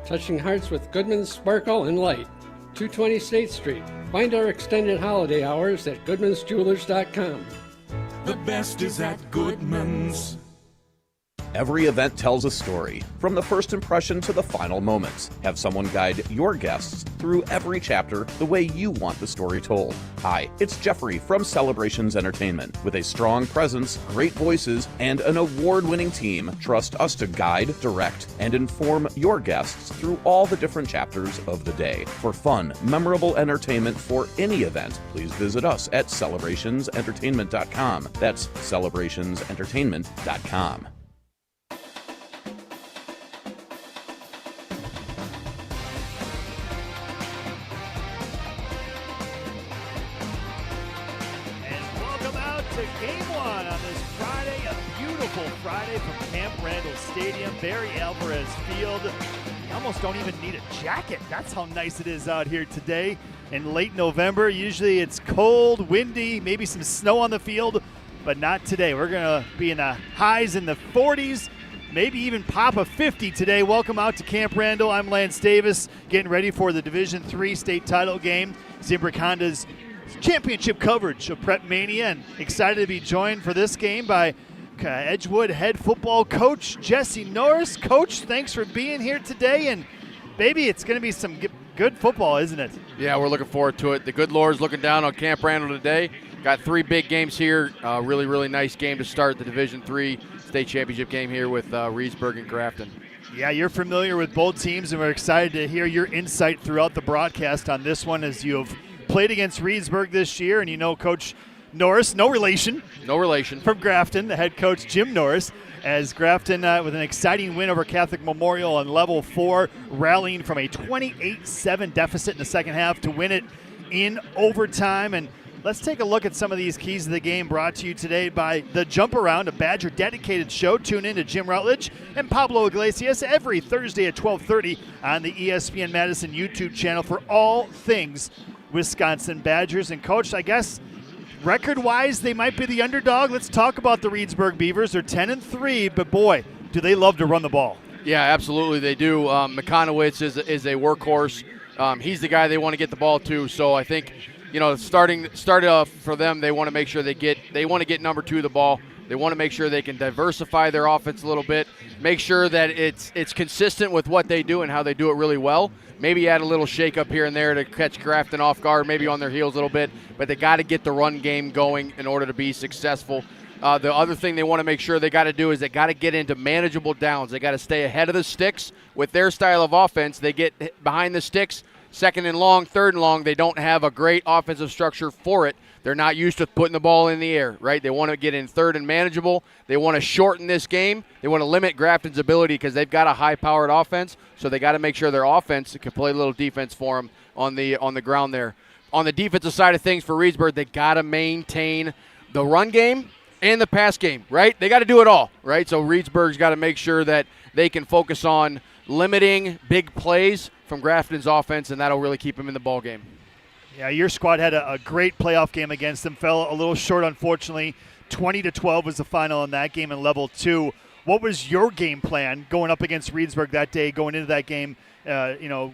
touching hearts with Goodman's Sparkle and Light. 220 State Street. Find our extended holiday hours at goodmansjewelers.com. The best is at Goodman's. Every event tells a story, from the first impression to the final moments. Have someone guide your guests through every chapter the way you want the story told. Hi, it's Jeffrey from Celebrations Entertainment. With a strong presence, great voices, and an award-winning team, trust us to guide, direct, and inform your guests through all the different chapters of the day. For fun, memorable entertainment for any event, please visit us at celebrationsentertainment.com. That's celebrationsentertainment.com. Friday from Camp Randall Stadium, Barry Alvarez Field. You almost don't even need a jacket. That's how nice it is out here today in late November. Usually it's cold, windy, maybe some snow on the field, but not today. We're going to be in the highs in the 40s, maybe even pop a 50 today. Welcome out to Camp Randall. I'm Lance Davis, getting ready for the Division III state title game. Zimbrick Honda's championship coverage of PrepMania, and excited to be joined for this game by Edgewood head football coach Jesse Norris. Coach, thanks for being here today, and baby, it's going to be some good football, isn't it? Yeah, we're looking forward to it. The good Lord's looking down on Camp Randall today. Got 3 big games here. Really, really nice game to start the Division III state championship game here with Reedsburg and Grafton. Yeah, you're familiar with both teams, and we're excited to hear your insight throughout the broadcast on this one, as you have played against Reedsburg this year, and you know Coach Norris, no relation from Grafton, the head coach Jim Norris, as Grafton with an exciting win over Catholic Memorial on level 4, rallying from a 28-7 deficit in the second half to win it in overtime. And let's take a look at some of these keys of the game, brought to you today by The Jump Around, a Badger dedicated show. Tune in to Jim Rutledge and Pablo Iglesias every Thursday at 12:30 on the ESPN Madison YouTube channel for all things Wisconsin Badgers. And Coach, I guess record-wise, they might be the underdog. Let's talk about the Reedsburg Beavers. They're 10-3, but boy, do they love to run the ball. Yeah, absolutely they do. McConowitz is a workhorse. He's the guy they want to get the ball to. So I think, you know, start off for them, they want to make sure they want to get number 2 the ball. They want to make sure they can diversify their offense a little bit, make sure that it's consistent with what they do and how they do it really well. Maybe add a little shake-up here and there to catch Grafton off guard, maybe on their heels a little bit, but they got to get the run game going in order to be successful. The other thing they want to make sure they got to do is they got to get into manageable downs. They got to stay ahead of the sticks with their style of offense. They get behind the sticks, 2nd and long, 3rd and long. They don't have a great offensive structure for it. They're not used to putting the ball in the air, right? They want to get in 3rd and manageable. They want to shorten this game. They want to limit Grafton's ability because they've got a high-powered offense, so they got to make sure their offense can play a little defense for them on the ground there. On the defensive side of things for Reedsburg, they got to maintain the run game and the pass game, right? They got to do it all, right? So Reedsburg's got to make sure that they can focus on limiting big plays from Grafton's offense, and that'll really keep them in the ball game. Yeah, your squad had a great playoff game against them. Fell a little short, unfortunately. 20-12 was the final in that game in level 2. What was your game plan going up against Reedsburg that day, going into that game?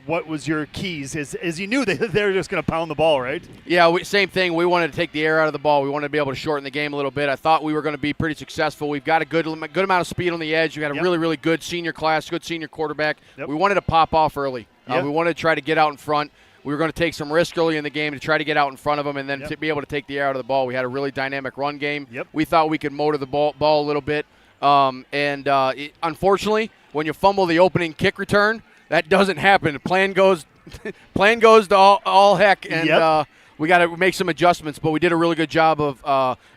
What was your keys? As you knew they were just going to pound the ball, right? Yeah, same thing. We wanted to take the air out of the ball. We wanted to be able to shorten the game a little bit. I thought we were going to be pretty successful. We've got a good amount of speed on the edge. We got a really, really good senior class, good senior quarterback. Yep. We wanted to pop off early. We wanted to try to get out in front. We were going to take some risk early in the game to try to get out in front of them and then to be able to take the air out of the ball. We had a really dynamic run game. We thought we could motor the ball a little bit. Unfortunately, when you fumble the opening kick return, that doesn't happen. The plan goes to all heck, and we got to make some adjustments. But we did a really good job of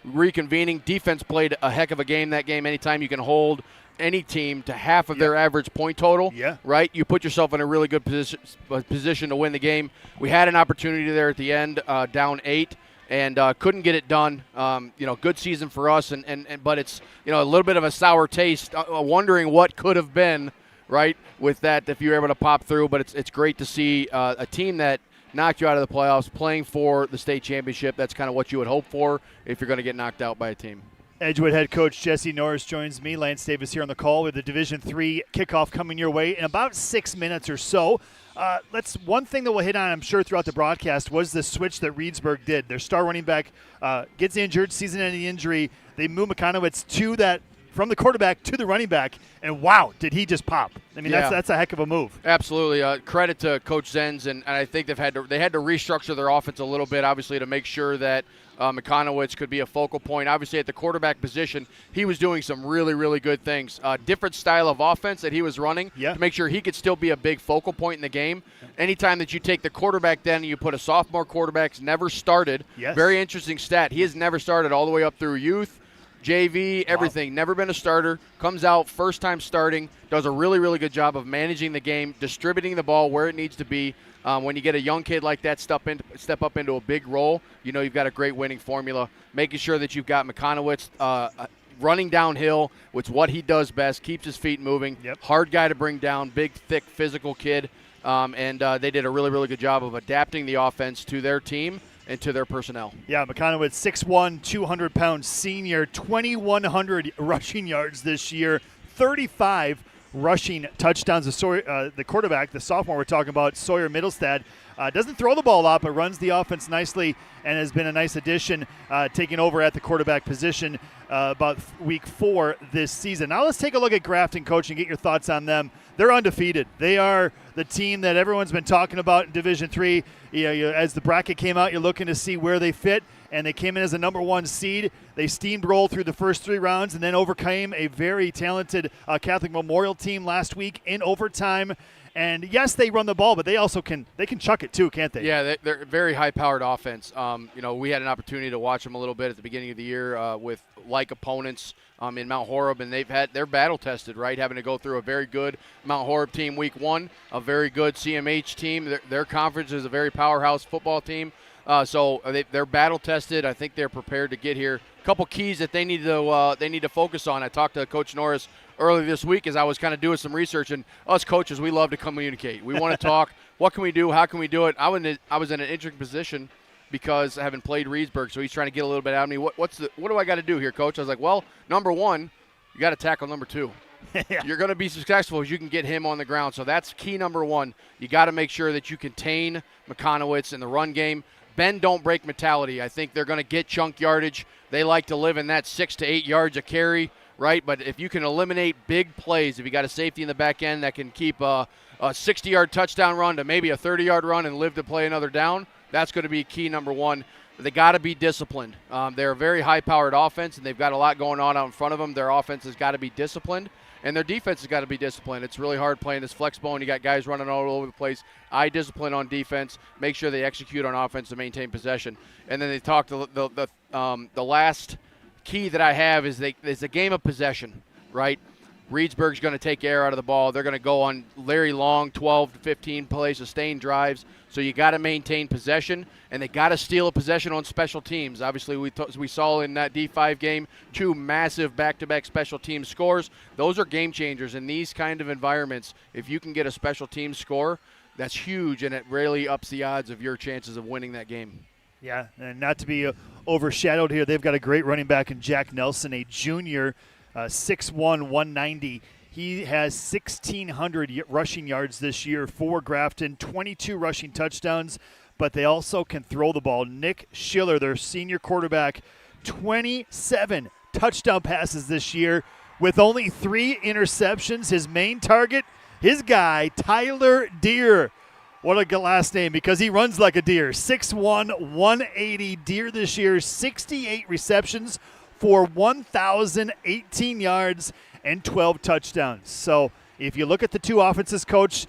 reconvening. Defense played a heck of a game that game. Anytime you can hold any team to half of their average point total, right, you put yourself in a really good position to win the game. We had an opportunity there at the end, down 8, and couldn't get it done. Good season for us, but it's a little bit of a sour taste, wondering what could have been, right, with that if you were able to pop through. But it's great to see a team that knocked you out of the playoffs playing for the state championship. That's kind of what you would hope for if you're going to get knocked out by a team. Edgewood head coach Jesse Norris joins me. Lance Davis here on the call with the Division III kickoff coming your way in about 6 minutes or so. One thing that we'll hit on, I'm sure, throughout the broadcast was the switch that Reedsburg did. Their star running back gets injured, season-ending injury. They move Makonowitz from the quarterback to the running back, and wow, did he just pop? I mean, that's a heck of a move. Absolutely. Credit to Coach Zenz, and I think they had to restructure their offense a little bit, obviously, to make sure that Makonowitz could be a focal point. Obviously, at the quarterback position, he was doing some really, really good things. Different style of offense that he was running to make sure he could still be a big focal point in the game. Anytime that you take the quarterback then and you put a sophomore quarterback who's never started, very interesting stat. He has never started all the way up through youth, JV, everything. Wow. Never been a starter. Comes out, first time starting, does a really, really good job of managing the game, distributing the ball where it needs to be. When you get a young kid like that step up into a big role, you know you've got a great winning formula. Making sure that you've got Makonowitz running downhill, which is what he does best, keeps his feet moving. Hard guy to bring down, big, thick, physical kid. And they did a really, really good job of adapting the offense to their team and to their personnel. Yeah, Makonowitz, 6'1", 200-pound senior, 2,100 rushing yards this year, 35 rushing touchdowns. The quarterback, the sophomore we're talking about, Sawyer Middlestad, doesn't throw the ball a lot, but runs the offense nicely and has been a nice addition, taking over at the quarterback position about week 4 this season. Now let's take a look at Grafton, Coach, and get your thoughts on them. They're undefeated. They are the team that everyone's been talking about in Division III. As the bracket came out, you're looking to see where they fit, and they came in as a number 1 seed. They steamrolled through the first 3 rounds and then overcame a very talented Catholic Memorial team last week in overtime. And yes, they run the ball, but they also can chuck it too, can't they? Yeah, they're a very high-powered offense. We had an opportunity to watch them a little bit at the beginning of the year with like opponents in Mount Horeb, and they're battle-tested, right? Having to go through a very good Mount Horeb team week 1, a very good CMH team. Their conference is a very powerhouse football team. So they're battle-tested. I think they're prepared to get here. A couple keys that they need to focus on. I talked to Coach Norris earlier this week as I was kind of doing some research, and us coaches, we love to communicate. We want to talk. What can we do? How can we do it? I was in an interesting position because I haven't played Reedsburg, so he's trying to get a little bit out of me. What do I got to do here, Coach? I was like, well, number 1, you got to tackle number 2. You're going to be successful if you can get him on the ground. So that's key number 1. You got to make sure that you contain Makonowitz in the run game. Bend, don't break mentality. I think they're going to get chunk yardage. They like to live in that 6 to 8 yards a carry, right? But if you can eliminate big plays, if you got a safety in the back end that can keep a 60-yard touchdown run to maybe a 30-yard run and live to play another down, that's going to be key number 1. They got to be disciplined. They're a very high-powered offense, and they've got a lot going on out in front of them. Their offense has got to be disciplined, and their defense has got to be disciplined. It's really hard playing this flex bone. You got guys running all over the place. Eye discipline on defense. Make sure they execute on offense to maintain possession. And then they talked the last key that I have is it's a game of possession, right? Reedsburg's going to take air out of the ball. They're going to go on very long 12 to 15 play sustained drives. So you got to maintain possession, and they got to steal a possession on special teams. Obviously, we saw in that D5 game 2 massive back-to-back special team scores. Those are game changers in these kind of environments. If you can get a special team score, that's huge, and it really ups the odds of your chances of winning that game. Yeah, and not to be overshadowed here, they've got a great running back in Jack Nelson, a junior, 6'1", 190. He has 1,600 rushing yards this year for Grafton, 22 rushing touchdowns, but they also can throw the ball. Nick Schiller, their senior quarterback, 27 touchdown passes this year with only 3 interceptions. His main target, his guy, Tyler Deere. What a good last name, because he runs like a deer. 6'1", 180. Deere this year, 68 receptions for 1,018 yards and 12 touchdowns. So if you look at the 2 offenses, Coach,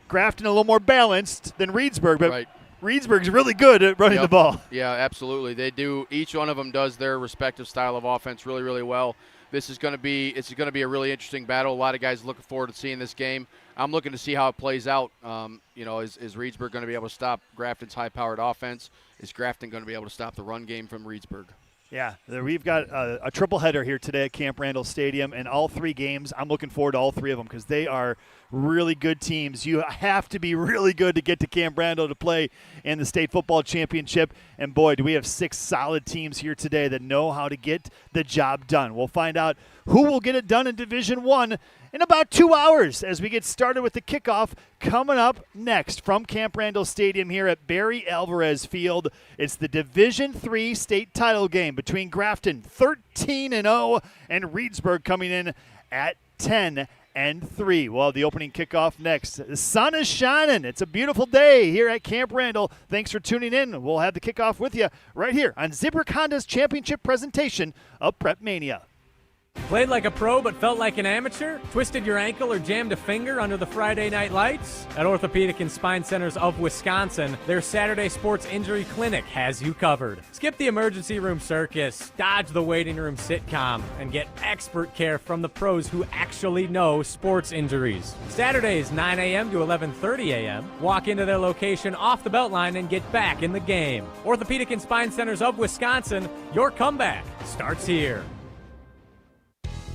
Grafton a little more balanced than Reedsburg, but right. Reedsburg's really good at running the ball. Yeah, absolutely. They do. Each one of them does their respective style of offense really, really well. It's going to be a really interesting battle. A lot of guys looking forward to seeing this game. I'm looking to see how it plays out. Is Reedsburg going to be able to stop Grafton's high-powered offense? Is Grafton going to be able to stop the run game from Reedsburg? Yeah, we've got a triple header here today at Camp Randall Stadium, and all 3 games, I'm looking forward to all 3 of them because they are really good teams. You have to be really good to get to Camp Randall to play in the State Football Championship, and boy, do we have 6 solid teams here today that know how to get the job done. We'll find out who will get it done in Division I in about 2 hours as we get started with the kickoff coming up next from Camp Randall Stadium here at Barry Alvarez Field. It's the Division III state title game between Grafton 13-0 and Reedsburg coming in at 10-3. We'll have the opening kickoff next. The sun is shining. It's a beautiful day here at Camp Randall. Thanks for tuning in. We'll have the kickoff with you right here on Zimbrick Honda's championship presentation of PrepMania. Played like a pro but felt like an amateur? Twisted your ankle or jammed a finger under the Friday night lights? At Orthopedic and Spine Centers of Wisconsin, their Saturday Sports Injury Clinic has you covered. Skip the emergency room circus, dodge the waiting room sitcom, and get expert care from the pros who actually know sports injuries. Saturdays 9 a.m. to 11:30 a.m. Walk into their location off the Beltline and get back in the game. Orthopedic and Spine Centers of Wisconsin, your comeback starts here.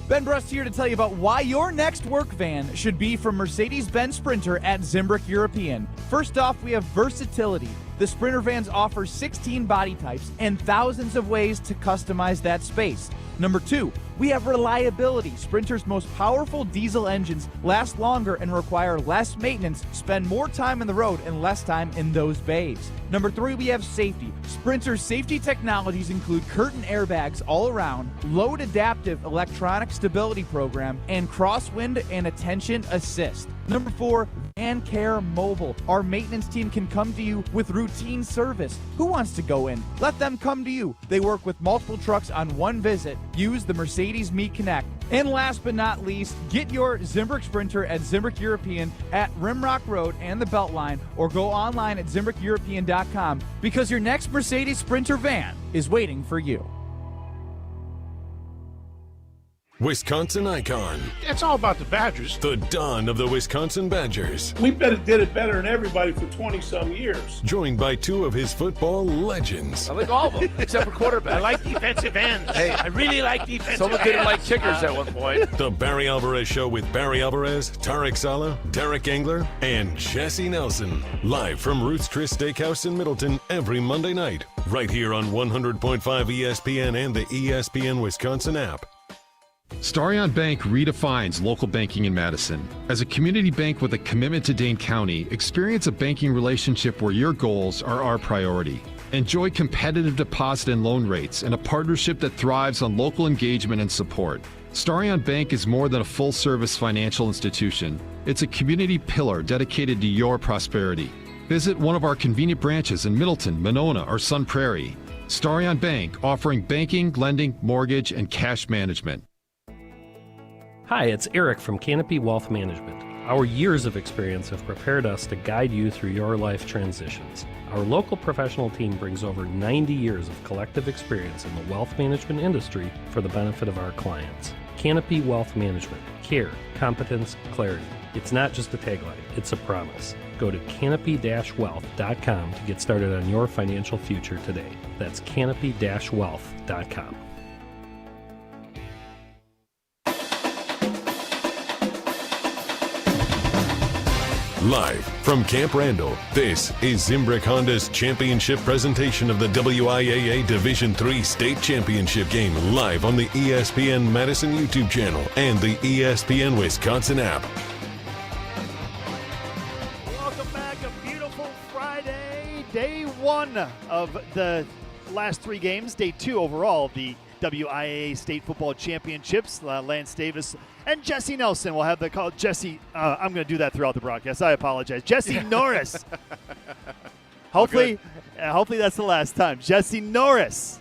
Ben Brust here to tell you about why your next work van should be from Mercedes-Benz Sprinter at Zimbrick European. First off, we have versatility. The Sprinter vans offer 16 body types and thousands of ways to customize that space. Number 2, we have reliability. Sprinter's most powerful diesel engines last longer and require less maintenance, spend more time on the road and less time in those bays. Number 3, we have safety. Sprinter's safety technologies include curtain airbags all around, load adaptive electronic stability program, and crosswind and attention assist. Number 4, Van Care Mobile. Our maintenance team can come to you with routine service. Who wants to go in? Let them come to you. They work with multiple trucks on one visit. Use the Mercedes Me Connect. And last but not least, get your Zimbrick Sprinter at Zimbrick European at Rimrock Road and the Beltline, or go online at ZimbrickEuropean.com because your next Mercedes Sprinter van is waiting for you. Wisconsin icon. It's all about the Badgers. The dawn of the Wisconsin Badgers. We did it better than everybody for 20-some years. Joined by 2 of his football legends. I like all of them, except for quarterback. I like defensive ends. Hey, I really like defensive ends. Someone didn't like kickers at one point. The Barry Alvarez Show with Barry Alvarez, Tarek Sala, Derek Engler, and Jesse Nelson. Live from Ruth's Chris Steakhouse in Middleton every Monday night. Right here on 100.5 ESPN and the ESPN Wisconsin app. Starion Bank redefines local banking in Madison. As a community bank with a commitment to Dane County, experience a banking relationship where your goals are our priority. Enjoy competitive deposit and loan rates and a partnership that thrives on local engagement and support. Starion Bank is more than a full-service financial institution. It's a community pillar dedicated to your prosperity. Visit one of our convenient branches in Middleton, Monona, or Sun Prairie. Starion Bank, offering banking, lending, mortgage, and cash management. Hi, it's Eric from Canopy Wealth Management. Our years of experience have prepared us to guide you through your life transitions. Our local professional team brings over 90 years of collective experience in the wealth management industry for the benefit of our clients. Canopy Wealth Management. Care, competence, clarity. It's not just a tagline, it's a promise. Go to canopy-wealth.com to get started on your financial future today. That's canopy-wealth.com. Live from Camp Randall, this is Zimbrick Honda's championship presentation of the WIAA Division III State Championship game, live on the ESPN Madison YouTube channel and the ESPN Wisconsin app. Welcome back. A beautiful Friday, day 1 of the last 3 games, day 2 overall of the WIAA State Football Championships. Lance Davis and Jesse Nelson will have the call. Jesse, I'm going to do that throughout the broadcast. I apologize. Jesse Norris. Hopefully that's the last time. Jesse Norris,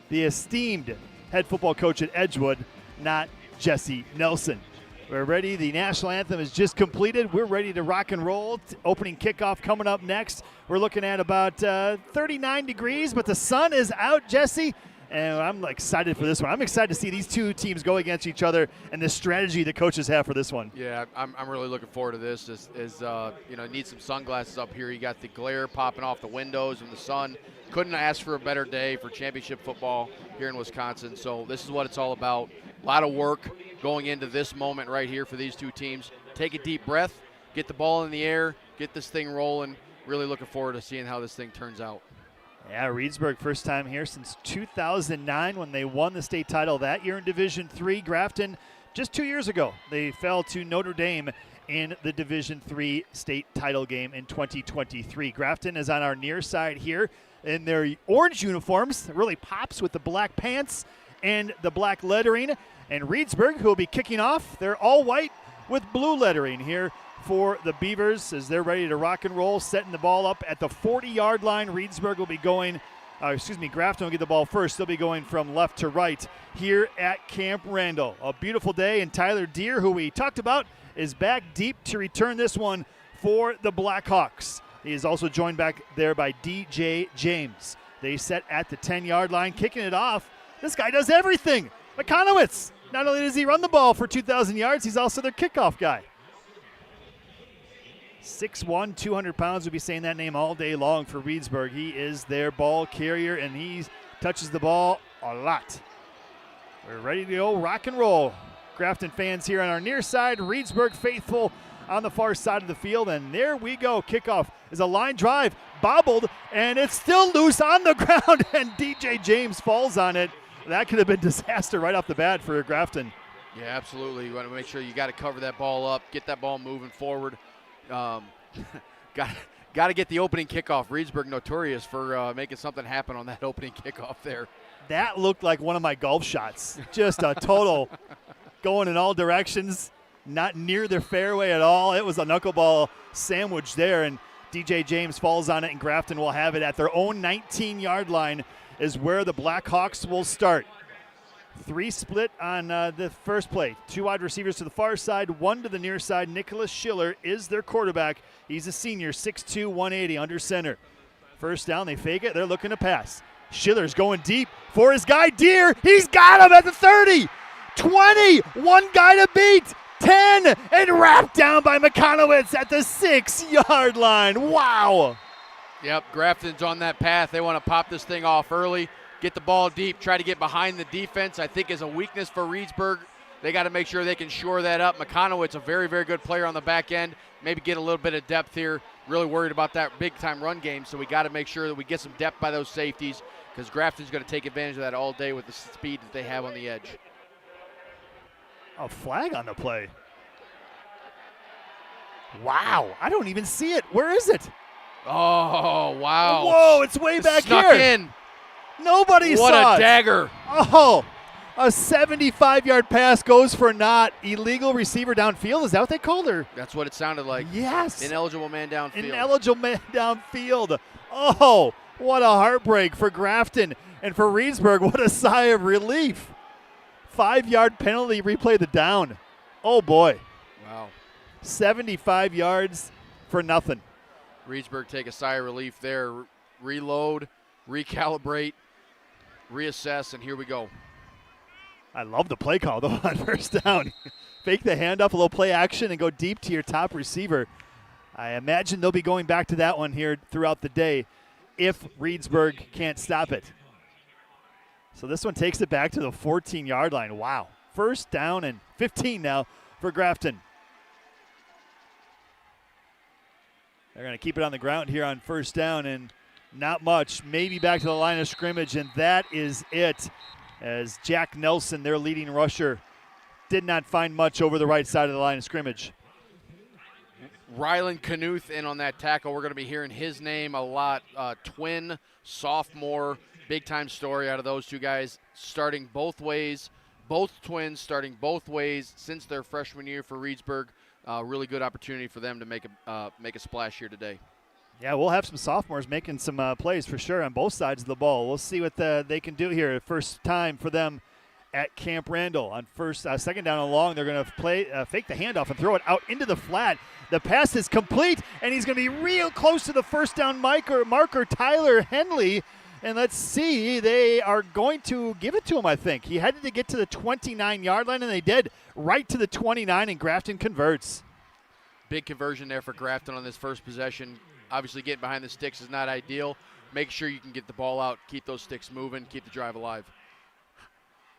the esteemed head football coach at Edgewood, not Jesse Nelson. We're ready. The national anthem is just completed. We're ready to rock and roll. Opening kickoff coming up next. We're looking at about 39 degrees, but the sun is out, Jesse. And I'm excited for this one. I'm excited to see these two teams go against each other and the strategy the coaches have for this one. Yeah, I'm really looking forward to this. Need some sunglasses up here. You got the glare popping off the windows and the sun. Couldn't ask for a better day for championship football here in Wisconsin. So this is what it's all about. A lot of work going into this moment right here for these two teams. Take a deep breath, get the ball in the air, get this thing rolling. Really looking forward to seeing how this thing turns out. Yeah, Reedsburg first time here since 2009 when they won the state title that year in Division III. Grafton just 2 years ago. They fell to Notre Dame in the Division III state title game in 2023. Grafton is on our near side here in their orange uniforms. It really pops with the black pants and the black lettering. And Reedsburg, who will be kicking off, they're all white with blue lettering here for the Beavers as they're ready to rock and roll, setting the ball up at the 40-yard line. Reedsburg will be going, Grafton will get the ball first. They'll be going from left to right here at Camp Randall. A beautiful day, and Tyler Deere, who we talked about, is back deep to return this one for the Blackhawks. He is also joined back there by DJ James. They set at the 10-yard line, kicking it off. This guy does everything. McConowitz, not only does he run the ball for 2,000 yards, he's also their kickoff guy. 6'1", 200 pounds. We'll be saying that name all day long for Reedsburg. He is their ball carrier, and he touches the ball a lot. We're ready to go rock and roll. Grafton fans here on our near side, Reedsburg faithful on the far side of the field, and there we go. Kickoff is a line drive, bobbled, and it's still loose on the ground, and DJ James falls on it. That could have been disaster right off the bat for Grafton. Yeah, absolutely. You want to make sure you got to cover that ball up, get that ball moving forward. Got to get the opening kickoff. Reedsburg notorious for making something happen on that opening kickoff there. That looked like one of my golf shots. Just a total going in all directions, not near the fairway at all. It was a knuckleball sandwich there, and DJ James falls on it, and Grafton will have it at their own 19-yard line is where the Blackhawks will start. 3 split on the first play. 2 wide receivers to the far side, 1 to the near side. Nicholas Schiller is their quarterback. He's a senior, 6'2", 180 under center. First down, they fake it. They're looking to pass. Schiller's going deep for his guy, Deere. He's got him at the 30, 20, one guy to beat, 10, and wrapped down by McConowitz at the 6-yard line. Wow. Yep, Grafton's on that path. They want to pop this thing off early. Get the ball deep, try to get behind the defense, I think is a weakness for Reedsburg. They got to make sure they can shore that up. McConowitz, a very, very good player on the back end. Maybe get a little bit of depth here. Really worried about that big-time run game, so we got to make sure that we get some depth by those safeties because Grafton's going to take advantage of that all day with the speed that they have on the edge. A flag on the play. Wow, I don't even see it. Where is it? Oh, wow. Whoa, it's way back Snuck here. in. Nobody saw it. What a dagger. Oh, a 75-yard pass goes for naught. Illegal receiver downfield. Is that what they called her? That's what it sounded like. Yes. Ineligible man downfield. Ineligible man downfield. Oh, what a heartbreak for Grafton. And for Reedsburg, what a sigh of relief. 5-yard penalty, replay the down. Oh, boy. Wow. 75 yards for nothing. Reedsburg take a sigh of relief there. Reload, recalibrate, reassess, and here we go. I love the play call, though, on first down. Fake the handoff, a little play action, and go deep to your top receiver. I imagine they'll be going back to that one here throughout the day if Reedsburg can't stop it. So this one takes it back to the 14-yard line. Wow. First down and 15 now for Grafton. They're going to keep it on the ground here on first down, and not much. Maybe back to the line of scrimmage, and that is it. As Jack Nelson, their leading rusher, did not find much over the right side of the line of scrimmage. Rylan Knuth in on that tackle. We're going to be hearing his name a lot. Twin, sophomore, big-time story out of those two guys, starting both ways. Both twins starting both ways since their freshman year for Reedsburg. Really good opportunity for them to make a splash here today. Yeah, we'll have some sophomores making some plays for sure on both sides of the ball. We'll see what they can do here. First time for them at Camp Randall. On second down and long, they're going to fake the handoff and throw it out into the flat. The pass is complete, and he's going to be real close to the first down marker, Tyler Henley. And let's see, they are going to give it to him, I think. He had to get to the 29-yard line, and they did, right to the 29, and Grafton converts. Big conversion there for Grafton on this first possession. Obviously, getting behind the sticks is not ideal. Make sure you can get the ball out, keep those sticks moving, keep the drive alive.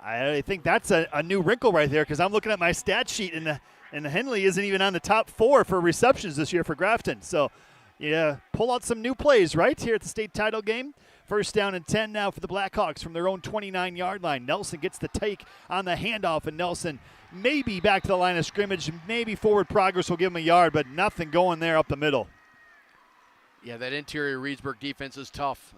I think that's a new wrinkle right there, because I'm looking at my stat sheet, and Henley isn't even on the top 4 for receptions this year for Grafton. So, yeah, pull out some new plays right here at the state title game. First down and 10 now for the Blackhawks from their own 29-yard line. Nelson gets the take on the handoff, and Nelson maybe back to the line of scrimmage. Maybe forward progress will give him a yard, but nothing going there up the middle. Yeah, that interior Reedsburg defense is tough.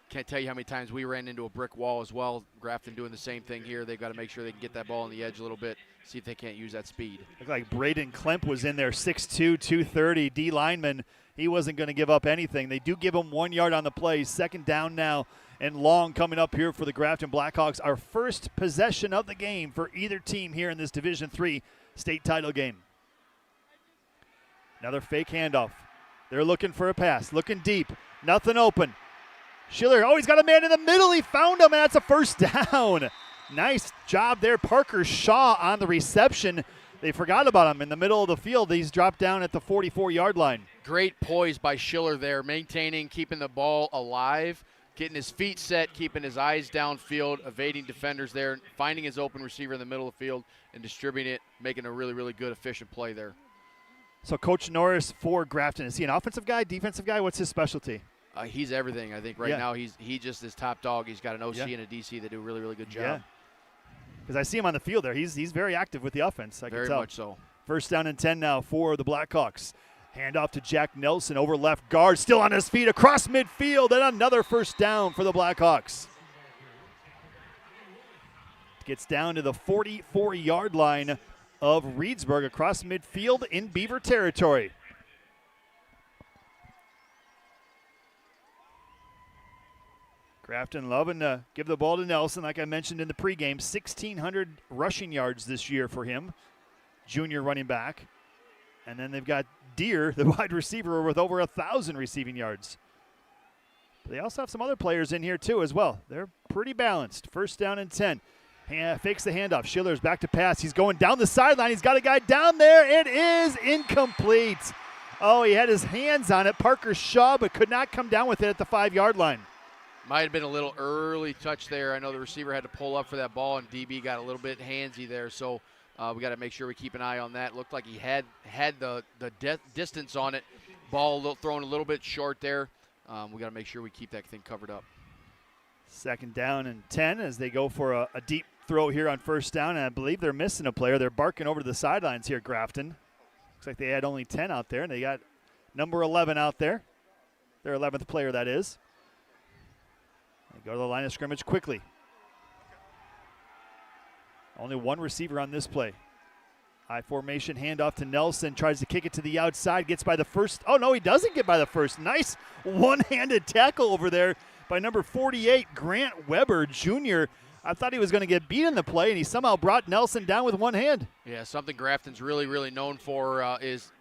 Can't tell you how many times we ran into a brick wall as well. Grafton doing the same thing here. They've got to make sure they can get that ball on the edge a little bit, see if they can't use that speed. Looked like Braden Klemp was in there, 6'2", 230, D lineman. He wasn't going to give up anything. They do give him 1 yard on the play. Second down now and long coming up here for the Grafton Blackhawks. Our first possession of the game for either team here in this Division III state title game. Another fake handoff. They're looking for a pass, looking deep, nothing open. Schiller, he's got a man in the middle. He found him, and that's a first down. Nice job there. Parker Shaw on the reception. They forgot about him in the middle of the field. He's dropped down at the 44-yard line. Great poise by Schiller there, maintaining, keeping the ball alive, getting his feet set, keeping his eyes downfield, evading defenders there, finding his open receiver in the middle of the field, and distributing it, making a really, really good, efficient play there. So Coach Norris for Grafton, is he an offensive guy, defensive guy? What's his specialty? He's everything. I think right now he just is top dog. He's got an OC and a DC that do a really, really good job. Yeah. Because I see him on the field there. He's very active with the offense. I can tell. Very much so. First down and 10 now for the Blackhawks. Handoff to Jack Nelson over left guard. Still on his feet across midfield. And another first down for the Blackhawks. Gets down to the 44-yard line of Reedsburg across midfield in Beaver territory. Grafton loving to give the ball to Nelson, like I mentioned in the pregame. 1,600 rushing yards this year for him, junior running back. And then they've got Deere, the wide receiver, with over 1,000 receiving yards. But they also have some other players in here, too, as well. They're pretty balanced. First down and 10. Fakes the handoff. Schiller's back to pass. He's going down the sideline. He's got a guy down there. It is incomplete. Oh, he had his hands on it. Parker Shaw, but could not come down with it at the 5-yard line. Might have been a little early touch there. I know the receiver had to pull up for that ball, and DB got a little bit handsy there. So we got to make sure we keep an eye on that. Looked like he had the distance on it. Ball thrown a little bit short there. We got to make sure we keep that thing covered up. Second down and 10 as they go for a deep throw here on first down. And I believe they're missing a player. They're barking over to the sidelines here, Grafton. Looks like they had only 10 out there, and they got number 11 out there. Their 11th player, that is. They go to the line of scrimmage quickly. Only one receiver on this play. High formation handoff to Nelson. Tries to kick it to the outside. Gets by the first. Oh, no, he doesn't get by the first. Nice one-handed tackle over there by number 48, Grant Weber Jr. I thought he was going to get beat in the play, and he somehow brought Nelson down with one hand. Yeah, something Grafton's really, really known for is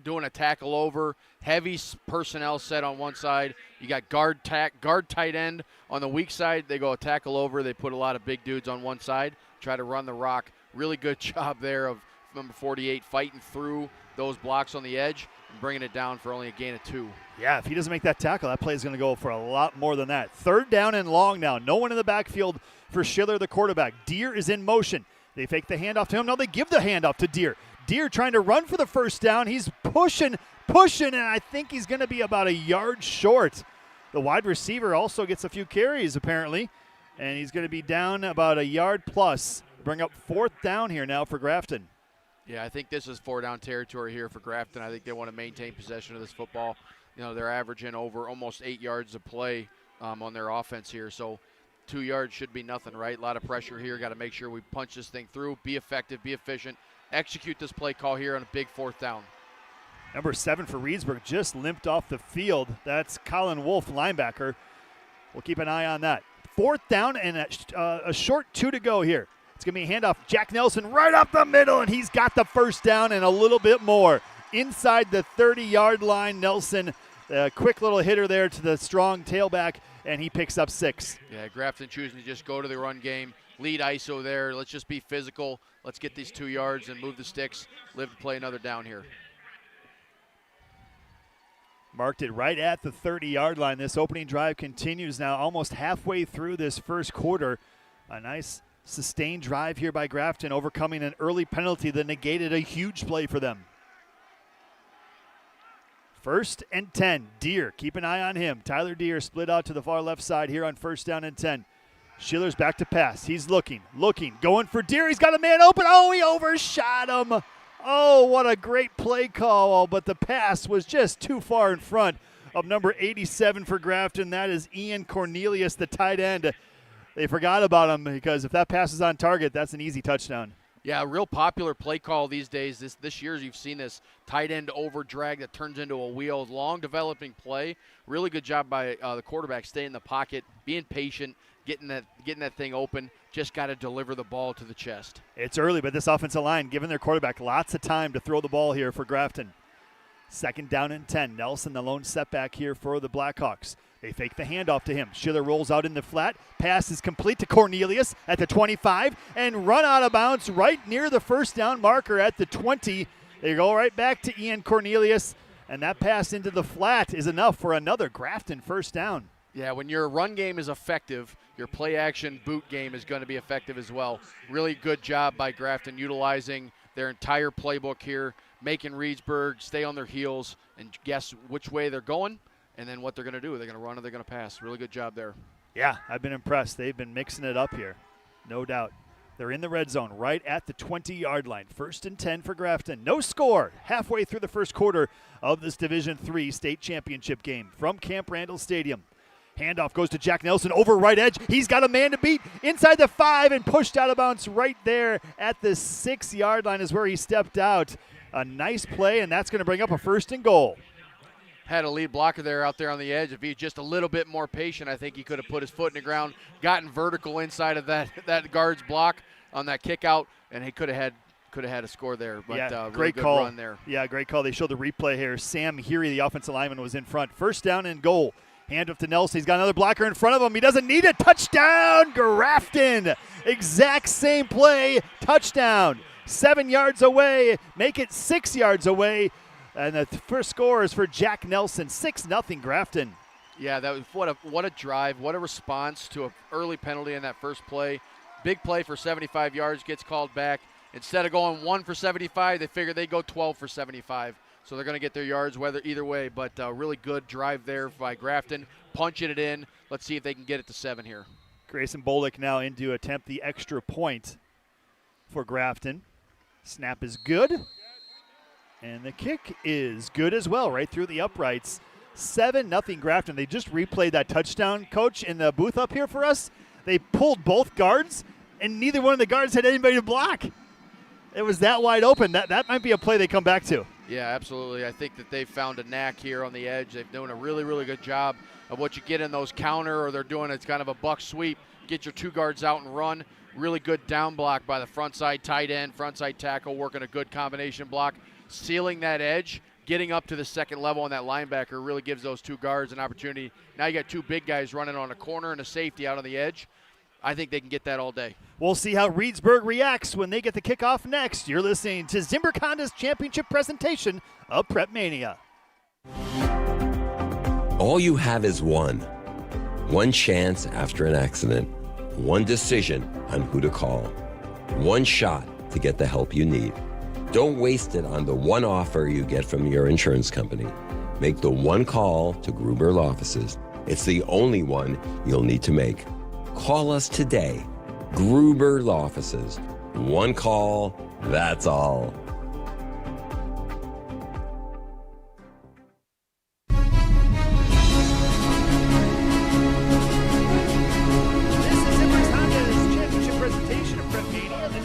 doing a tackle over, heavy personnel set on one side. You got guard tight end on the weak side. They go a tackle over. They put a lot of big dudes on one side, try to run the rock. Really good job there of number 48 fighting through those blocks on the edge and bringing it down for only a gain of 2. Yeah, if he doesn't make that tackle, that play is going to go for a lot more than that. Third down and long now. No one in the backfield for Schiller, the quarterback. Deere is in motion. They fake the handoff to him. No, they give the handoff to Deere. Deere trying to run for the first down. He's pushing, and I think he's going to be about a yard short. The wide receiver also gets a few carries, apparently, and he's going to be down about a yard plus. Bring up fourth down here now for Grafton. Yeah, I think this is 4-down territory here for Grafton. I think they want to maintain possession of this football. You know, they're averaging over almost 8 yards of play on their offense here, so 2 yards should be nothing, right? A lot of pressure here. Got to make sure we punch this thing through, be effective, be efficient, execute this play call here on a big fourth down. Number 7 for Reedsburg just limped off the field. That's Colin Wolf, linebacker. We'll keep an eye on that. Fourth down and a short 2 to go here. It's going to be a handoff. Jack Nelson right up the middle, and he's got the first down and a little bit more. Inside the 30-yard line, Nelson, a quick little hitter there to the strong tailback, and he picks up 6. Yeah, Grafton choosing to just go to the run game, lead ISO there. Let's just be physical. Let's get these 2 yards and move the sticks, live to play another down here. Marked it right at the 30-yard line. This opening drive continues now almost halfway through this first quarter. A nice sustained drive here by Grafton, overcoming an early penalty that negated a huge play for them. 1st and 10. Deere, keep an eye on him. Tyler Deere split out to the far left side here on 1st down and 10. Schiller's back to pass. He's looking, going for Deere. He's got a man open. Oh, he overshot him. Oh, what a great play call, but the pass was just too far in front of number 87 for Grafton. That is Ian Cornelius, the tight end. They forgot about him because if that pass is on target, that's an easy touchdown. Yeah, a real popular play call these days. This year you've seen this tight end over drag that turns into a wheel. Long developing play. Really good job by the quarterback staying in the pocket, being patient, getting that thing open. Just got to deliver the ball to the chest. It's early, but this offensive line giving their quarterback lots of time to throw the ball here for Grafton. 2nd down and 10. Nelson, the lone setback here for the Blackhawks. They fake the handoff to him. Schiller rolls out in the flat. Pass is complete to Cornelius at the 25 and run out of bounds right near the 1st down marker at the 20. They go right back to Ian Cornelius, and that pass into the flat is enough for another Grafton 1st down. Yeah, when your run game is effective, your play action boot game is going to be effective as well. Really good job by Grafton utilizing their entire playbook here, making Reedsburg stay on their heels and guess which way they're going. And then what they're going to do. They're going to run or they're going to pass. Really good job there. Yeah, I've been impressed. They've been mixing it up here, no doubt. They're in the red zone right at the 20-yard line. 1st and 10 for Grafton. No score halfway through the first quarter of this Division III state championship game from Camp Randall Stadium. Handoff goes to Jack Nelson over right edge. He's got a man to beat inside the 5 and pushed out of bounds right there at the 6-yard line is where he stepped out. A nice play, and that's going to bring up a 1st and goal. Had a lead blocker there out there on the edge. If he's just a little bit more patient, I think he could have put his foot in the ground, gotten vertical inside of that guard's block on that kick out, and he could have had a score there. But yeah, really great good call. run there. Yeah, great call. They showed the replay here. Sam Heary, the offensive lineman, was in front. 1st down and goal. Handoff to Nelson. He's got another blocker in front of him. He doesn't need it. Touchdown, Grafton. Exact same play. Touchdown. 7 yards away. Make it 6 yards away. And the first score is for Jack Nelson. 6-0 Grafton. Yeah, that was what a drive. What a response to an early penalty in that first play. Big play for 75 yards, gets called back. Instead of going 1 for 75, they figured they'd go 12 for 75. So they're going to get their yards either way. But really good drive there by Grafton, punching it in. Let's see if they can get it to 7 here. Grayson Bolick now in to attempt the extra point for Grafton. Snap is good. And the kick is good as well, right through the uprights. 7-0 Grafton. They just replayed that touchdown, Coach, in the booth up here for us. They pulled both guards, and neither one of the guards had anybody to block. It was that wide open. That might be a play they come back to. Yeah, absolutely. I think that they've found a knack here on the edge. They've done a really, really good job of what you get in those counter, or they're doing it's kind of a buck sweep. Get your 2 guards out and run. Really good down block by the front side tight end, front side tackle, working a good combination block. Sealing that edge, getting up to the second level on that linebacker really gives those 2 guards an opportunity. Now you got 2 big guys running on a corner and a safety out on the edge. I think they can get that all day. We'll see how Reedsburg reacts when they get the kickoff next. You're listening to Zimbrick Honda's championship presentation of PrepMania. All you have is one chance after an accident, one decision on who to call, one shot to get the help you need. Don't waste it on the one offer you get from your insurance company. Make the one call to Gruber Law Offices. It's the only one you'll need to make. Call us today. Gruber Law Offices. One call, that's all.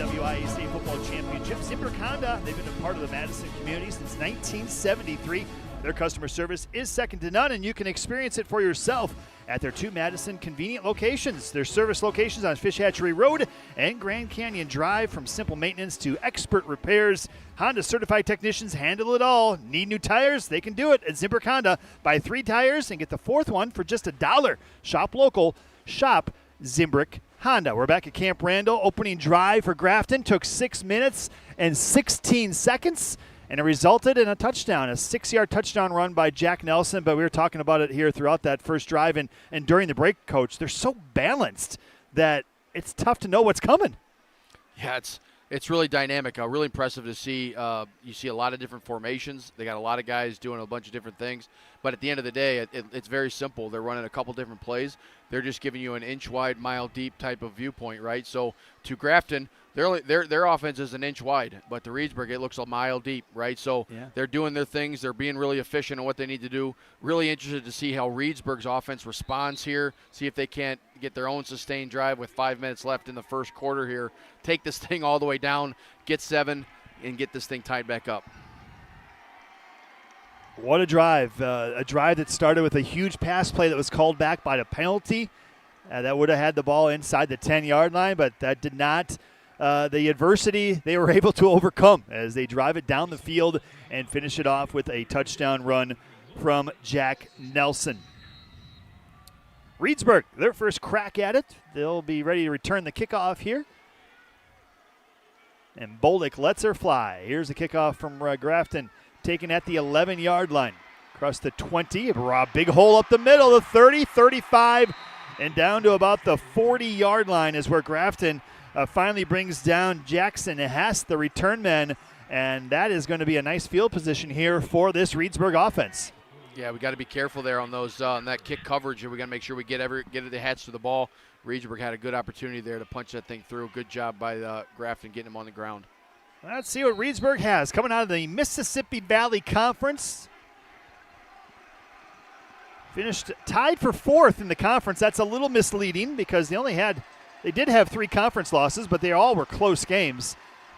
WIAA State Football Championship. Zimbrick Honda, they've been a part of the Madison community since 1973. Their customer service is second to none, and you can experience it for yourself at their 2 Madison convenient locations. Their service locations on Fish Hatchery Road and Grand Canyon Drive. From simple maintenance to expert repairs, Honda certified technicians handle it all. Need new tires? They can do it at Zimbrick Honda. Buy 3 tires and get the 4th one for just $1. Shop local. Shop Zimbrick Honda. We're back at Camp Randall. Opening drive for Grafton took 6 minutes and 16 seconds. And it resulted in a touchdown, a 6-yard touchdown run by Jack Nelson. But we were talking about it here throughout that first drive and during the break, Coach. They're so balanced that it's tough to know what's coming. Yeah, it's really dynamic. Really impressive to see. You see a lot of different formations. They got a lot of guys doing a bunch of different things. But at the end of the day, it's very simple. They're running a couple different plays. They're just giving you an inch wide, mile deep type of viewpoint, right? So to Grafton, their offense is an inch wide, but to Reedsburg, it looks a mile deep, right? So they're doing their things. They're being really efficient in what they need to do. Really interested to see how Reedsburg's offense responds here, see if they can't get their own sustained drive with 5 minutes left in the first quarter here, take this thing all the way down, get 7, and get this thing tied back up. What a drive. A drive that started with a huge pass play that was called back by the penalty. That would have had the ball inside the 10-yard line, but that did not. The adversity they were able to overcome as they drive it down the field and finish it off with a touchdown run from Jack Nelson. Reedsburg, their first crack at it. They'll be ready to return the kickoff here. And Boldick lets her fly. Here's the kickoff from Grafton, taken at the 11-yard line. Across the 20, a big hole up the middle, the 30, 35, and down to about the 40-yard line is where Grafton finally brings down Jackson Hess, the return man, and that is going to be a nice field position here for this Reedsburg offense. Yeah, we got to be careful there on those on that kick coverage, and we got to make sure we get the hats to the ball. Reedsburg had a good opportunity there to punch that thing through. Good job by Grafton getting him on the ground. Let's see what Reedsburg has coming out of the Mississippi Valley Conference. Finished tied for 4th in the conference. That's a little misleading because they did have 3 conference losses, but they all were close games.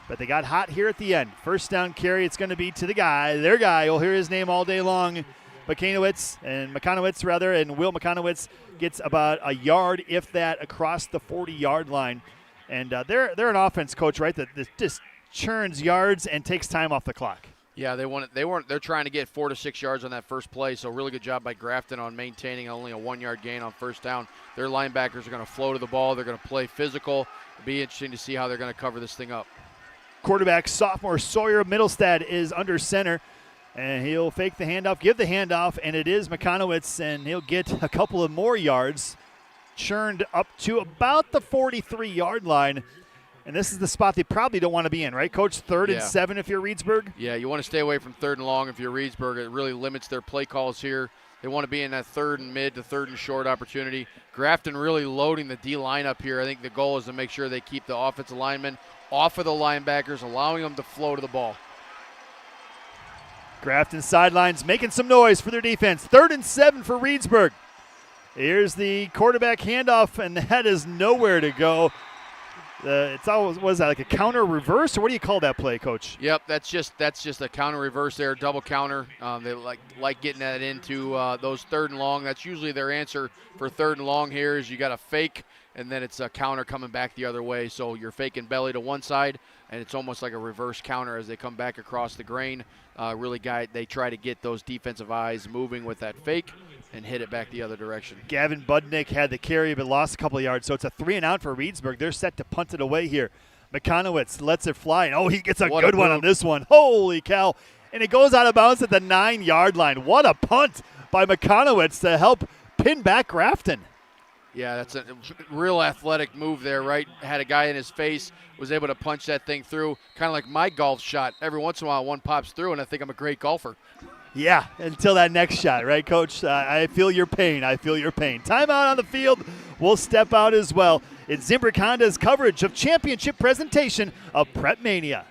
But they got hot here at the end. First down carry, it's going to be to their guy. You'll hear his name all day long. McCanowitz, and Will McCanowitz gets about a yard, if that, across the 40-yard line. And they're an offense, Coach, right, that just churns yards and takes time off the clock. Yeah, they're trying to get 4 to 6 yards on that first play, so really good job by Grafton on maintaining only a 1-yard gain on first down. Their linebackers are going to flow to the ball. They're going to play physical. It'll be interesting to see how they're going to cover this thing up. Quarterback sophomore Sawyer Middlestad is under center, and he'll fake the handoff, give the handoff, and it is McConowitz, and he'll get a couple of more yards, churned up to about the 43-yard line. And this is the spot they probably don't want to be in, right, Coach? 3rd and 7 if you're Reedsburg? Yeah, you want to stay away from 3rd and long if you're Reedsburg. It really limits their play calls here. They want to be in that 3rd and mid to 3rd and short opportunity. Grafton really loading the D-line up here. I think the goal is to make sure they keep the offensive linemen off of the linebackers, allowing them to flow to the ball. Grafton sidelines making some noise for their defense. 3rd and 7 for Reedsburg. Here's the quarterback handoff, and that is nowhere to go. It's always, was that like a counter reverse, or what do you call that play, Coach? Yep, that's just a counter reverse there, double counter. They like getting that into those 3rd and long. That's usually their answer for 3rd and long here is you got a fake, and then it's a counter coming back the other way. So you're faking belly to one side, and it's almost like a reverse counter as they come back across the grain. They try to get those defensive eyes moving with that fake and hit it back the other direction. Gavin Budnick had the carry but lost a couple of yards, so it's a 3-and-out for Reedsburg. They're set to punt it away here. McConowitz lets it fly, and he gets a good one on this one. Holy cow. And it goes out of bounds at the 9-yard line. What a punt by McConowitz to help pin back Grafton. Yeah, that's a real athletic move there, right? Had a guy in his face, was able to punch that thing through, kind of like my golf shot. Every once in a while, one pops through, and I think I'm a great golfer. Yeah, until that next shot, right, Coach? I feel your pain. Timeout on the field. We'll step out as well. It's Zimbrick Honda's coverage of championship presentation of PrepMania.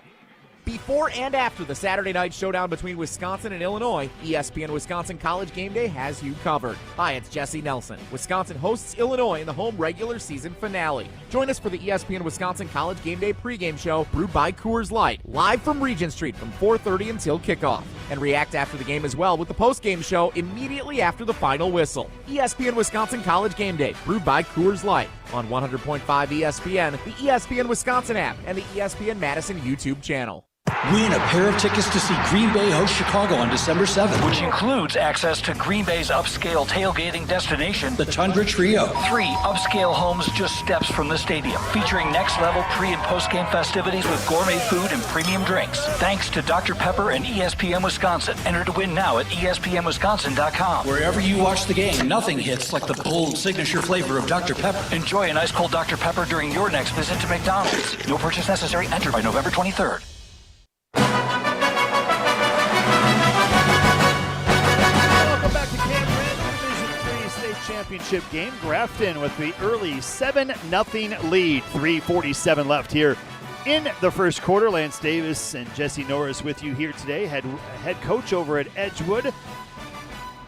Before and after the Saturday night showdown between Wisconsin and Illinois, ESPN Wisconsin College Game Day has you covered. Hi, it's Jesse Nelson. Wisconsin hosts Illinois in the home regular season finale. Join us for the ESPN Wisconsin College Game Day pregame show brewed by Coors Light, live from Regent Street from 4:30 until kickoff. And react after the game as well with the postgame show immediately after the final whistle. ESPN Wisconsin College Game Day, brewed by Coors Light on 100.5 ESPN, the ESPN Wisconsin app, and the ESPN Madison YouTube channel. Win a pair of tickets to see Green Bay host Chicago on December 7th, which includes access to Green Bay's upscale tailgating destination, the Tundra Trio. 3 upscale homes just steps from the stadium, featuring next-level pre- and post-game festivities with gourmet food and premium drinks. Thanks to Dr. Pepper and ESPN Wisconsin. Enter to win now at ESPNWisconsin.com. Wherever you watch the game, nothing hits like the bold signature flavor of Dr. Pepper. Enjoy an ice-cold Dr. Pepper during your next visit to McDonald's. No purchase necessary. Enter by November 23rd. Welcome back to Camp Randall Division III State Championship game. Grafton with the early 7-0 lead. 3:47 left here in the first quarter. Lance Davis and Jesse Norris with you here today, head coach over at Edgewood.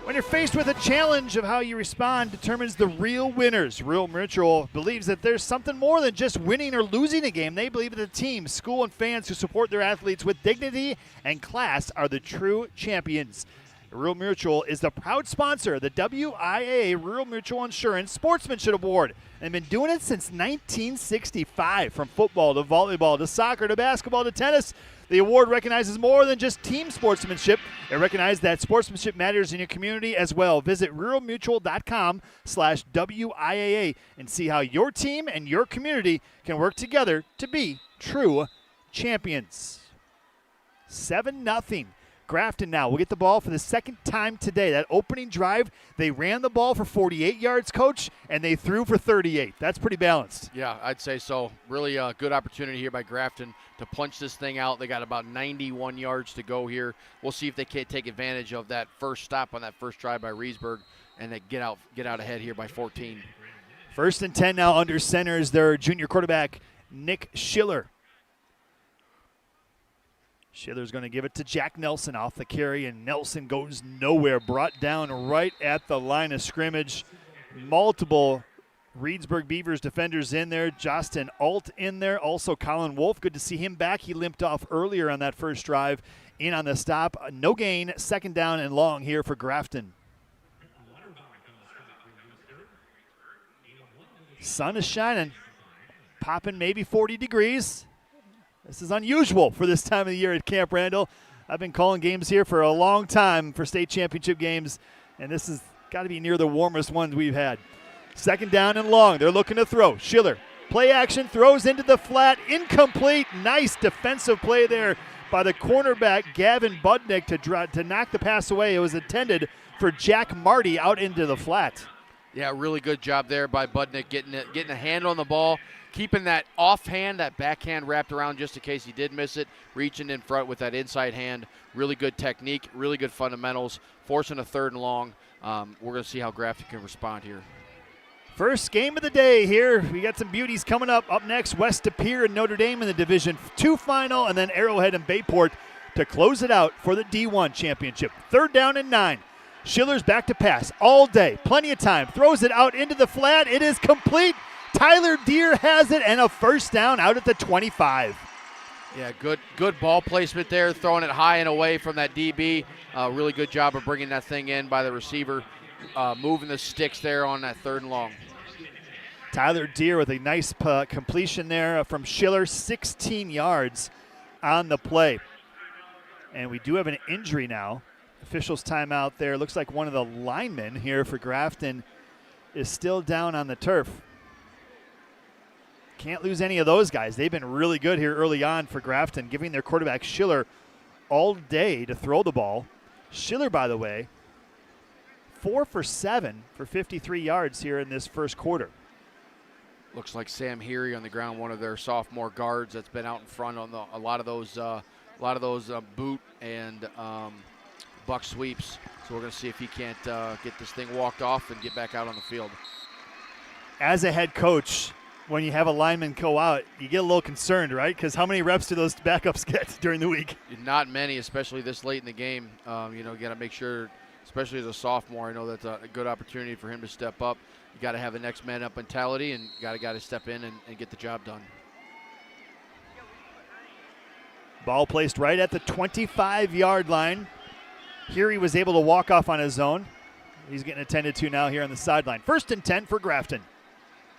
When you're faced with a challenge of how you respond determines the real winners. Real Mutual believes that there's something more than just winning or losing a game. They believe that the team, school, and fans who support their athletes with dignity and class are the true champions. Real Mutual is the proud sponsor of the WIAA Rural Mutual Insurance Sportsmanship Award. And been doing it since 1965, from football to volleyball to soccer to basketball to tennis. The award recognizes more than just team sportsmanship. It recognizes that sportsmanship matters in your community as well. Visit ruralmutual.com/WIAA and see how your team and your community can work together to be true champions. 7-0. Grafton now will get the ball for the second time today. That opening drive, they ran the ball for 48 yards, Coach, and they threw for 38. That's pretty balanced. Yeah, I'd say so. Really a good opportunity here by Grafton to punch this thing out. They got about 91 yards to go here. We'll see if they can't take advantage of that first stop on that first drive by Reedsburg and they get out ahead here by 14. 1st and 10 now under center is their junior quarterback, Nick Schiller. Schiller's going to give it to Jack Nelson off the carry, and Nelson goes nowhere. Brought down right at the line of scrimmage. Multiple Reedsburg Beavers defenders in there. Justin Alt in there. Also Colin Wolf. Good to see him back. He limped off earlier on that first drive. In on the stop. No gain. 2nd down and long here for Grafton. Sun is shining. Popping maybe 40 degrees. This is unusual for this time of the year at Camp Randall. I've been calling games here for a long time for state championship games, and this has got to be near the warmest ones we've had. 2nd down and long. They're looking to throw. Schiller, play action, throws into the flat, incomplete. Nice defensive play there by the cornerback, Gavin Budnick, to knock the pass away. It was intended for Jack Marty out into the flat. Yeah, really good job there by Budnick getting a hand on the ball, keeping that offhand, that backhand wrapped around just in case he did miss it, reaching in front with that inside hand. Really good technique, really good fundamentals, forcing a 3rd and long. We're going to see how Grafton can respond here. First game of the day here. We got some beauties coming up. Up next, West De Pere and Notre Dame in the Division II final, and then Arrowhead and Bayport to close it out for the D1 championship. 3rd down and 9. Schiller's back to pass all day. Plenty of time. Throws it out into the flat. It is complete. Tyler Deere has it, and a 1st down out at the 25. Yeah, good ball placement there, throwing it high and away from that DB. Really good job of bringing that thing in by the receiver, moving the sticks there on that 3rd and long. Tyler Deere with a nice completion there from Schiller, 16 yards on the play. And we do have an injury now. Officials timeout there. Looks like one of the linemen here for Grafton is still down on the turf. Can't lose any of those guys. They've been really good here early on for Grafton, giving their quarterback Schiller all day to throw the ball. Schiller, by the way, 4 for 7 for 53 yards here in this first quarter. Looks like Sam Heary on the ground, one of their sophomore guards that's been out in front on a lot of those boot and buck sweeps. So we're going to see if he can't get this thing walked off and get back out on the field. As a head coach, when you have a lineman go out, you get a little concerned, right? Because how many reps do those backups get during the week? Not many, especially this late in the game. You got to make sure, especially as a sophomore, I know that's a good opportunity for him to step up. You got to have the next man up mentality, and got to step in and get the job done. Ball placed right at the 25-yard line. Here he was able to walk off on his own. He's getting attended to now here on the sideline. 1st and 10 for Grafton.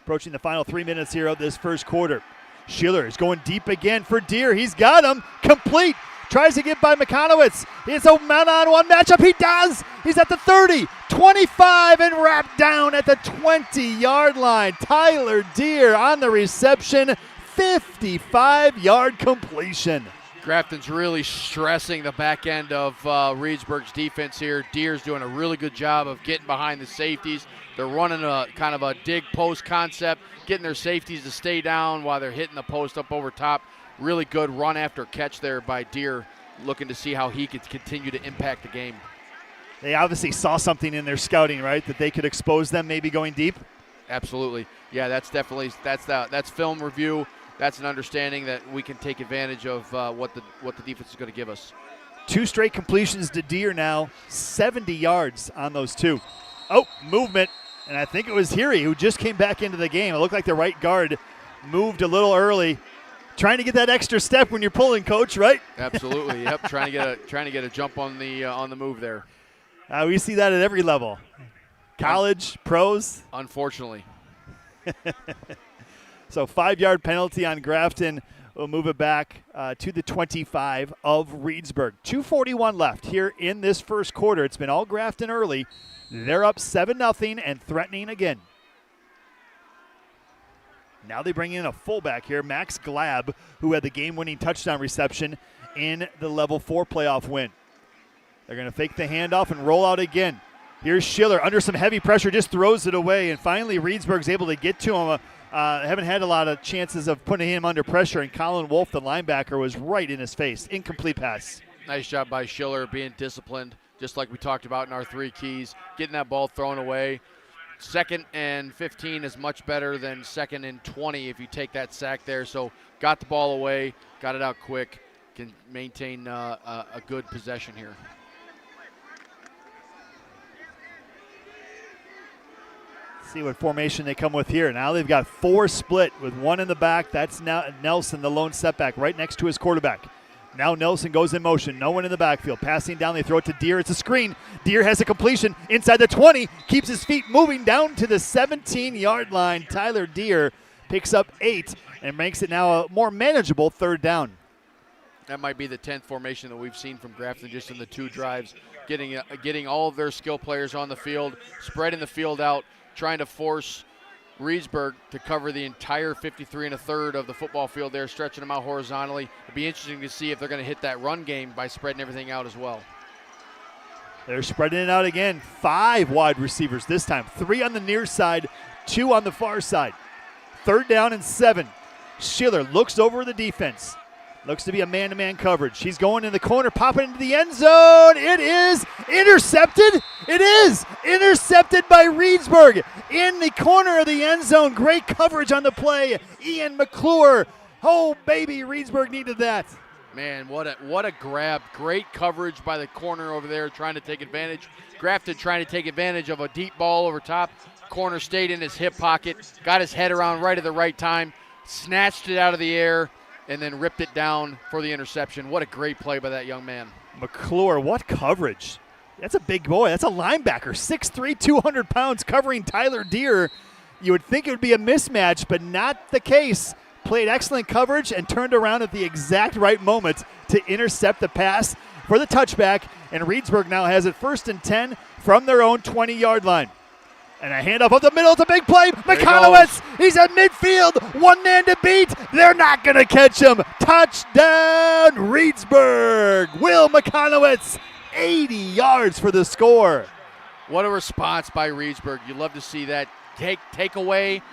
Approaching the final 3 minutes here of this first quarter. Schiller is going deep again for Deere. He's got him. Complete. Tries to get by Mekanowitz. It's a man-on-one matchup. He does. He's at the 30, 25, and wrapped down at the 20-yard line. Tyler Deere on the reception. 55-yard completion. Grafton's really stressing the back end of Reedsburg's defense here. Deere's doing a really good job of getting behind the safeties. They're running a kind of a dig post concept, getting their safeties to stay down while they're hitting the post up over top. Really good run after catch there by Deere, looking to see how he could continue to impact the game. They obviously saw something in their scouting, right, that they could expose them maybe going deep? Absolutely. Yeah, that's film review. That's an understanding that we can take advantage of what the defense is going to give us. 2 straight completions to Deere now, 70 yards on those 2. Oh, movement, and I think it was Heary who just came back into the game. It looked like the right guard moved a little early, trying to get that extra step when you're pulling, Coach, right? Absolutely. Yep, trying to get a jump on the move there. We see that at every level, college, pros. Unfortunately. So 5-yard penalty on Grafton. We'll move it back to the 25 of Reedsburg. 2:41 left here in this first quarter. It's been all Grafton early. They're up 7-0 and threatening again. Now they bring in a fullback here, Max Glab, who had the game-winning touchdown reception in the Level 4 playoff win. They're going to fake the handoff and roll out again. Here's Schiller under some heavy pressure, just throws it away, and finally Reedsburg's able to get to him. Haven't had a lot of chances of putting him under pressure, and Colin Wolf, the linebacker, was right in his face. Incomplete pass. Nice job by Schiller being disciplined, just like we talked about in our 3 keys, getting that ball thrown away. 2nd and 15 is much better than 2nd and 20 if you take that sack there. So got the ball away, got it out quick, can maintain a good possession here. See what formation they come with here. Now they've got 4 split with 1 in the back. That's now Nelson, the lone setback, right next to his quarterback. Now Nelson goes in motion. No one in the backfield. Passing down, they throw it to Deere. It's a screen. Deere has a completion inside the 20. Keeps his feet moving down to the 17-yard line. Tyler Deere picks up 8 and makes it now a more manageable 3rd down. That might be the 10th formation that we've seen from Grafton just in the 2 drives. Getting all of their skill players on the field, spreading the field out, trying to force Reedsburg to cover the entire 53 1/3 of the football field there, stretching them out horizontally. It'll be interesting to see if they're going to hit that run game by spreading everything out as well. They're spreading it out again. 5 wide receivers this time. 3 on the near side, 2 on the far side. 3rd down and 7. Schiller looks over the defense. Looks to be a man-to-man coverage. He's going in the corner, popping into the end zone. It is intercepted. It is intercepted by Reedsburg in the corner of the end zone. Great coverage on the play. Ian McClure. Oh, baby, Reedsburg needed that. Man, what a grab. Great coverage by the corner over there trying to take advantage. Grafton trying to take advantage of a deep ball over top. Corner stayed in his hip pocket, got his head around right at the right time, snatched it out of the air, and then ripped it down for the interception. What a great play by that young man. McClure, what coverage. That's a big boy. That's a linebacker, 6'3", 200 pounds, covering Tyler Deere. You would think it would be a mismatch, but not the case. Played excellent coverage and turned around at the exact right moment to intercept the pass for the touchback. And Reedsburg now has it 1st and 10 from their own 20-yard line. And a handoff up the middle. It's a big play. Mekanowitz, he's at midfield. 1 man to beat. They're not going to catch him. Touchdown, Reedsburg. Will Mekanowitz, 80 yards for the score. What a response by Reedsburg. You love to see that. Take away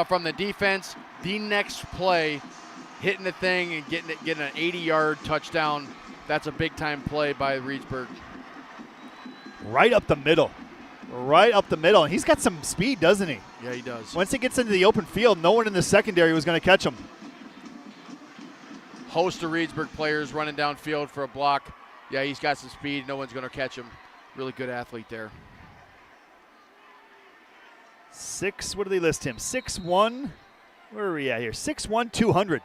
from the defense. The next play, hitting the thing and getting an 80-yard touchdown. That's a big-time play by Reedsburg. Right up the middle. right up the middle. And he's got some speed, doesn't he? Yeah, he does. Once he gets into the open field, no one in the secondary was going to catch him. Host of Reedsburg players running downfield for a block. Yeah, he's got some speed. No one's going to catch him. Really good athlete there. What do they list him? 6'1". Where are we at here? 6'1", 200.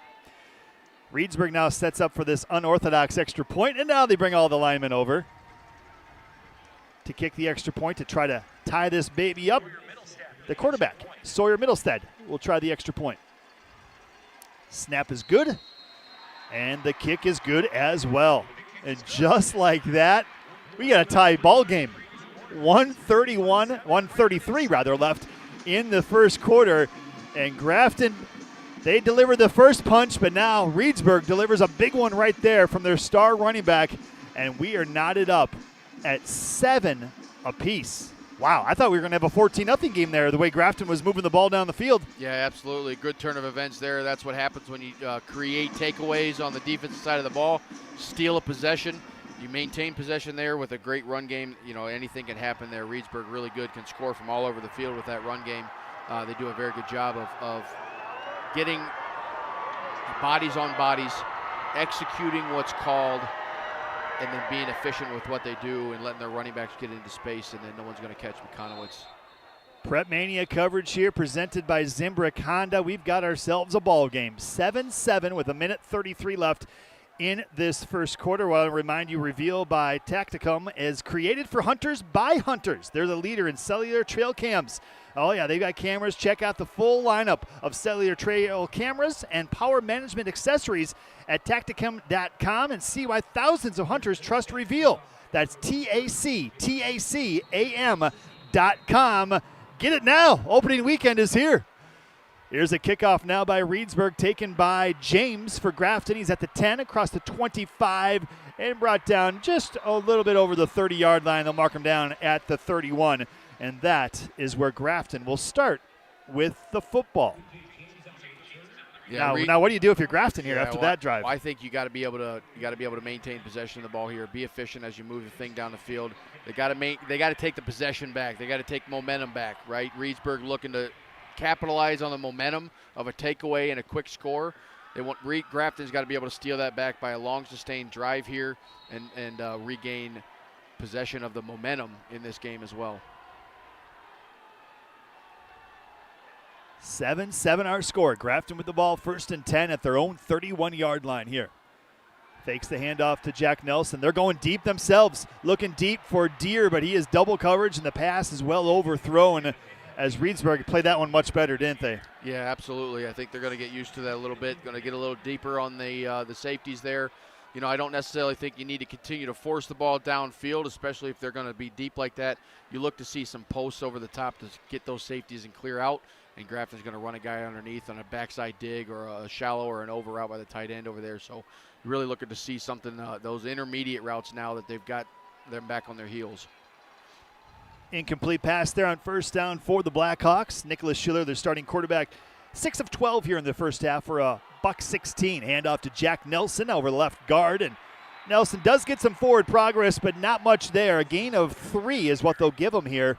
Reedsburg now sets up for this unorthodox extra point, and now they bring all the linemen over to kick the extra point to try to tie this baby up. The quarterback, Sawyer Middlestead, will try the extra point. Snap is good, and the kick is good as well. And just like that, we got a tie ball game. 133 left in the first quarter, and Grafton, they delivered the first punch, but now Reedsburg delivers a big one right there from their star running back, and we are knotted up at 7 apiece. Wow, I thought we were going to have a 14-0 game there, the way Grafton was moving the ball down the field. Yeah, absolutely. Good turn of events there. That's what happens when you create takeaways on the defensive side of the ball, steal a possession. You maintain possession there with a great run game. You know, anything can happen there. Reedsburg really good, can score from all over the field with that run game. They do a very good job of getting bodies on bodies, executing what's called, and then being efficient with what they do and letting their running backs get into space, and then no one's going to catch McConowitz. PrepMania coverage here presented by Zimbrick Honda. We've got ourselves a ball game. 7-7 with 1:33 left in this first quarter. Well, I'll remind you, Reveal by Tacticum is created for hunters by hunters. They're the leader in cellular trail cams. Oh, yeah, they've got cameras. Check out the full lineup of cellular trail cameras and power management accessories at Tacticum.com and see why thousands of hunters trust Reveal. That's TACTACAM.com. Get it now. Opening weekend is here. Here's a kickoff now by Reedsburg, taken by James for Grafton. He's at the 10, across the 25, and brought down just a little bit over the 30-yard line. They'll mark him down at the 31. And that is where Grafton will start with the football. Yeah, now, what do you do if you're Grafton here after that drive? I think you got to be able to maintain possession of the ball here. Be efficient as you move the thing down the field. They got to take the possession back. They got to take momentum back, right? Reedsburg looking to capitalize on the momentum of a takeaway and a quick score. Grafton's got to be able to steal that back by a long sustained drive here and regain possession of the momentum in this game as well. 7-7 our score. Grafton with the ball, 1st and 10 at their own 31-yard line here. Fakes the handoff to Jack Nelson. They're going deep themselves, looking deep for Deere, but he is double coverage, and the pass is well overthrown as Reedsburg played that one much better, didn't they? Yeah, absolutely. I think they're going to get used to that a little bit, going to get a little deeper on the safeties there. You know, I don't necessarily think you need to continue to force the ball downfield, especially if they're going to be deep like that. You look to see some posts over the top to get those safeties and clear out. And Grafton's going to run a guy underneath on a backside dig or a shallow or an over route by the tight end over there. So really looking to see something, those intermediate routes now that they've got them back on their heels. Incomplete pass there on 1st down for the Blackhawks. Nicholas Schiller, their starting quarterback, 6 of 12 here in the first half for a $116. Handoff to Jack Nelson over the left guard. And Nelson does get some forward progress, but not much there. A gain of 3 is what they'll give him here.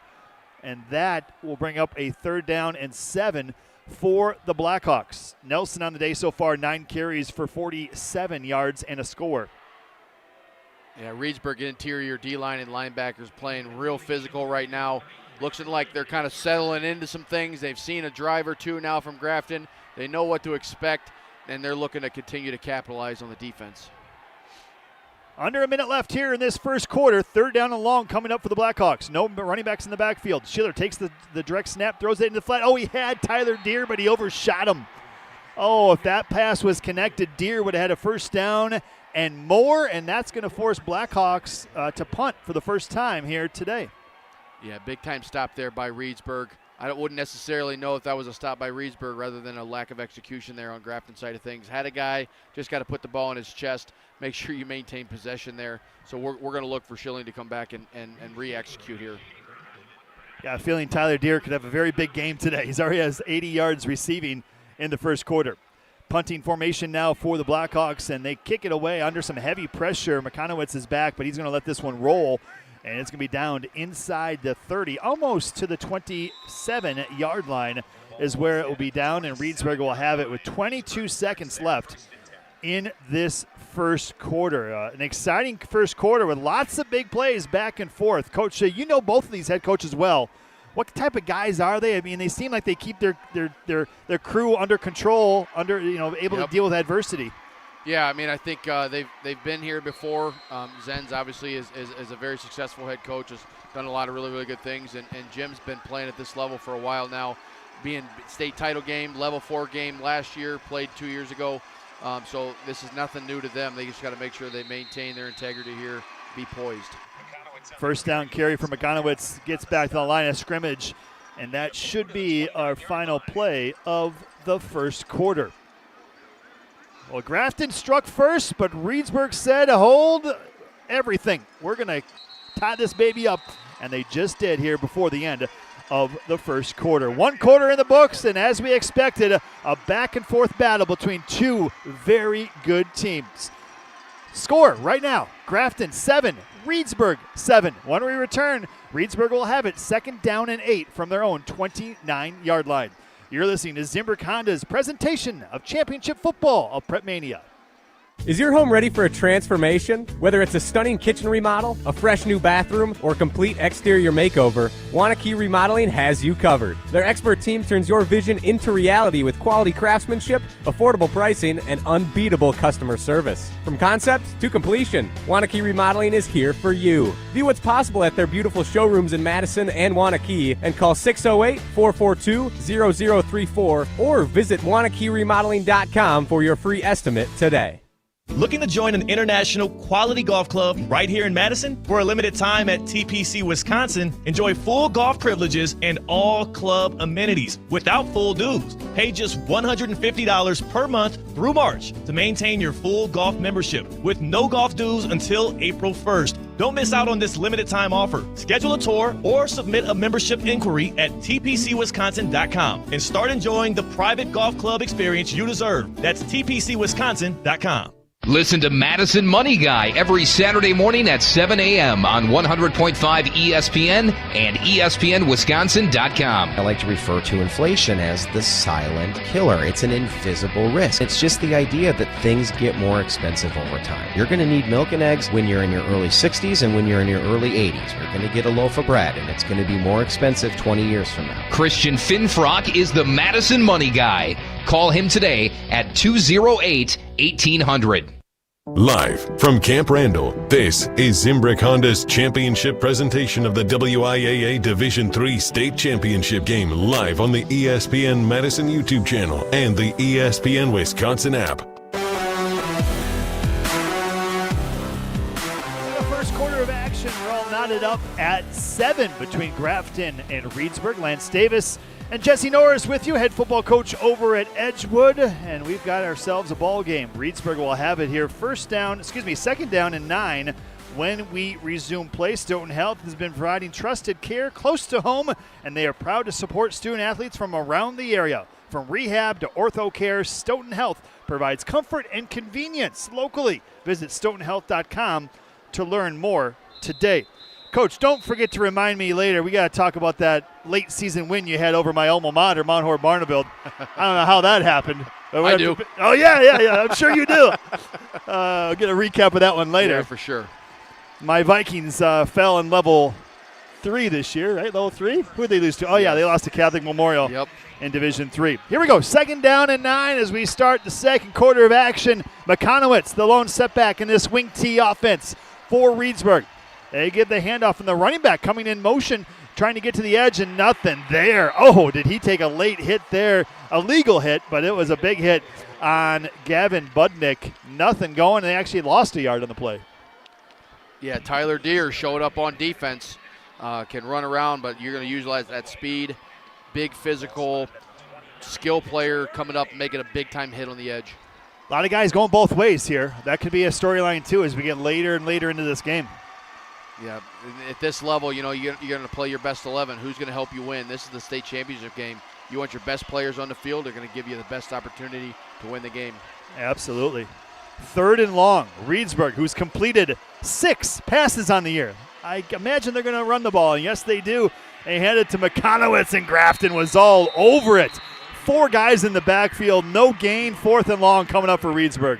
And that will bring up a 3rd down and 7 for the Blackhawks. Nelson on the day so far, 9 carries for 47 yards and a score. Yeah, Reedsburg interior D-line and linebackers playing real physical right now. Looks like they're kind of settling into some things. They've seen a drive or two now from Grafton. They know what to expect, and they're looking to continue to capitalize on the defense. Under a minute left here in this first quarter. 3rd down and long coming up for the Blackhawks. No running backs in the backfield. Schiller takes the direct snap, throws it into the flat. Oh, he had Tyler Deere, but he overshot him. Oh, if that pass was connected, Deere would have had a 1st down and more, and that's going to force Blackhawks to punt for the first time here today. Yeah, big-time stop there by Reedsburg. I wouldn't necessarily know if that was a stop by Reedsburg rather than a lack of execution there on Grafton's side of things. Had a guy, just got to put the ball in his chest, make sure you maintain possession there. So we're going to look for Schilling to come back and re-execute here. Yeah, feeling Tyler Deere could have a very big game today. He already has 80 yards receiving in the first quarter. Punting formation now for the Blackhawks, and they kick it away under some heavy pressure. McConowitz is back, but he's going to let this one roll And it's going to be down inside the 30, almost to the 27-yard line is where it will be down, and Reedsburg will have it with 22 seconds left in this first quarter. An exciting first quarter with lots of big plays back and forth. Coach, you know both of these head coaches well. What type of guys are they? I mean, they seem like they keep their crew under control, able to deal with adversity. Yeah, I mean, I think they've been here before. Zen's obviously is a very successful head coach, has done a lot of really, really good things, and Jim's been playing at this level for a while now, being state title game, level 4 game last year, played 2 years ago. So this is nothing new to them. They just got to make sure they maintain their integrity here, be poised. First down carry for Makonowitz, gets back to the line of scrimmage, and that should be our final play of the first quarter. Well, Grafton struck first, but Reedsburg said, hold everything. We're going to tie this baby up, and they just did here before the end of the first quarter. 1 quarter in the books, and as we expected, a back-and-forth battle between two very good teams. Score right now, Grafton 7, Reedsburg 7. When we return, Reedsburg will have it 2nd down and 8 from their own 29-yard line. You're listening to Zimbrick Honda's presentation of championship football of PrepMania. Is your home ready for a transformation? Whether it's a stunning kitchen remodel, a fresh new bathroom, or complete exterior makeover, Wanakee Remodeling has you covered. Their expert team turns your vision into reality with quality craftsmanship, affordable pricing, and unbeatable customer service. From concept to completion, Wanakee Remodeling is here for you. View what's possible at their beautiful showrooms in Madison and Wanakee, and call 608-442-0034 or visit WanakeeRemodeling.com for your free estimate today. Looking to join an international quality golf club right here in Madison? For a limited time at TPC Wisconsin, enjoy full golf privileges and all club amenities without full dues. Pay just $150 per month through March to maintain your full golf membership with no golf dues until April 1st. Don't miss out on this limited time offer. Schedule a tour or submit a membership inquiry at tpcwisconsin.com and start enjoying the private golf club experience you deserve. That's tpcwisconsin.com. Listen to Madison Money Guy every Saturday morning at 7 a.m. on 100.5 ESPN and ESPNWisconsin.com. I like to refer to inflation as the silent killer. It's an invisible risk. It's just the idea that things get more expensive over time. You're going to need milk and eggs when you're in your early 60s and when you're in your early 80s. You're going to get a loaf of bread, and it's going to be more expensive 20 years from now. Christian Finfrock is the Madison Money Guy. Call him today at 208-1800. Live from Camp Randall, this is Zimbrick Honda's championship presentation of the WIAA Division III State Championship game, live on the ESPN Madison YouTube channel and the ESPN Wisconsin app. The first quarter of action, we're all knotted up at 7 between Grafton and Reedsburg. Lance Davis and Jesse Norris with you, head football coach over at Edgewood, and we've got ourselves a ball game. Reedsburg will have it here 2nd down and 9 when we resume play. Stoughton Health has been providing trusted care close to home, and they are proud to support student athletes from around the area. From rehab to ortho care, Stoughton Health provides comfort and convenience locally. Visit stoughtonhealth.com to learn more today. Coach, don't forget to remind me later. We got to talk about that late season win you had over my alma mater, Mount Horeb Barneveld. I don't know how that happened. I do. Oh, yeah. I'm sure you do. I'll get a recap of that one later. Yeah, for sure. My Vikings fell in level 3 this year, right? Level 3? Who did they lose to? Oh, yeah, they lost to Catholic Memorial in Division 3. Here we go. 2nd down and 9 as we start the second quarter of action. Makonowitz, the lone setback in this wing T offense for Reedsburg. They give the handoff, and the running back coming in motion, trying to get to the edge, and nothing there. Oh, did he take a late hit there? A legal hit, but it was a big hit on Gavin Budnick. Nothing going. They actually lost a yard on the play. Yeah, Tyler Deere showed up on defense. Can run around, but you're going to utilize that speed. Big physical skill player coming up, making a big-time hit on the edge. A lot of guys going both ways here. That could be a storyline, too, as we get later and later into this game. Yeah, at this level, you're going to play your best 11. Who's going to help you win? This is the state championship game. You want your best players on the field. They're going to give you the best opportunity to win the game. Absolutely. 3rd and long. Reedsburg, who's completed 6 passes on the year. I imagine they're going to run the ball. And yes, they do. They hand it to McConowitz, and Grafton was all over it. 4 guys in the backfield, no gain, 4th and long coming up for Reedsburg.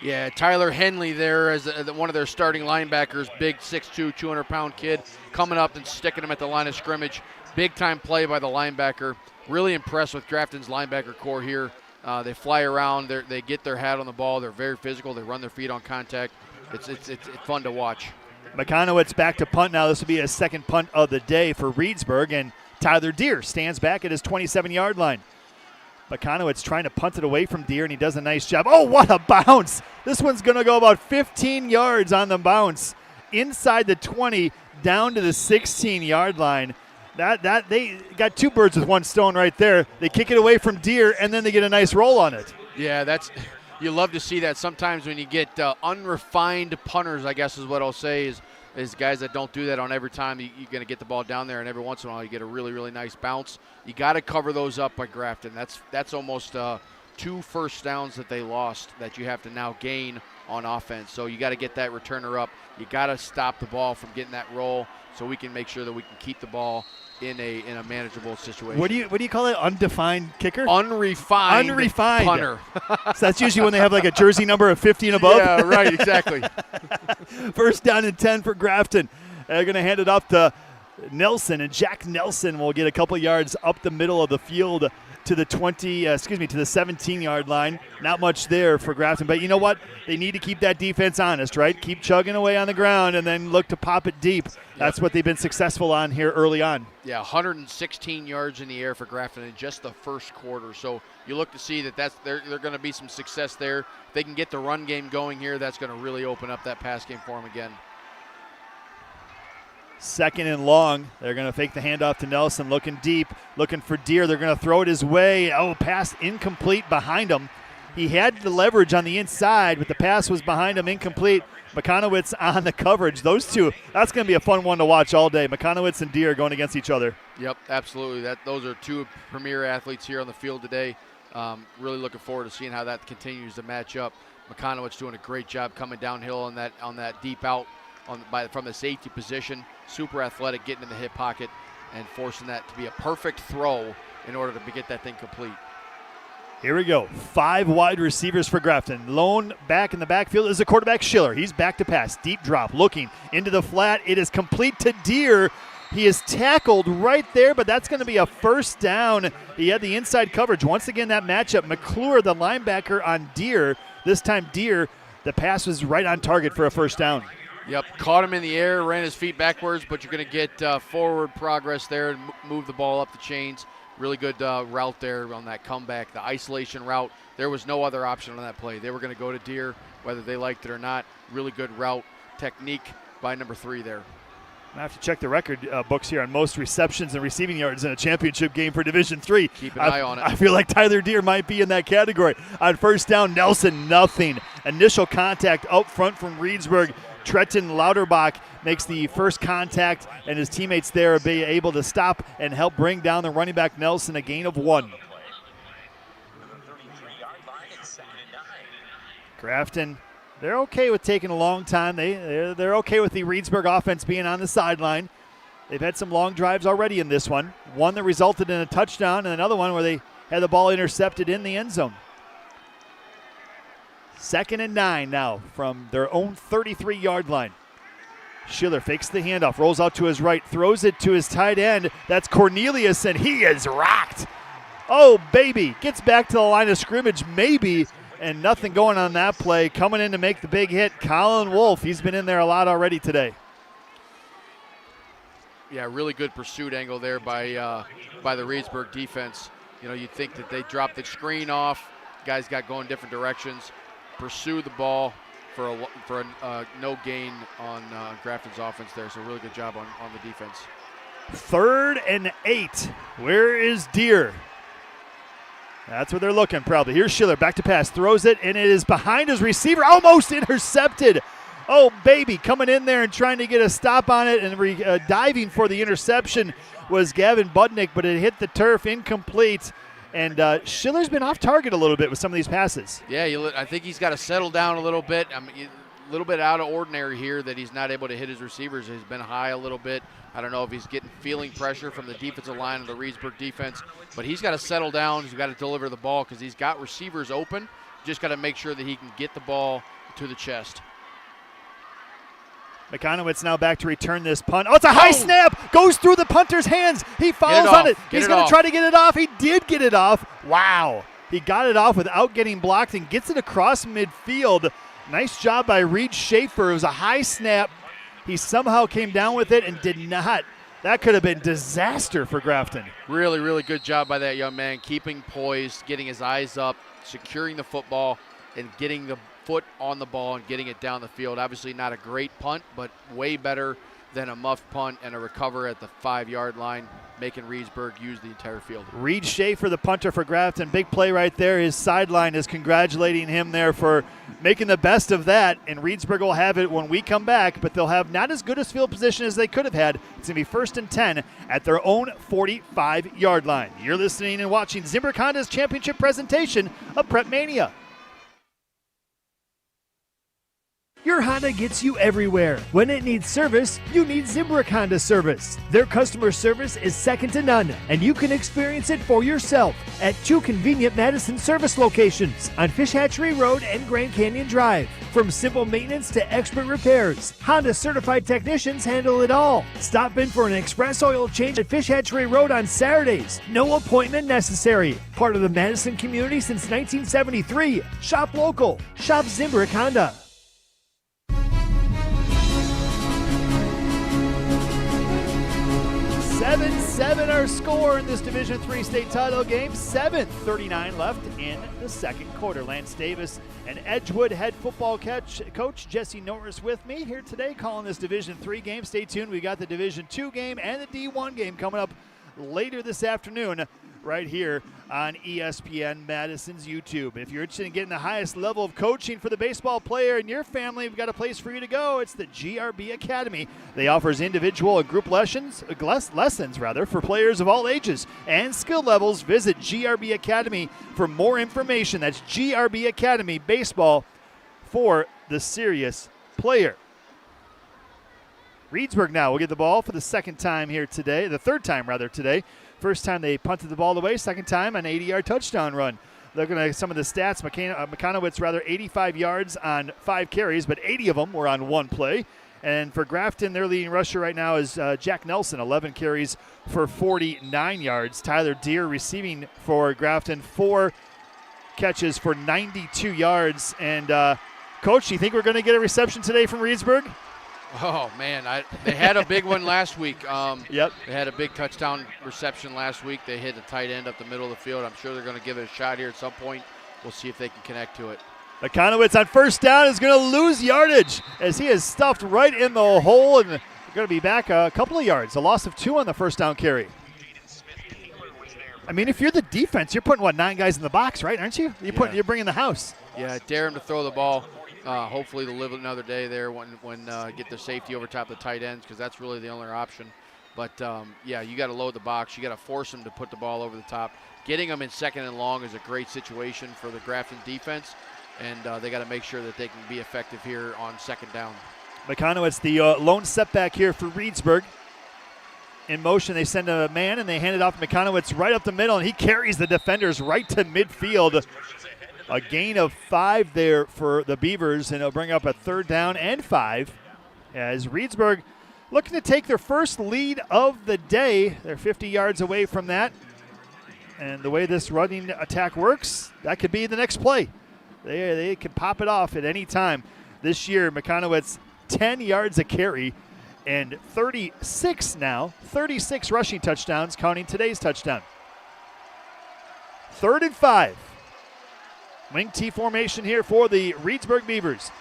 Yeah, Tyler Henley there as one of their starting linebackers, big 6'2", 200-pound kid, coming up and sticking him at the line of scrimmage. Big-time play by the linebacker. Really impressed with Grafton's linebacker core here. They fly around. They get their hat on the ball. They're very physical. They run their feet on contact. It's fun to watch. McConowitz back to punt now. This will be his second punt of the day for Reedsburg, and Tyler Deere stands back at his 27-yard line. McConowitz trying to punt it away from Deere, and he does a nice job. Oh, what a bounce! This one's going to go about 15 yards on the bounce. Inside the 20, down to the 16-yard line. That they got 2 birds with 1 stone right there. They kick it away from Deere, and then they get a nice roll on it. Yeah, you love to see that. Sometimes when you get unrefined punters, I guess is what I'll say, is guys that don't do that on every time. You're going to get the ball down there, and every once in a while you get a really, really nice bounce. You got to cover those up by Grafton. That's almost 2 first downs that they lost that you have to now gain on offense. So you got to get that returner up. You got to stop the ball from getting that roll so we can make sure that we can keep the ball in a manageable situation. What do you call it? Undefined kicker? Unrefined punter. So that's usually when they have like a jersey number of 50 and above? Yeah, right, exactly. First down and 10 for Grafton. They're going to hand it off to Nelson, and Jack Nelson will get a couple yards up the middle of the field to the 17-yard line. Not much there for Grafton, but you know what? They need to keep that defense honest, right? Keep chugging away on the ground and then look to pop it deep. That's what they've been successful on here early on. Yeah, 116 yards in the air for Grafton in just the first quarter. So you look to see that they're going to be some success there. If they can get the run game going here, that's going to really open up that pass game for them again. 2nd and long. They're going to fake the handoff to Nelson, looking deep, looking for Deere. They're going to throw it his way. Oh, pass incomplete behind him. He had the leverage on the inside, but the pass was behind him, incomplete. McConowitz on the coverage. Those two, that's going to be a fun one to watch all day. McConowitz and Deere going against each other. Yep, absolutely. Those are 2 premier athletes here on the field today. Really looking forward to seeing how that continues to match up. McConowitz doing a great job coming downhill on that deep out from the safety position. Super athletic, getting in the hip pocket and forcing that to be a perfect throw in order to get that thing complete. Here we go. 5 wide receivers for Grafton. Lone back in the backfield is the quarterback, Schiller. He's back to pass. Deep drop, looking into the flat. It is complete to Deere. He is tackled right there, but that's going to be a first down. He had the inside coverage. Once again, that matchup. McClure, the linebacker, on Deere. This time Deere, the pass was right on target for a first down. Yep, caught him in the air, ran his feet backwards, but you're going to get forward progress there and move the ball up the chains. Really good route there on that comeback, the isolation route. There was no other option on that play. They were going to go to Deere, whether they liked it or not. Really good route technique by number 3 there. I have to check the record books here on most receptions and receiving yards in a championship game for Division III. Keep an eye on it. I feel like Tyler Deere might be in that category. On first down, Nelson, nothing. Initial contact up front from Reedsburg. Trenton Lauterbach makes the first contact, and his teammates there are able to stop and help bring down the running back Nelson, a gain of 1. Grafton, they're okay with taking a long time. They're okay with the Reedsburg offense being on the sideline. They've had some long drives already in this one. One that resulted in a touchdown, and another one where they had the ball intercepted in the end zone. 2nd and 9 now from their own 33-yard line. Schiller fakes the handoff, rolls out to his right, throws it to his tight end. That's Cornelius, and he is rocked. Oh, baby. Gets back to the line of scrimmage, maybe, and nothing going on that play. Coming in to make the big hit, Colin Wolf. He's been in there a lot already today. Yeah, really good pursuit angle there by the Reedsburg defense. You know, you'd think that they dropped the screen off. Guys got going different directions. Pursue the ball for a no gain on Grafton's offense there. So really good job on the defense. 3rd and 8. Where is Deere? That's what they're looking probably. Here's Schiller, back to pass, throws it, and it is behind his receiver, almost intercepted. Oh, baby, coming in there and trying to get a stop on it and diving for the interception was Gavin Budnick, but it hit the turf, incomplete. And Schiller's been off target a little bit with some of these passes. Yeah, I think he's got to settle down a little bit. I mean, little bit out of ordinary here that he's not able to hit his receivers. He's been high a little bit. I don't know if he's feeling pressure from the defensive line of the Reedsburg defense, but he's got to settle down. He's got to deliver the ball because he's got receivers open. Just got to make sure that he can get the ball to the chest. McConowitz now back to return this punt. Oh, it's a high snap. Goes through the punter's hands. He follows on it. He's going to try to get it off. He did get it off. Wow. He got it off without getting blocked and gets it across midfield. Nice job by Reed Schaefer. It was a high snap. He somehow came down with it and did not. That could have been disaster for Grafton. Really, really good job by that young man, keeping poised, getting his eyes up, securing the football, and getting the foot on the ball and getting it down the field. Obviously not a great punt, but way better than a muffed punt and a recover at the 5-yard line, making Reedsburg use the entire field. Reed Schaefer, the punter for Grafton. Big play right there. His sideline is congratulating him there for making the best of that, and Reedsburg will have it when we come back, but they'll have not as good a field position as they could have had. It's going to be 1st and 10 at their own 45-yard line. You're listening and watching Zimbrick Honda's championship presentation of PrepMania. Your Honda gets you everywhere. When it needs service, you need Zimbrick Honda service. Their customer service is second to none, and you can experience it for yourself at 2 convenient Madison service locations on Fish Hatchery Road and Grand Canyon Drive. From simple maintenance to expert repairs, Honda certified technicians handle it all. Stop in for an express oil change at Fish Hatchery Road on Saturdays. No appointment necessary. Part of the Madison community since 1973. Shop local. Shop Zimbrick Honda. 7-7 our score in this Division III state title game. 7:39 left in the second quarter. Lance Davis and Edgewood head football coach Jesse Norris with me here today calling this Division III game. Stay tuned. We got the Division II game and the D1 game coming up later this afternoon right here on ESPN Madison's YouTube. If you're interested in getting the highest level of coaching for the baseball player in your family, we've got a place for you to go. It's the GRB Academy. They offers individual and group lessons for players of all ages and skill levels. Visit GRB Academy for more information. That's GRB Academy Baseball for the serious player. Reedsburg now will get the ball for the third time today. First time they punted the ball away, second time an 80-yard touchdown run. Looking at some of the stats, McConowitz 85 yards on 5 carries, but 80 of them were on 1 play. And for Grafton, their leading rusher right now is Jack Nelson, 11 carries for 49 yards. Tyler Deere receiving for Grafton, 4 catches for 92 yards. And, Coach, do you think we're going to get a reception today from Reedsburg? Oh, man, they had a big one last week. Yep. They had a big touchdown reception last week. They hit a tight end up the middle of the field. I'm sure they're going to give it a shot here at some point. We'll see if they can connect to it. McConowitz on first down is going to lose yardage as he is stuffed right in the hole, and they're going to be back a couple of yards. A loss of 2 on the first down carry. I mean, if you're the defense, you're putting, 9 guys in the box, right? Aren't you? You're bringing the house. Yeah, dare him to throw the ball. Hopefully they'll live another day there when get the safety over top of the tight ends because that's really the only option. But, yeah, you got to load the box. You got to force them to put the ball over the top. Getting them in 2nd and long is a great situation for the Grafton defense, and they got to make sure that they can be effective here on 2nd down. McConowitz, the lone setback here for Reedsburg. In motion, they send a man, and they hand it off to McConowitz right up the middle, and he carries the defenders right to midfield. A gain of 5 there for the Beavers, and it'll bring up a 3rd down and 5 as Reedsburg looking to take their first lead of the day. They're 50 yards away from that. And the way this running attack works, that could be the next play. They can pop it off at any time. This year, McConowitz 10 yards a carry and 36 rushing touchdowns, counting today's touchdown. 3rd and 5. Wing T formation here for the Reedsburg Beavers.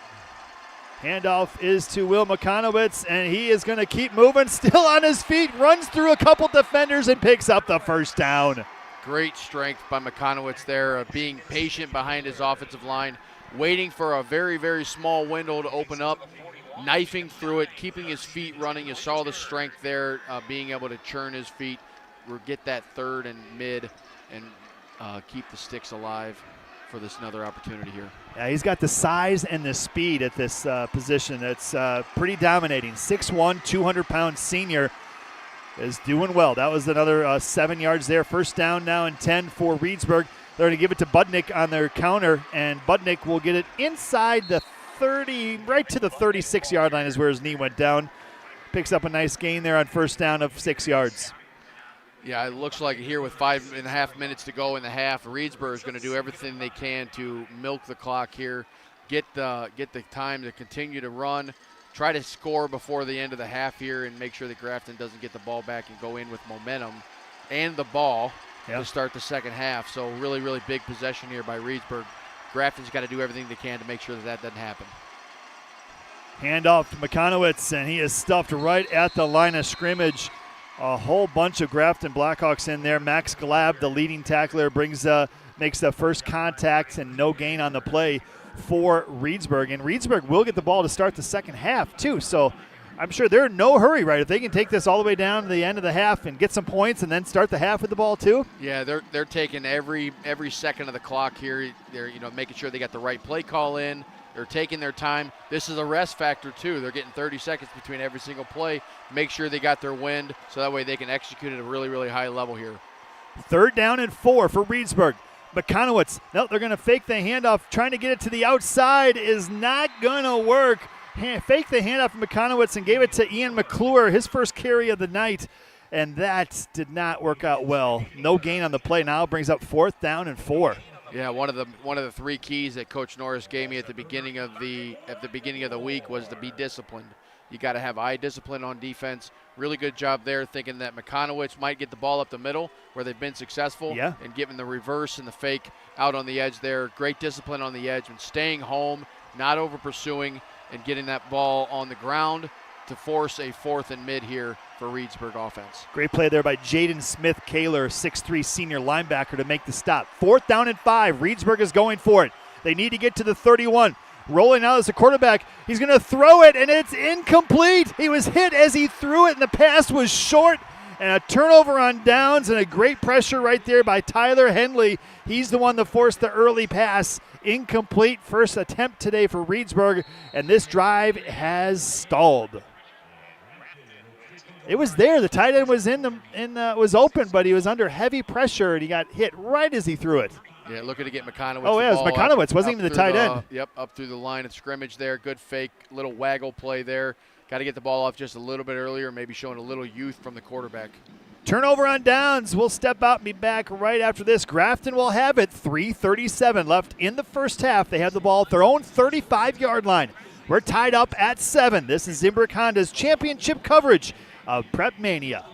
Handoff is to Will McConowitz, and he is going to keep moving, still on his feet, runs through a couple defenders and picks up the first down. Great strength by McConowitz there, being patient behind his offensive line, waiting for a very, very small window to open up, knifing through it, keeping his feet running. You saw the strength there, being able to churn his feet, get that 3rd and mid, and keep the sticks alive. for this another opportunity here. Yeah, he's got the size and the speed at this position. That's pretty dominating. 6'1", 200-pound senior is doing well. That was another 7 yards there. First down now and 10 for Reedsburg. They're going to give it to Budnick on their counter, and Budnick will get it inside the 30, right to the 36-yard line is where his knee went down. Picks up a nice gain there on first down of 6 yards. Yeah, it looks like here with 5.5 minutes to go in the half, Reedsburg is going to do everything they can to milk the clock here, get the time to continue to run, try to score before the end of the half here, and make sure that Grafton doesn't get the ball back and go in with momentum and the ball to start the second half. So really, really big possession here by Reedsburg. Grafton's got to do everything they can to make sure that doesn't happen. Handoff to McConowitz, and he is stuffed right at the line of scrimmage. A whole bunch of Grafton Blackhawks in there. Max Glab, the leading tackler, makes the first contact and no gain on the play for Reedsburg. And Reedsburg will get the ball to start the second half too. So I'm sure they're in no hurry, right? If they can take this all the way down to the end of the half and get some points and then start the half with the ball too. Yeah, they're taking every second of the clock here. They're making sure they got the right play call in. They're taking their time. This is a rest factor, too. They're getting 30 seconds between every single play. Make sure they got their wind so that way they can execute at a really, really high level here. Third down and 4 for Reedsburg. McConowitz, no, they're going to fake the handoff. Trying to get it to the outside is not going to work. Fake the handoff from McConowitz and gave it to Ian McClure, his first carry of the night, and that did not work out well. No gain on the play. Now brings up 4th down and 4. Yeah, one of the 3 keys that Coach Norris gave me at the beginning of the week was to be disciplined. You got to have eye discipline on defense. Really good job there, thinking that McConowitz might get the ball up the middle where they've been successful, and giving the reverse and the fake out on the edge there. Great discipline on the edge and staying home, not over pursuing, and getting that ball on the ground to force a 4th and mid here for Reedsburg offense. Great play there by Jaden Smith-Kaler, 6'3" senior linebacker, to make the stop. 4th down and 5. Reedsburg is going for it. They need to get to the 31. Rolling out as a quarterback. He's going to throw it, and it's incomplete. He was hit as he threw it, and the pass was short. And a turnover on downs, and a great pressure right there by Tyler Henley. He's the one that forced the early pass. Incomplete first attempt today for Reedsburg, and this drive has stalled. It was there. The tight end was was open, but he was under heavy pressure, and he got hit right as he threw it. Yeah, looking to get McConowitz. Oh, yeah, it was McConowitz. Wasn't even the tight end. Yep, up through the line of scrimmage there. Good fake, little waggle play there. Got to get the ball off just a little bit earlier, maybe showing a little youth from the quarterback. Turnover on downs. We'll step out and be back right after this. Grafton will have it. 3:37 left in the first half. They have the ball at their own 35-yard line. We're tied up at 7. This is Zimbrick Honda's championship coverage of PrepMania.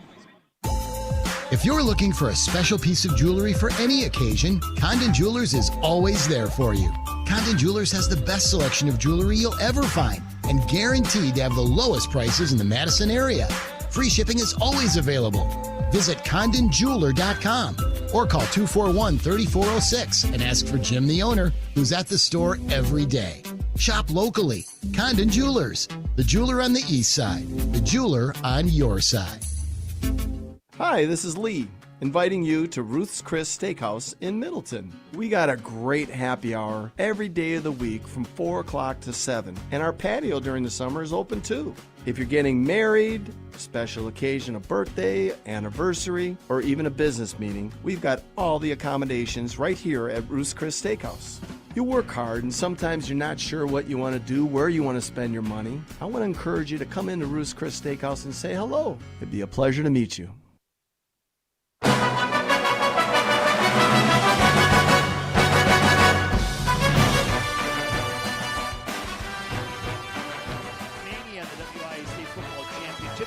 If you're looking for a special piece of jewelry for any occasion, Condon Jewelers is always there for you. Condon Jewelers has the best selection of jewelry you'll ever find and guaranteed to have the lowest prices in the Madison area. Free shipping is always available. Visit condonjeweler.com or call 241-3406 and ask for Jim, the owner, who's at the store every day. Shop locally. Condon Jewelers, the jeweler on the east side, the jeweler on your side. Hi, this is Lee, inviting you to Ruth's Chris Steakhouse in Middleton. We got a great happy hour every day of the week from 4 o'clock to 7, and our patio during the summer is open too. If you're getting married, special occasion, a birthday, anniversary, or even a business meeting, we've got all the accommodations right here at Ruth's Chris Steakhouse. You work hard and sometimes you're not sure what you want to do, where you want to spend your money. I want to encourage you to come into Ruth's Chris Steakhouse and say hello. It'd be a pleasure to meet you.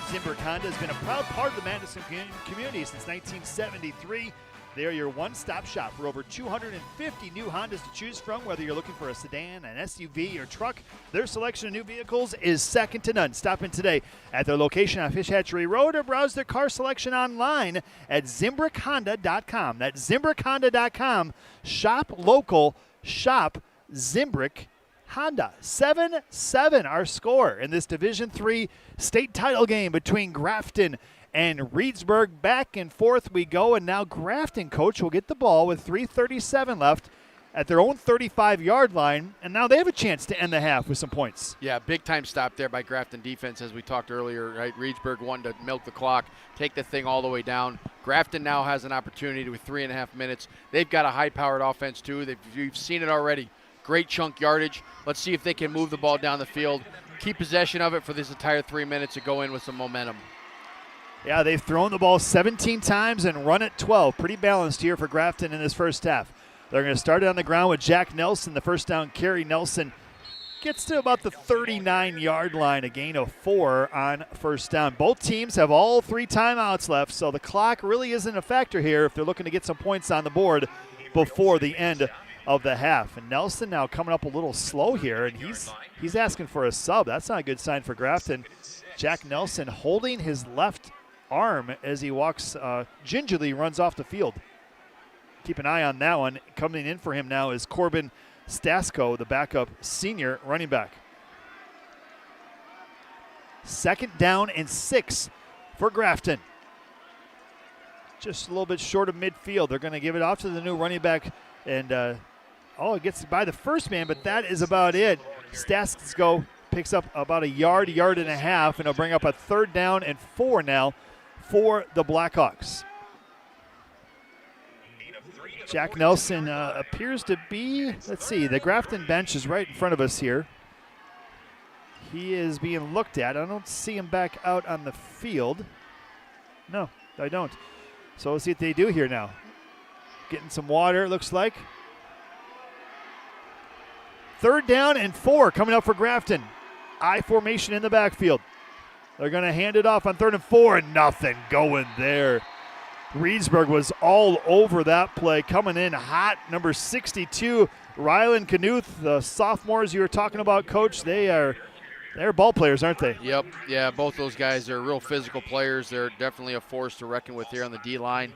Zimbrick Honda has been a proud part of the Madison community since 1973. They are your one-stop shop for over 250 new Hondas to choose from. Whether you're looking for a sedan, an SUV, or truck, their selection of new vehicles is second to none. Stop in today at their location on Fish Hatchery Road or browse their car selection online at ZimbrickHonda.com. That's ZimbrickHonda.com. Shop local. Shop Zimbrick Honda. 7-7 our score in this Division III state title game between Grafton and Reedsburg. Back and forth we go, and now Grafton, coach, will get the ball with 3:37 left at their own 35-yard line, and now they have a chance to end the half with some points. Yeah, big-time stop there by Grafton defense, as we talked earlier, right? Reedsburg wanted to milk the clock, take the thing all the way down. Grafton now has an opportunity with 3.5 minutes. They've got a high-powered offense, too. You've seen it already. Great chunk yardage. Let's see if they can move the ball down the field, keep possession of it for this entire 3 minutes and go in with some momentum. Yeah, they've thrown the ball 17 times and run it 12. Pretty balanced here for Grafton in this first half. They're going to start it on the ground with Jack Nelson, the first down carry. Nelson gets to about the 39-yard line, a gain of 4 on first down. Both teams have all 3 timeouts left, so the clock really isn't a factor here if they're looking to get some points on the board before the end of the half. And Nelson now coming up a little slow here, and he's asking for a sub. That's not a good sign for Grafton. Jack Nelson holding his left arm as he walks gingerly, runs off the field. Keep an eye on that one. Coming in for him now is Corbin Stasko, the backup senior running back. 2nd down and 6 for Grafton. Just a little bit short of midfield. They're going to give it off to the new running back, and it gets by the first man, but that is about it. Stasko picks up about a yard and a half, and it'll bring up a 3rd down and 4 now for the Blackhawks. Jack Nelson appears to be, let's see, the Grafton bench is right in front of us here. He is being looked at. I don't see him back out on the field. No, I don't. So we'll see what they do here now. Getting some water, it looks like. 3rd down and 4 coming up for Grafton. I formation in the backfield. They're going to hand it off on 3rd and 4, and nothing going there. Reedsburg was all over that play. Coming in hot, number 62, Rylan Knuth, the sophomores you were talking about, Coach. They're ball players, aren't they? Yep. Yeah, both those guys are real physical players. They're definitely a force to reckon with here on the D-line.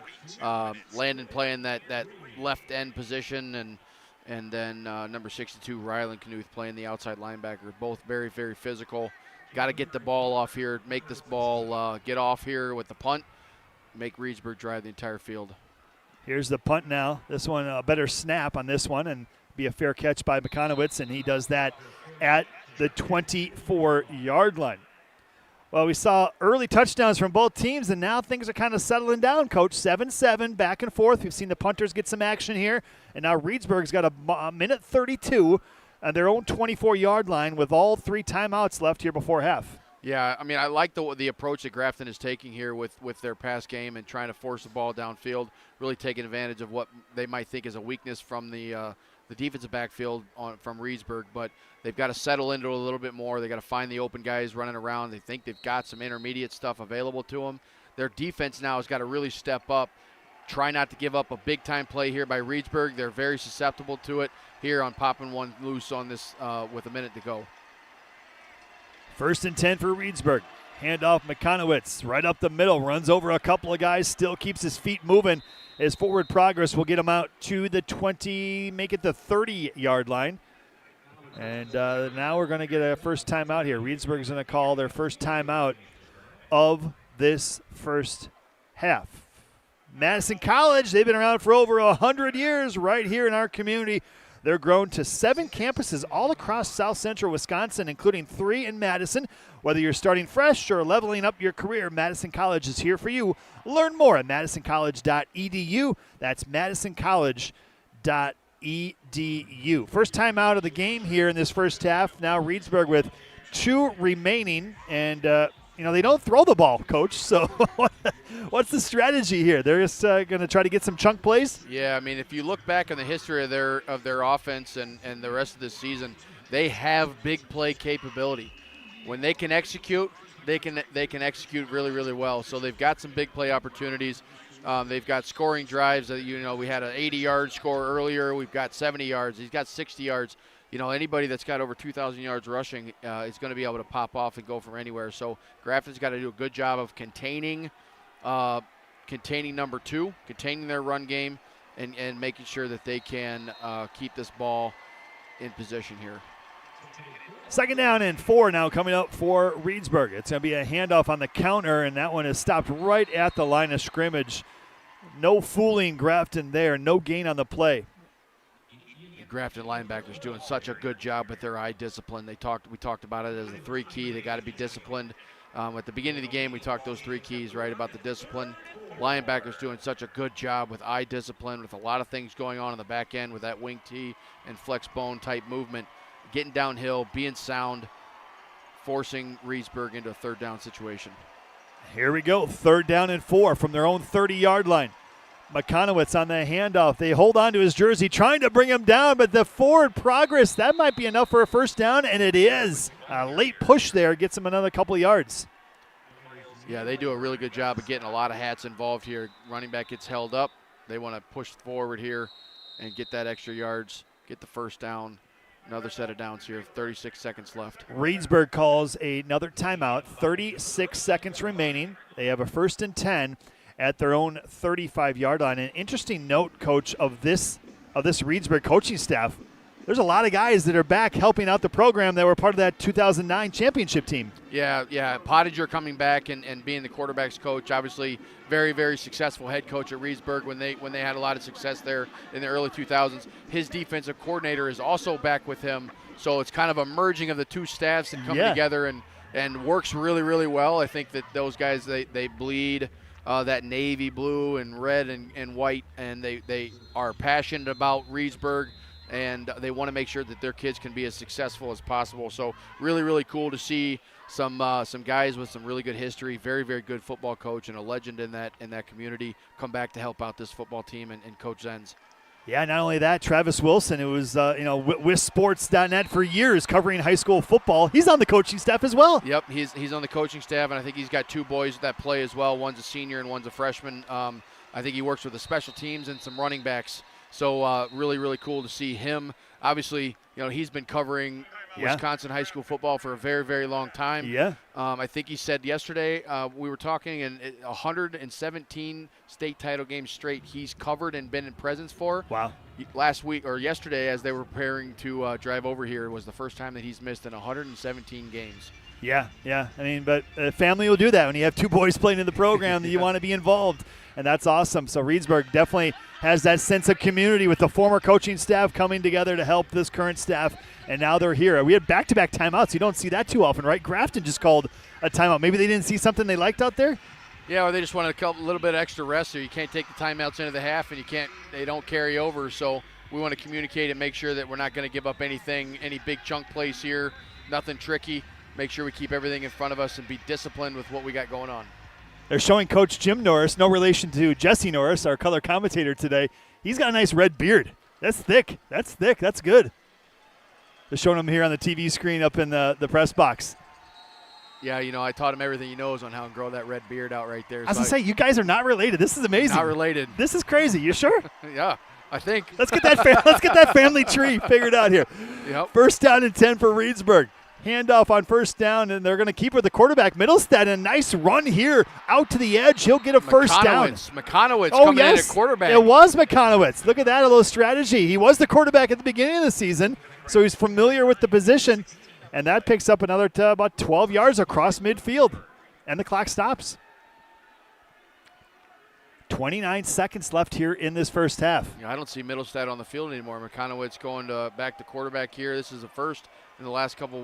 Landon playing that left end position, and then number 62, Rylan Knuth, playing the outside linebacker. Both very, very physical. Got to get the ball off here, make this ball get off here with the punt, make Reedsburg drive the entire field. Here's the punt now. This one, a better snap on this one, and be a fair catch by McConowitz, and he does that at the 24-yard line. Well, we saw early touchdowns from both teams, and now things are kind of settling down, Coach. 7-7, back and forth. We've seen the punters get some action here, and now Reedsburg's got a minute 32 on their own 24-yard line with all 3 timeouts left here before half. Yeah, I mean, I like the approach that Grafton is taking here with their pass game and trying to force the ball downfield, really taking advantage of what they might think is a weakness from the defensive backfield from Reedsburg, but they've got to settle into it a little bit more. They got to find the open guys running around. They think they've got some intermediate stuff available to them. Their defense now has got to really step up, try not to give up a big-time play here by Reedsburg. They're very susceptible to it here on popping one loose on this with a minute to go. 1st and 10 for Reedsburg. Handoff McConowitz right up the middle, runs over a couple of guys, still keeps his feet moving. His forward progress will get him out to the 20, make it the 30-yard line. And now we're going to get a first timeout here. Reedsburg is going to call their first timeout of this first half. Madison College, they've been around for over 100 years right here in our community. They're grown to 7 campuses all across South Central Wisconsin, including 3 in Madison. Whether you're starting fresh or leveling up your career, Madison College is here for you. Learn more at madisoncollege.edu. That's madisoncollege.edu. First time out of the game here in this first half. Now Reedsburg with 2 remaining, and they don't throw the ball, Coach. So what's the strategy here? They're just going to try to get some chunk plays? Yeah, I mean, if you look back on the history of their offense and the rest of this season, they have big play capability. When they can execute, they can execute really, really well. So they've got some big play opportunities. They've got scoring drives. We had an 80-yard score earlier. We've got 70 yards. He's got 60 yards. Anybody that's got over 2,000 yards rushing is going to be able to pop off and go from anywhere. So Grafton's got to do a good job of containing number 2, containing their run game, and making sure that they can keep this ball in position here. 2nd down and 4 now coming up for Reedsburg. It's going to be a handoff on the counter, and that one is stopped right at the line of scrimmage. No fooling Grafton there. No gain on the play. Grafton linebackers doing such a good job with their eye discipline. We talked about it as a 3 key. They got to be disciplined. At the beginning of the game, we talked those 3 keys, right, about the discipline. Linebackers doing such a good job with eye discipline, with a lot of things going on in the back end with that wing tee and flex bone type movement, getting downhill, being sound, forcing Reedsburg into a 3rd down situation. Here we go, 3rd down and 4 from their own 30-yard line. McConowitz on the handoff. They hold on to his jersey, trying to bring him down, but the forward progress, that might be enough for a 1st down, and it is. A late push there gets him another couple of yards. Yeah, they do a really good job of getting a lot of hats involved here. Running back gets held up. They want to push forward here and get that extra yards, get the 1st down. Another set of downs here, 36 seconds left. Reedsburg calls another timeout, 36 seconds remaining. They have a 1st and 10 at their own 35-yard line. An interesting note, Coach, of this Reedsburg coaching staff. There's a lot of guys that are back helping out the program that were part of that 2009 championship team. Yeah. Pottinger coming back and being the quarterback's coach. Obviously, very, very successful head coach at Reedsburg when they had a lot of success there in the early 2000s. His defensive coordinator is also back with him. So it's kind of a merging of the 2 staffs that come together and works really, really well. I think that those guys, they bleed that navy blue and red and white, and they are passionate about Reedsburg, and they want to make sure that their kids can be as successful as possible. So really, really cool to see some guys with some really good history, very, very good football coach and a legend in that community come back to help out this football team and Coach Zenz. Yeah, not only that, Travis Wilson, who was with sports.net for years covering high school football, he's on the coaching staff as well. Yep, he's on the coaching staff, and I think he's got 2 boys that play as well. One's a senior and one's a freshman. I think he works with the special teams and some running backs. So really, really cool to see him. Obviously, he's been covering Wisconsin high school football for a very, very long time. Yeah. I think he said yesterday we were talking, and 117 state title games straight he's covered and been in presence for. Wow. Last week or yesterday, as they were preparing to drive over here, was the first time that he's missed in 117 games. Yeah. I mean, but family will do that when you have 2 boys playing in the program that you want to be involved, and that's awesome. So Reedsburg definitely has that sense of community with the former coaching staff coming together to help this current staff, and now they're here. We had back-to-back timeouts. You don't see that too often, right? Grafton just called a timeout. Maybe they didn't see something they liked out there? Yeah, or they just wanted a little bit extra rest, so you can't take the timeouts into the half, and they don't carry over. So we want to communicate and make sure that we're not going to give up anything, any big chunk plays here, nothing tricky. Make sure we keep everything in front of us and be disciplined with what we got going on. They're showing Coach Jim Norris, no relation to Jesse Norris, our color commentator today. He's got a nice red beard. That's thick. That's good. They're showing him here on the TV screen up in the press box. Yeah, I taught him everything he knows on how to grow that red beard out right there. I was going to say, you guys are not related. This is amazing. Not related. This is crazy. You sure? Yeah, I think. Let's get that family tree figured out here. Yep. 1st down and 10 for Reedsburg. Handoff on 1st down, and they're going to keep with the quarterback. Middlestead, a nice run here out to the edge. He'll get a 1st down. McConowitz coming in at quarterback. It was McConowitz. Look at that, a little strategy. He was the quarterback at the beginning of the season, so he's familiar with the position, and that picks up another about 12 yards across midfield, and the clock stops. 29 seconds left here in this 1st half. I don't see Middlestead on the field anymore. McConowitz going back to quarterback here. This is the first in the last couple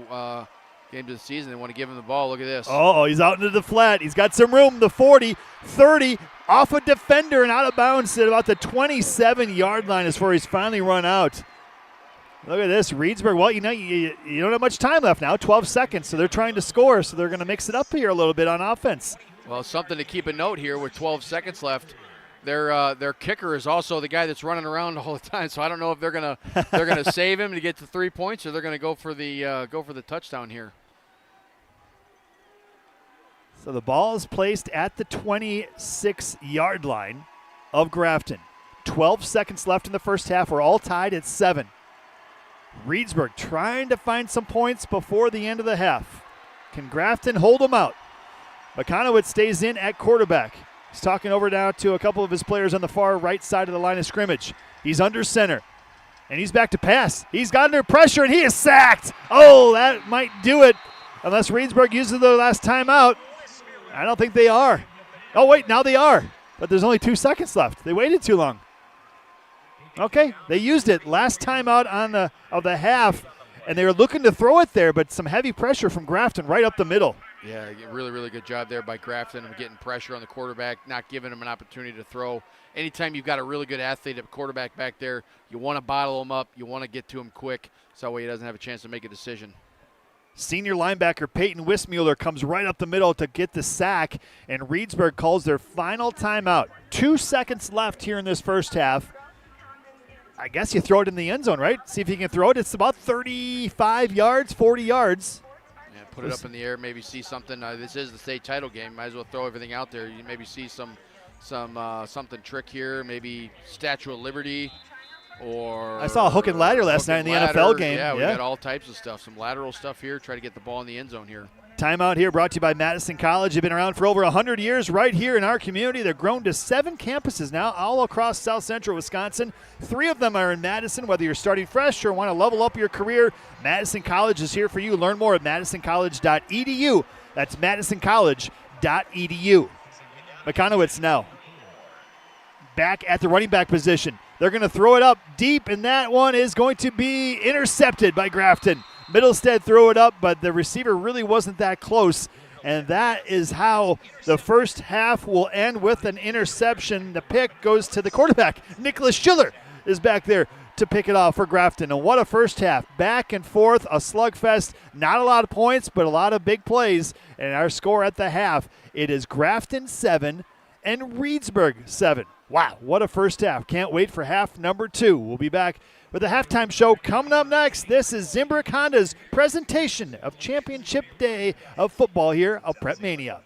games of the season. They want to give him the ball. Look at this. Oh, he's out into the flat. He's got some room. The 40, 30, off a defender and out of bounds at about the 27-yard line is where he's finally run out. Look at this, Reedsburg. Well, you don't have much time left now, 12 seconds, so they're trying to score, so they're going to mix it up here a little bit on offense. Well, something to keep a note here with 12 seconds left. Their kicker is also the guy that's running around all the time, so I don't know if they're gonna save him to get to 3 points or they're gonna go for the touchdown here. So the ball is placed at the 26-yard line of Grafton. 12 seconds left in the 1st half. We're all tied at 7. Reedsburg trying to find some points before the end of the half. Can Grafton hold them out? McConowitz stays in at quarterback. He's talking over now to a couple of his players on the far right side of the line of scrimmage. He's under center, and he's back to pass. He's got under pressure, and he is sacked. Oh, that might do it, unless Reedsburg uses their last timeout. I don't think they are. Oh, wait, now they are, but there's only 2 seconds left. They waited too long. Okay, they used it last time out of the half, and they were looking to throw it there, but some heavy pressure from Grafton right up the middle. Yeah, really, really good job there by Grafton of getting pressure on the quarterback, not giving him an opportunity to throw. Anytime you've got a really good athlete, a quarterback back there, you want to bottle him up. You want to get to him quick so that way he doesn't have a chance to make a decision. Senior linebacker Peyton Wismuller comes right up the middle to get the sack, and Reedsburg calls their final timeout. 2 seconds left here in this first half. I guess you throw it in the end zone, right? See if you can throw it. It's about 35 yards, 40 yards. Yeah, put it up in the air, maybe see something. This is the state title game. Might as well throw everything out there. You maybe see something trick here, maybe Statue of Liberty, or I saw a hook and ladder last night in the NFL game. Yeah, we got all types of stuff. Some lateral stuff here. Try to get the ball in the end zone here. Timeout here brought to you by Madison College. They've been around for over 100 years right here in our community. They're grown to 7 campuses now all across South Central Wisconsin. 3 of them are in Madison. Whether you're starting fresh or want to level up your career, Madison College is here for you. Learn more at madisoncollege.edu. That's madisoncollege.edu. McConowitz now back at the running back position. They're going to throw it up deep, and that one is going to be intercepted by Grafton. Middlestead threw it up, but the receiver really wasn't that close. And that is how the first half will end, with an interception. The pick goes to the quarterback. Nicholas Schiller is back there to pick it off for Grafton. And what a first half. Back and forth, a slugfest. Not a lot of points, but a lot of big plays. And our score at the half, it is Grafton 7 and Reedsburg 7. Wow, what a first half. Can't wait for half number 2. We'll be back with the halftime show coming up next. This is Zimbrick Honda's presentation of Championship Day of football here of PrepMania.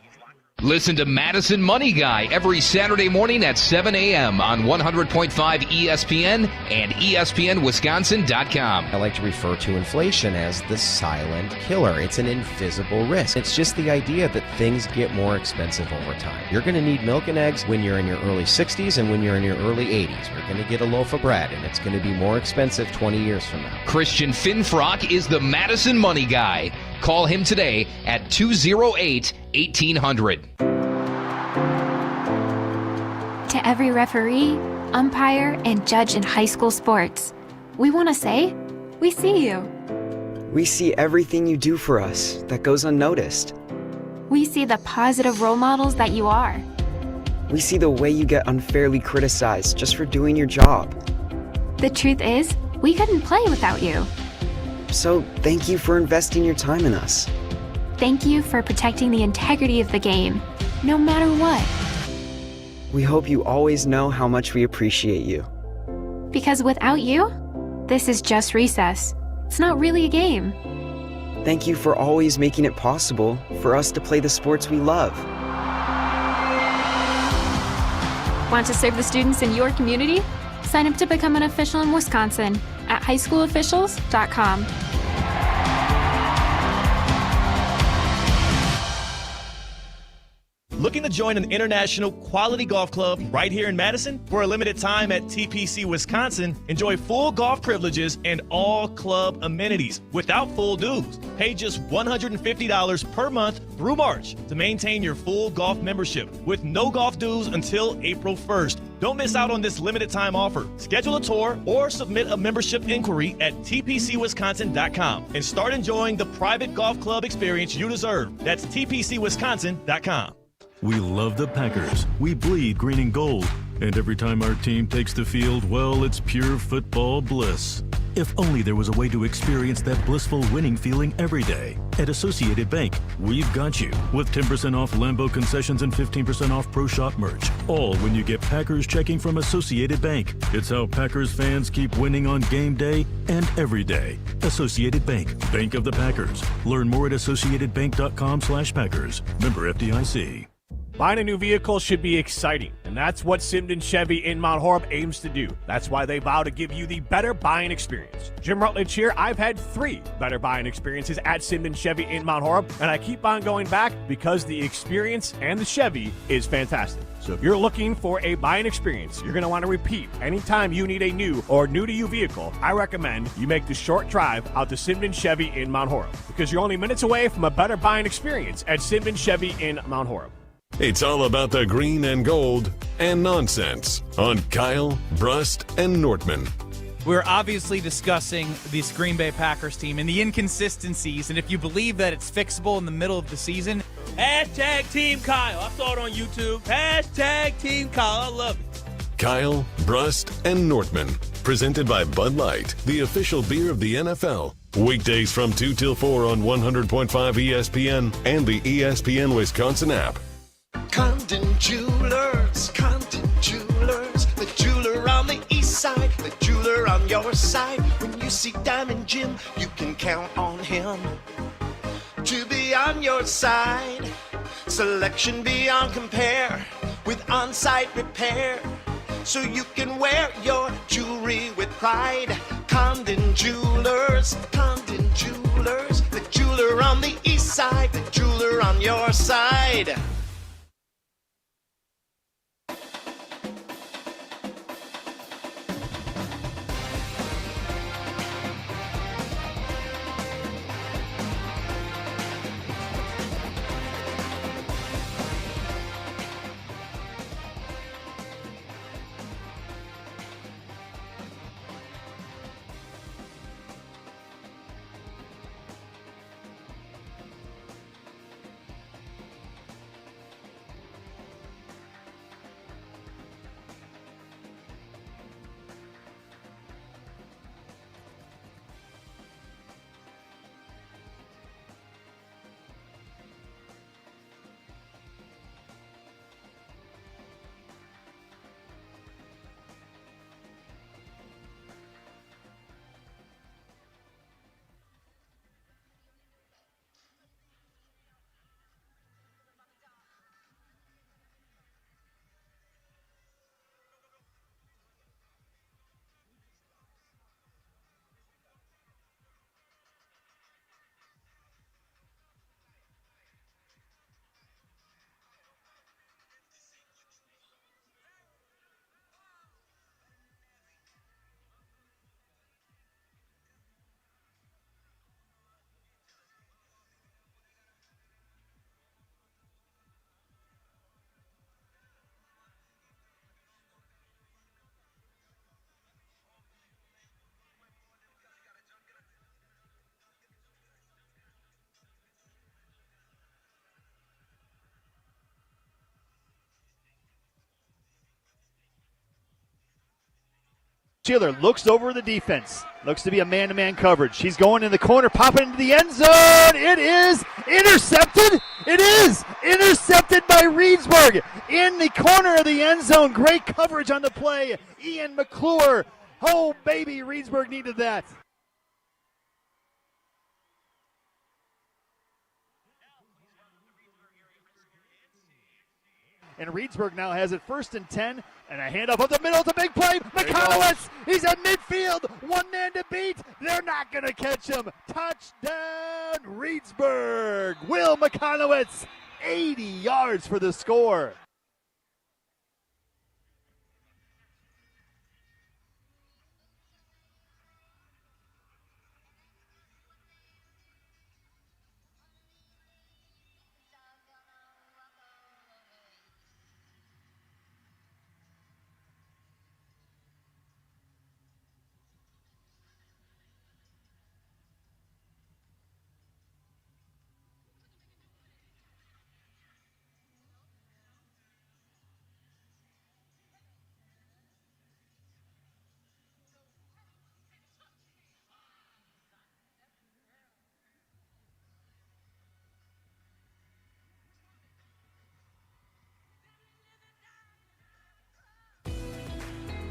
Listen to Madison Money Guy every Saturday morning at 7 a.m. on 100.5 ESPN and ESPNWisconsin.com. I like to refer to inflation as the silent killer. It's an invisible risk. It's just the idea that things get more expensive over time. You're going to need milk and eggs when you're in your early 60s and when you're in your early 80s. You're going to get a loaf of bread, and it's going to be more expensive 20 years from now. Christian Finfrock is the Madison Money Guy. Call him today at 208-1800. To every referee, umpire, and judge in high school sports, we want to say, we see you. We see everything you do for us that goes unnoticed. We see the positive role models that you are. We see the way you get unfairly criticized just for doing your job. The truth is, we couldn't play without you. So thank you for investing your time in us. Thank you for protecting the integrity of the game, no matter what. We hope you always know how much we appreciate you. Because without you, this is just recess. It's not really a game. Thank you for always making it possible for us to play the sports we love. Want to serve the students in your community? Sign up to become an official in Wisconsin at highschoolofficials.com. Looking to join an international quality golf club right here in Madison? For a limited time at TPC Wisconsin, enjoy full golf privileges and all club amenities without full dues. Pay just $150 per month through March to maintain your full golf membership with no golf dues until April 1st. Don't miss out on this limited time offer. Schedule a tour or submit a membership inquiry at tpcwisconsin.com and start enjoying the private golf club experience you deserve. That's tpcwisconsin.com. We love the Packers. We bleed green and gold. And every time our team takes the field, well, it's pure football bliss. If only there was a way to experience that blissful winning feeling every day. At Associated Bank, we've got you with 10% off Lambeau concessions and 15% off Pro Shop merch. All when you get Packers checking from Associated Bank. It's how Packers fans keep winning on game day and every day. Associated Bank, Bank of the Packers. Learn more at associatedbank.com/Packers. Member FDIC. Buying a new vehicle should be exciting, and that's what Simden Chevy in Mount Horeb aims to do. That's why they vow to give you the better buying experience. Jim Rutledge here. I've had 3 better buying experiences at Simden Chevy in Mount Horeb, and I keep on going back because the experience and the Chevy is fantastic. So if you're looking for a buying experience you're going to want to repeat anytime you need a new or new-to-you vehicle, I recommend you make the short drive out to Simden Chevy in Mount Horeb, because you're only minutes away from a better buying experience at Simden Chevy in Mount Horeb. It's all about the green and gold and nonsense on Kyle, Brust, and Nortman. We're obviously discussing this Green Bay Packers team and the inconsistencies, and if you believe that it's fixable in the middle of the season, Hashtag Team Kyle. I saw it on YouTube. Hashtag Team Kyle. I love it. Kyle, Brust, and Nortman. Presented by Bud Light, the official beer of the NFL. Weekdays from 2 till 4 on 100.5 ESPN and the ESPN Wisconsin app. Condon Jewelers, the jeweler on the east side, the jeweler on your side. When you see Diamond Jim, you can count on him to be on your side. Selection beyond compare with on-site repair, so you can wear your jewelry with pride. Condon Jewelers, the jeweler on the east side, the jeweler on your side. Sheeler looks over the defense. Looks to be a man-to-man coverage. He's going in the corner, popping into the end zone. It is intercepted. It is intercepted by Reedsburg in the corner of the end zone. Great coverage on the play. Ian McClure. Oh, baby, Reedsburg needed that. And Reedsburg now has it 1st and 10, and a handoff up the middle. It's a big play. McConnowitz, he's at midfield. One man to beat. They're not going to catch him. Touchdown, Reedsburg. Will McConnowitz, 80 yards for the score.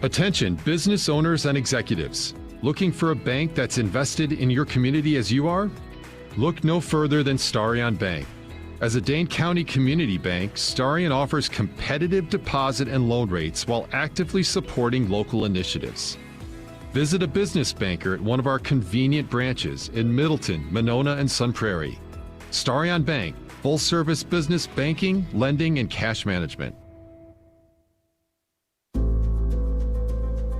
Attention, business owners and executives. Looking for a bank that's invested in your community as you are? Look no further than Starion Bank. As a Dane County community bank, Starion offers competitive deposit and loan rates while actively supporting local initiatives. Visit a business banker at one of our convenient branches in Middleton, Monona, and Sun Prairie. Starion Bank, full-service business banking, lending, and cash management.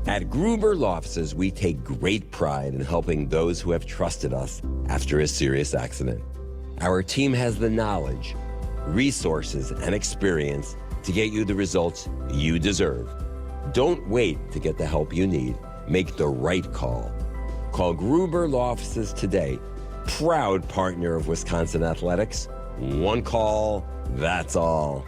At Gruber Law Offices, we take great pride in helping those who have trusted us after a serious accident. Our team has the knowledge, resources, and experience to get you the results you deserve. Don't wait to get the help you need. Make the right call. Call Gruber Law Offices today, proud partner of Wisconsin Athletics. One call, that's all.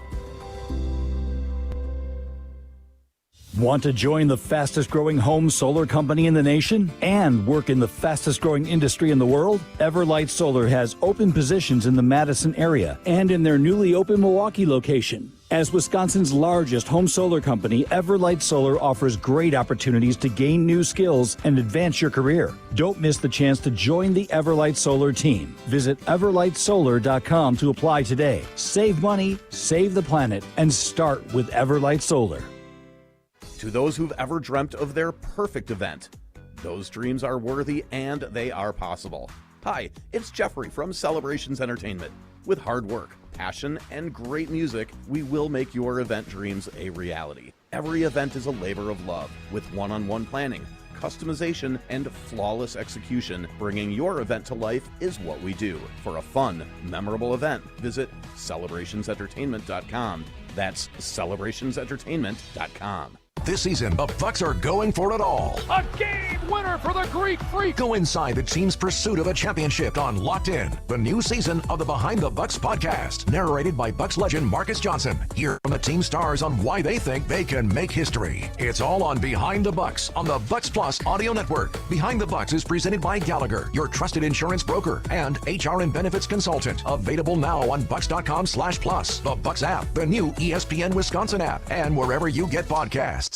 Want to join the fastest growing home solar company in the nation and work in the fastest growing industry in the world? Everlight Solar has open positions in the Madison area and in their newly open Milwaukee location. As Wisconsin's largest home solar company, Everlight Solar offers great opportunities to gain new skills and advance your career. Don't miss the chance to join the Everlight Solar team. Visit everlightsolar.com to apply today. Save money, save the planet, and start with Everlight Solar. To those who've ever dreamt of their perfect event, those dreams are worthy and they are possible. Hi, it's Jeffrey from Celebrations Entertainment. With hard work, passion, and great music, we will make your event dreams a reality. Every event is a labor of love with one-on-one planning, customization, and flawless execution. Bringing your event to life is what we do. For a fun, memorable event, visit celebrationsentertainment.com. That's celebrationsentertainment.com. This season, the Bucks are going for it all. A game winner for the Greek Freak. Go inside the team's pursuit of a championship on Locked In, the new season of the Behind the Bucks podcast, narrated by Bucks legend Marcus Johnson. Hear from the team stars on why they think they can make history. It's all on Behind the Bucks on the Bucks Plus audio network. Behind the Bucks is presented by Gallagher, your trusted insurance broker and HR and benefits consultant. Available now on bucks.com/plus, the Bucks app, the new ESPN Wisconsin app, and wherever you get podcasts.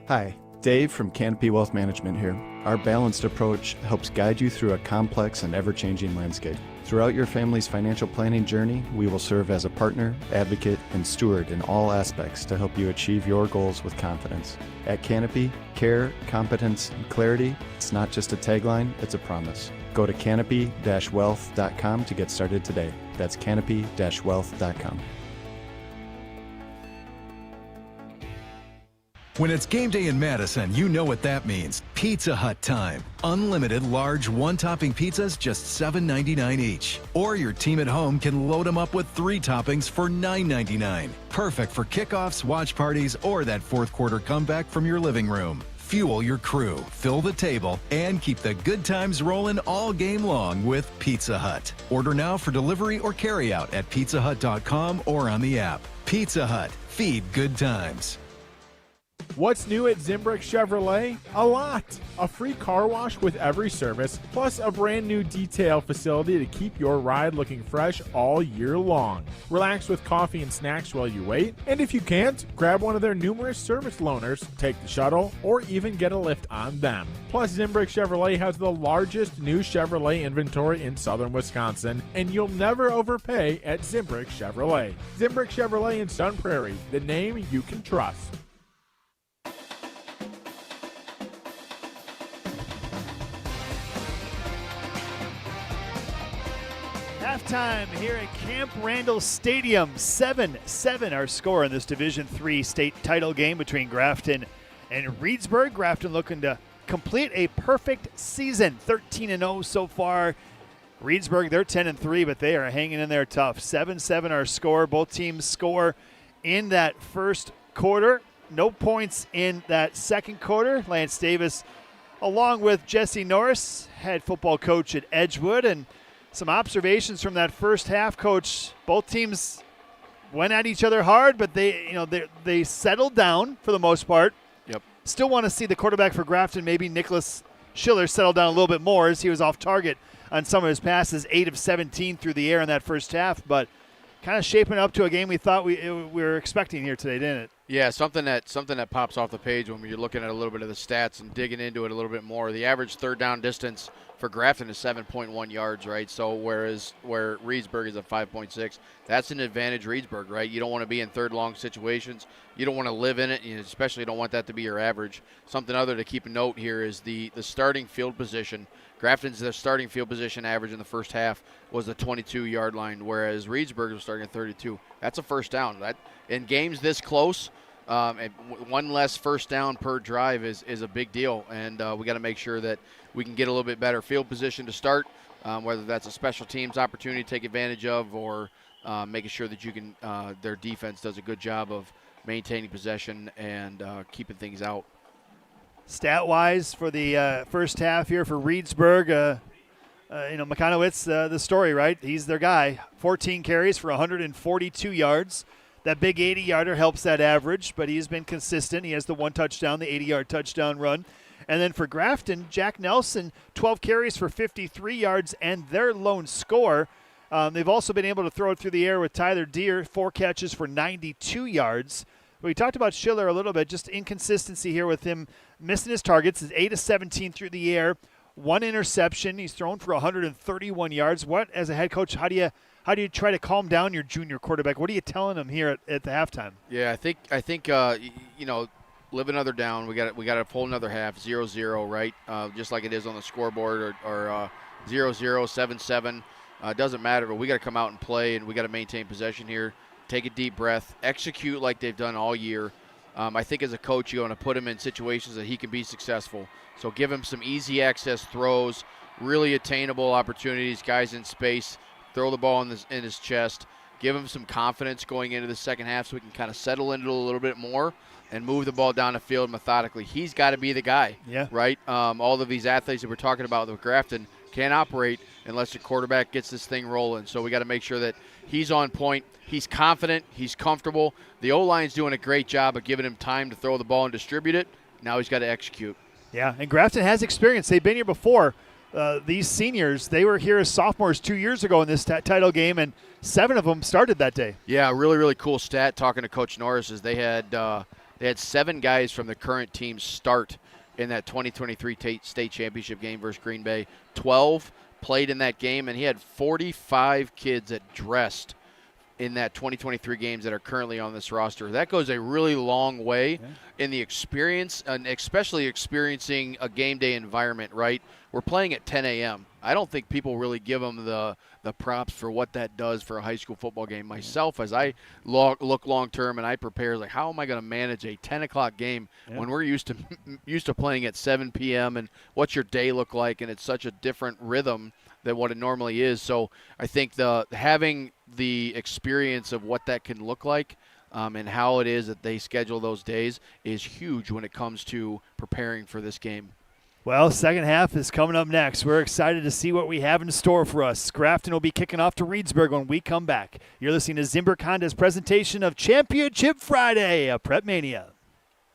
Hi, Dave from Canopy Wealth Management here. Our balanced approach helps guide you through a complex and ever-changing landscape. Throughout your family's financial planning journey, we will serve as a partner, advocate, and steward in all aspects to help you achieve your goals with confidence. At Canopy, care, competence, and clarity, it's not just a tagline, it's a promise. Go to canopy-wealth.com to get started today. That's canopy-wealth.com. When it's game day in Madison, you know what that means. Pizza Hut time. Unlimited large one-topping pizzas, just $7.99 each. Or your team at home can load them up with 3 toppings for $9.99. Perfect for kickoffs, watch parties, or that fourth quarter comeback from your living room. Fuel your crew, fill the table, and keep the good times rolling all game long with Pizza Hut. Order now for delivery or carryout at pizzahut.com or on the app. Pizza Hut. Feed good times. What's new at Zimbrick Chevrolet? A lot. A free car wash with every service, plus a brand new detail facility to keep your ride looking fresh all year long. Relax with coffee and snacks while you wait, and if you can't, grab one of their numerous service loaners, take the shuttle, or even get a lift on them. Plus, Zimbrick Chevrolet has the largest new Chevrolet inventory in southern Wisconsin, and you'll never overpay at Zimbrick Chevrolet. Zimbrick Chevrolet in Sun Prairie, the name you can trust. Halftime here at Camp Randall Stadium. 7-7 our score in this Division III state title game between Grafton and Reedsburg. Grafton looking to complete a perfect season. 13-0 so far. Reedsburg, they're 10-3, but they are hanging in there tough. 7-7 our score. Both teams score in that first quarter. No points in that second quarter. Lance Davis, along with Jesse Norris, head football coach at Edgewood, and some observations from that first half, Coach. Both teams went at each other hard, but they settled down for the most part. Yep. Still want to see the quarterback for Grafton, maybe Nicholas Schiller, settle down a little bit more as he was off target on some of his passes, 8 of 17 through the air in that first half, but kind of shaping up to a game we thought we were expecting here today, didn't it? Yeah, something that pops off the page when you're looking at a little bit of the stats and digging into it a little bit more. The average third down distance for Grafton is 7.1 yards, right? So where Reedsburg is at 5.6, that's an advantage Reedsburg, right? You don't want to be in third long situations. You don't want to live in it. You especially don't want that to be your average. Something other to keep a note here is the starting field position. Grafton's starting field position average in the first half was the 22-yard line, whereas Reedsburg was starting at 32. That's a first down. That in games this close, one less first down per drive is a big deal, and we got to make sure that we can get a little bit better field position to start, whether that's a special teams opportunity to take advantage of or making sure that you can their defense does a good job of maintaining possession and keeping things out. Stat-wise for the first half here for Reedsburg, Michanowicz, the story, right? He's their guy. 14 carries for 142 yards. That big 80-yarder helps that average, but he's been consistent. He has the 1 touchdown, the 80-yard touchdown run. And then for Grafton, Jack Nelson, 12 carries for 53 yards and their lone score. They've also been able to throw it through the air with Tyler Deere, 4 catches for 92 yards. We talked about Schiller a little bit, just inconsistency here with him missing his targets. It's 8 of 17 through the air, 1 interception. He's thrown for 131 yards. What, as a head coach, how do you try to calm down your junior quarterback? What are you telling him here at the halftime? Yeah, I think live another down. We got to pull another half, 0-0, right? Just like it is on the scoreboard, or 0-0, 7-7. It doesn't matter, but we got to come out and play, and we got to maintain possession here. Take a deep breath, execute like they've done all year. I think as a coach, you want to put him in situations that he can be successful. So give him some easy access throws, really attainable opportunities, guys in space, throw the ball in his chest. Give him some confidence going into the second half so we can kind of settle into it a little bit more and move the ball down the field methodically. He's got to be the guy, right? All of these athletes that we're talking about with Grafton can't operate unless the quarterback gets this thing rolling. So we got to make sure that he's on point. He's confident. He's comfortable. The O-line's doing a great job of giving him time to throw the ball and distribute it. Now he's got to execute. Yeah, and Grafton has experience. They've been here before. These seniors, they were here as sophomores 2 years ago in this title game, and 7 of them started that day. Yeah, really, really cool stat talking to Coach Norris is they had 7 guys from the current team start in that 2023 state championship game versus Green Bay. 12 played in that game, and he had 45 kids that dressed in that 2023 games that are currently on this roster. That goes a really long way in the experience, and especially experiencing a game day environment, right? We're playing at 10 a.m. I don't think people really give them the props for what that does for a high school football game. Myself, as I look long-term and I prepare, like, how am I going to manage a 10 o'clock game when we're used to playing at 7 p.m. and what's your day look like, and it's such a different rhythm than what it normally is. So I think having the experience of what that can look like and how it is that they schedule those days is huge when it comes to preparing for this game. Well, second half is coming up next. We're excited to see what we have in store for us. Grafton will be kicking off to Reedsburg when we come back. You're listening to Zimbrick Honda's presentation of Championship Friday, a PrepMania.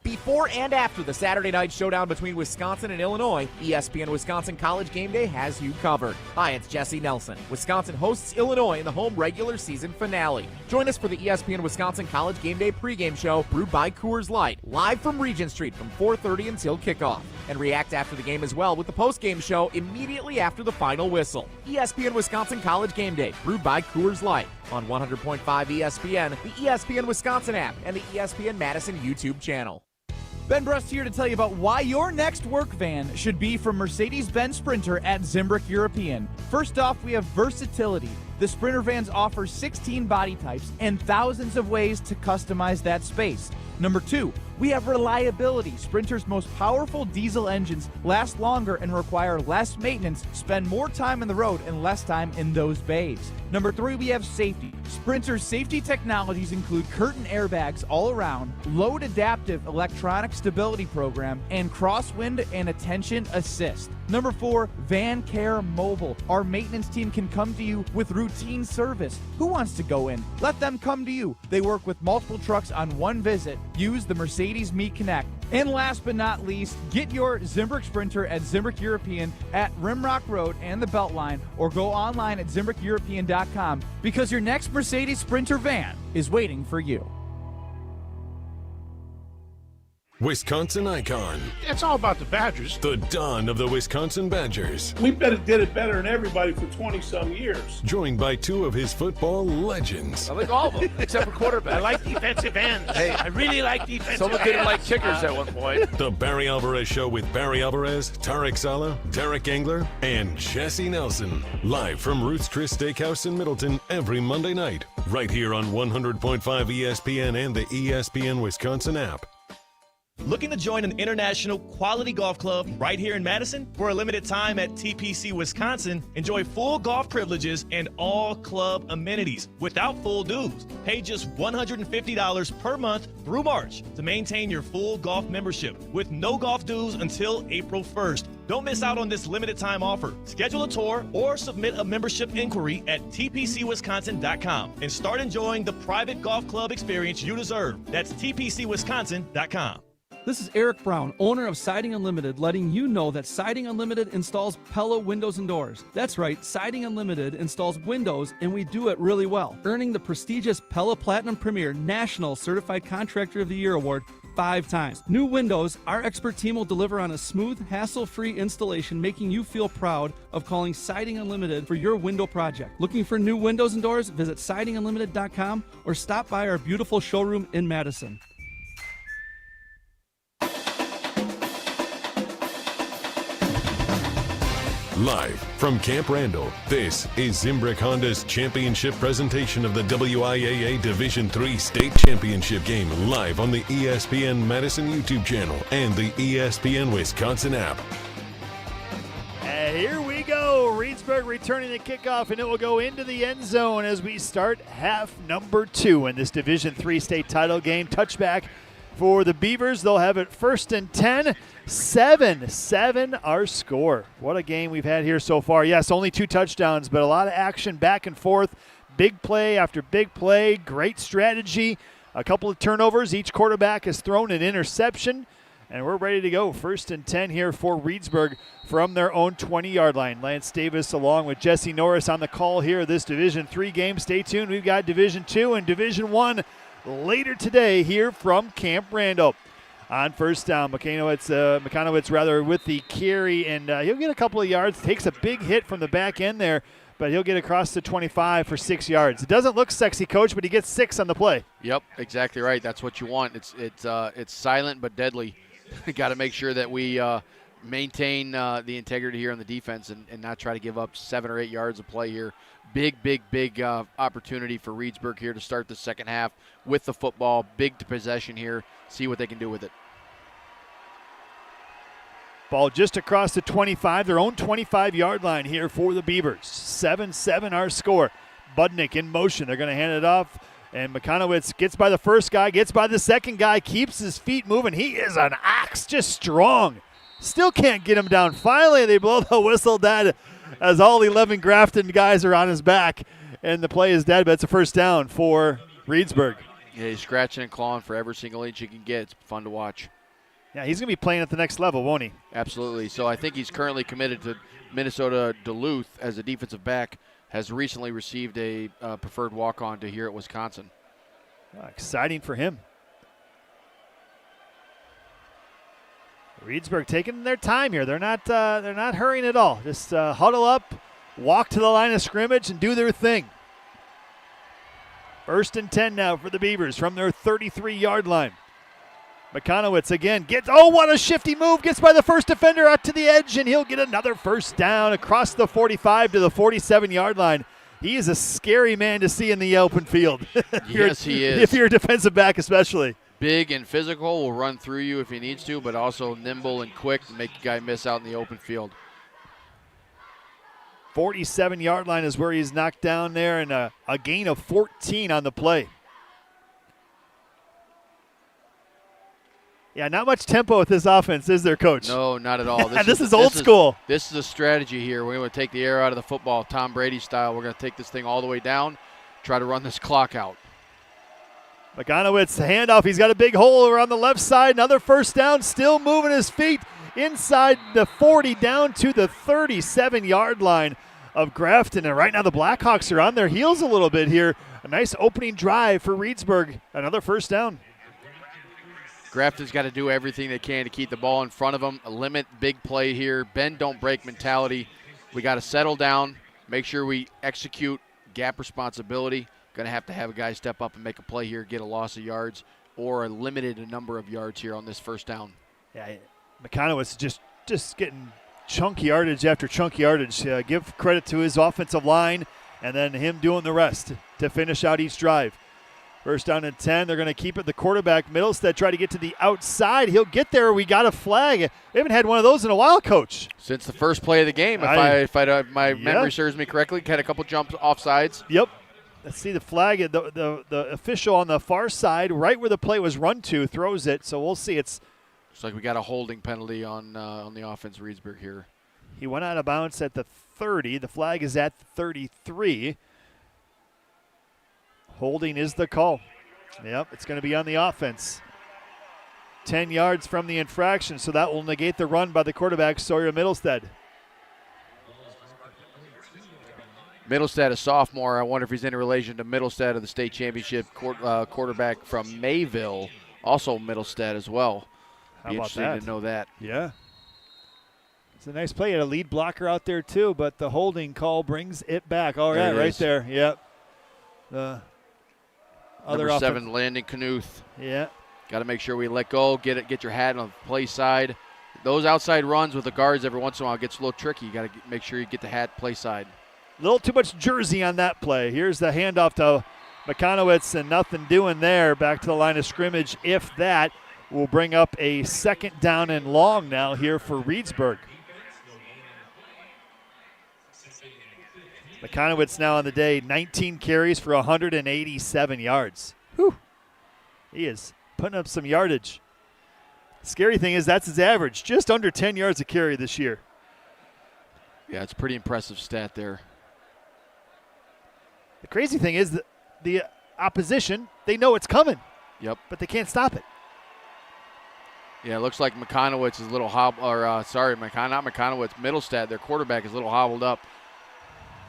Before and after the Saturday night showdown between Wisconsin and Illinois, ESPN Wisconsin College Game Day has you covered. Hi, it's Jesse Nelson. Wisconsin hosts Illinois in the home regular season finale. Join us for the ESPN Wisconsin College Game Day pregame show brewed by Coors Light, live from Regent Street from 4:30 until kickoff. And react after the game as well with the postgame show immediately after the final whistle. ESPN Wisconsin College Game Day, brewed by Coors Light on 100.5 ESPN, the ESPN Wisconsin app, and the ESPN Madison YouTube channel. Ben Brust here to tell you about why your next work van should be from Mercedes-Benz Sprinter at Zimbrick European. First off, we have versatility. The Sprinter vans offer 16 body types and thousands of ways to customize that space. Number 2, we have reliability. Sprinter's most powerful diesel engines last longer and require less maintenance, spend more time on the road and less time in those bays. Number 3, we have safety. Sprinter's safety technologies include curtain airbags all around, load adaptive electronic stability program, and crosswind and attention assist. Number 4, Van Care Mobile. Our maintenance team can come to you with routine service. Who wants to go in? Let them come to you. They work with multiple trucks on one visit. Use the Mercedes Me Connect. And last but not least, get your Zimbrick Sprinter at Zimbrick European at Rimrock Road and the Beltline, or go online at ZimbrickEuropean.com because your next Mercedes Sprinter van is waiting for you. Wisconsin icon. It's all about the Badgers. The dawn of the Wisconsin Badgers. We did it better than everybody for 20-some years. Joined by 2 of his football legends. I like all of them, except for quarterback. I like defensive ends. Hey, I really like defensive ends. Someone didn't like kickers at one point. The Barry Alvarez Show with Barry Alvarez, Tarek Sala, Derek Engler, and Jesse Nelson. Live from Ruth's Chris Steakhouse in Middleton every Monday night. Right here on 100.5 ESPN and the ESPN Wisconsin app. Looking to join an international quality golf club right here in Madison? For a limited time at TPC Wisconsin, enjoy full golf privileges and all club amenities without full dues. Pay just $150 per month through March to maintain your full golf membership with no golf dues until April 1st. Don't miss out on this limited time offer. Schedule a tour or submit a membership inquiry at tpcwisconsin.com and start enjoying the private golf club experience you deserve. That's tpcwisconsin.com. This is Eric Brown, owner of Siding Unlimited, letting you know that Siding Unlimited installs Pella windows and doors. That's right, Siding Unlimited installs windows, and we do it really well, earning the prestigious Pella Platinum Premier National Certified Contractor of the Year award 5 times. New windows, our expert team will deliver on a smooth, hassle-free installation, making you feel proud of calling Siding Unlimited for your window project. Looking for new windows and doors? Visit sidingunlimited.com or stop by our beautiful showroom in Madison. Live from Camp Randall, this is Zimbrick Honda's championship presentation of the WIAA Division III State Championship game, live on the ESPN Madison YouTube channel and the ESPN Wisconsin app. And here we go. Reedsburg returning the kickoff, and it will go into the end zone as we start half number 2 in this Division III state title game. Touchback for the Beavers. They'll have it 1st and 10. 7-7 our score. What a game we've had here so far. Yes, only 2 touchdowns, but a lot of action back and forth. Big play after big play. Great strategy. A couple of turnovers. Each quarterback has thrown an interception. And we're ready to go. 1st and 10 here for Reedsburg from their own 20-yard line. Lance Davis along with Jesse Norris on the call here. This Division III game. Stay tuned. We've got Division II and Division I later today here from Camp Randall. On first down, McConowitz with the carry, and he'll get a couple of yards. Takes a big hit from the back end there, but he'll get across the 25 for 6 yards. It doesn't look sexy, Coach, but he gets 6 on the play. Yep, exactly right. That's what you want. It's silent but deadly. Got to make sure that we maintain the integrity here on the defense and not try to give up 7 or 8 yards of play here. Big opportunity for Reedsburg here to start the second half with the football. Big to possession here. See what they can do with it. Ball just across the 25, their own 25-yard line here for the Beavers. 7-7 our score. Budnick in motion. They're going to hand it off, and McConowitz gets by the first guy, gets by the second guy, keeps his feet moving. He is an ox, just strong. Still can't get him down. Finally, they blow the whistle dead as all 11 Grafton guys are on his back, and the play is dead, but it's a first down for Reedsburg. Yeah, he's scratching and clawing for every single inch he can get. It's fun to watch. Yeah, he's going to be playing at the next level, won't he? Absolutely. So I think he's currently committed to Minnesota Duluth as a defensive back, has recently received a preferred walk-on to here at Wisconsin. Exciting for him. Reedsburg taking their time here. They're not hurrying at all. Just huddle up, walk to the line of scrimmage, and do their thing. 1st and 10 now for the Beavers from their 33-yard line. McConowitz again what a shifty move. Gets by the first defender out to the edge, and he'll get another first down across the 45 to the 47-yard line. He is a scary man to see in the open field. Yes, he is. If you're a defensive back especially. Big and physical, will run through you if he needs to, but also nimble and quick to make a guy miss out in the open field. 47-yard line is where he's knocked down there, and a gain of 14 on the play. Yeah, not much tempo with this offense, is there, Coach? No, not at all. This is old school. This is a strategy here. We're going to take the air out of the football, Tom Brady style. We're going to take this thing all the way down, try to run this clock out. McConowitz, handoff. He's got a big hole around the left side. Another first down, still moving his feet inside the 40 down to the 37-yard line of Grafton. And right now the Blackhawks are on their heels a little bit here. A nice opening drive for Reedsburg. Another first down. Grafton's got to do everything they can to keep the ball in front of them, limit big play here, bend, don't break mentality. We got to settle down, make sure we execute gap responsibility. Going to have a guy step up and make a play here, get a loss of yards, or a limited number of yards here on this first down. Yeah, McConowitz just getting chunky yardage after chunky yardage. Give credit to his offensive line and then him doing the rest to finish out each drive. First down and 10. They're going to keep it. The quarterback, Middlestead, try to get to the outside. He'll get there. We got a flag. We haven't had one of those in a while, Coach. Since the first play of the game, if my memory serves me correctly. Had a couple jumps offsides. Yep. Let's see the flag. The official on the far side, right where the play was run to, throws it. So we'll see. Looks like we got a holding penalty on the offense, Reedsburg here. He went out of bounds at the 30. The flag is at 33. Holding is the call. Yep, it's going to be on the offense. 10 yards from the infraction, so that will negate the run by the quarterback, Sawyer Middlestead. Middlestead, a sophomore. I wonder if he's in relation to Middlestead of the state championship quarterback from Mayville, also Middlestead as well. How Be about interesting that? to know that. Yeah. It's a nice play. He had a lead blocker out there too, but the holding call brings it back. All right, right there. Yep. The other Number 7, Landon Knuth. Yeah. Got to make sure we let go, get your hat on the play side. Those outside runs with the guards every once in a while gets a little tricky. You got to make sure you get the hat play side. A little too much jersey on that play. Here's the handoff to McConowitz, and nothing doing there. Back to the line of scrimmage. If that will bring up a second down and long now here for Reedsburg. McConowitz now on the day, 19 carries for 187 yards. Whew. He is putting up some yardage. Scary thing is that's his average, just under 10 yards a carry this year. Yeah, it's a pretty impressive stat there. The crazy thing is that the opposition, they know it's coming. Yep. But they can't stop it. Yeah, it looks like McConowitz is a little not McConowitz, Middlestead, their quarterback is a little hobbled up.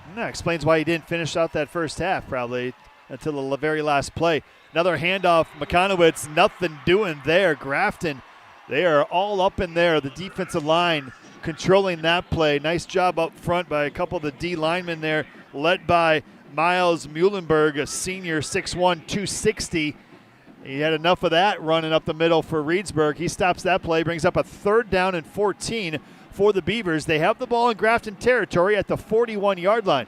And that explains why he didn't finish out that first half probably until the very last play. Another handoff, McConowitz, nothing doing there. Grafton, they are all up in there. The defensive line controlling that play. Nice job up front by a couple of the D linemen there, led by Miles Muhlenberg, a senior, 6'1", 260. He had enough of that running up the middle for Reedsburg. He stops that play, brings up a 3rd down and 14 for the Beavers. They have the ball in Grafton territory at the 41-yard line.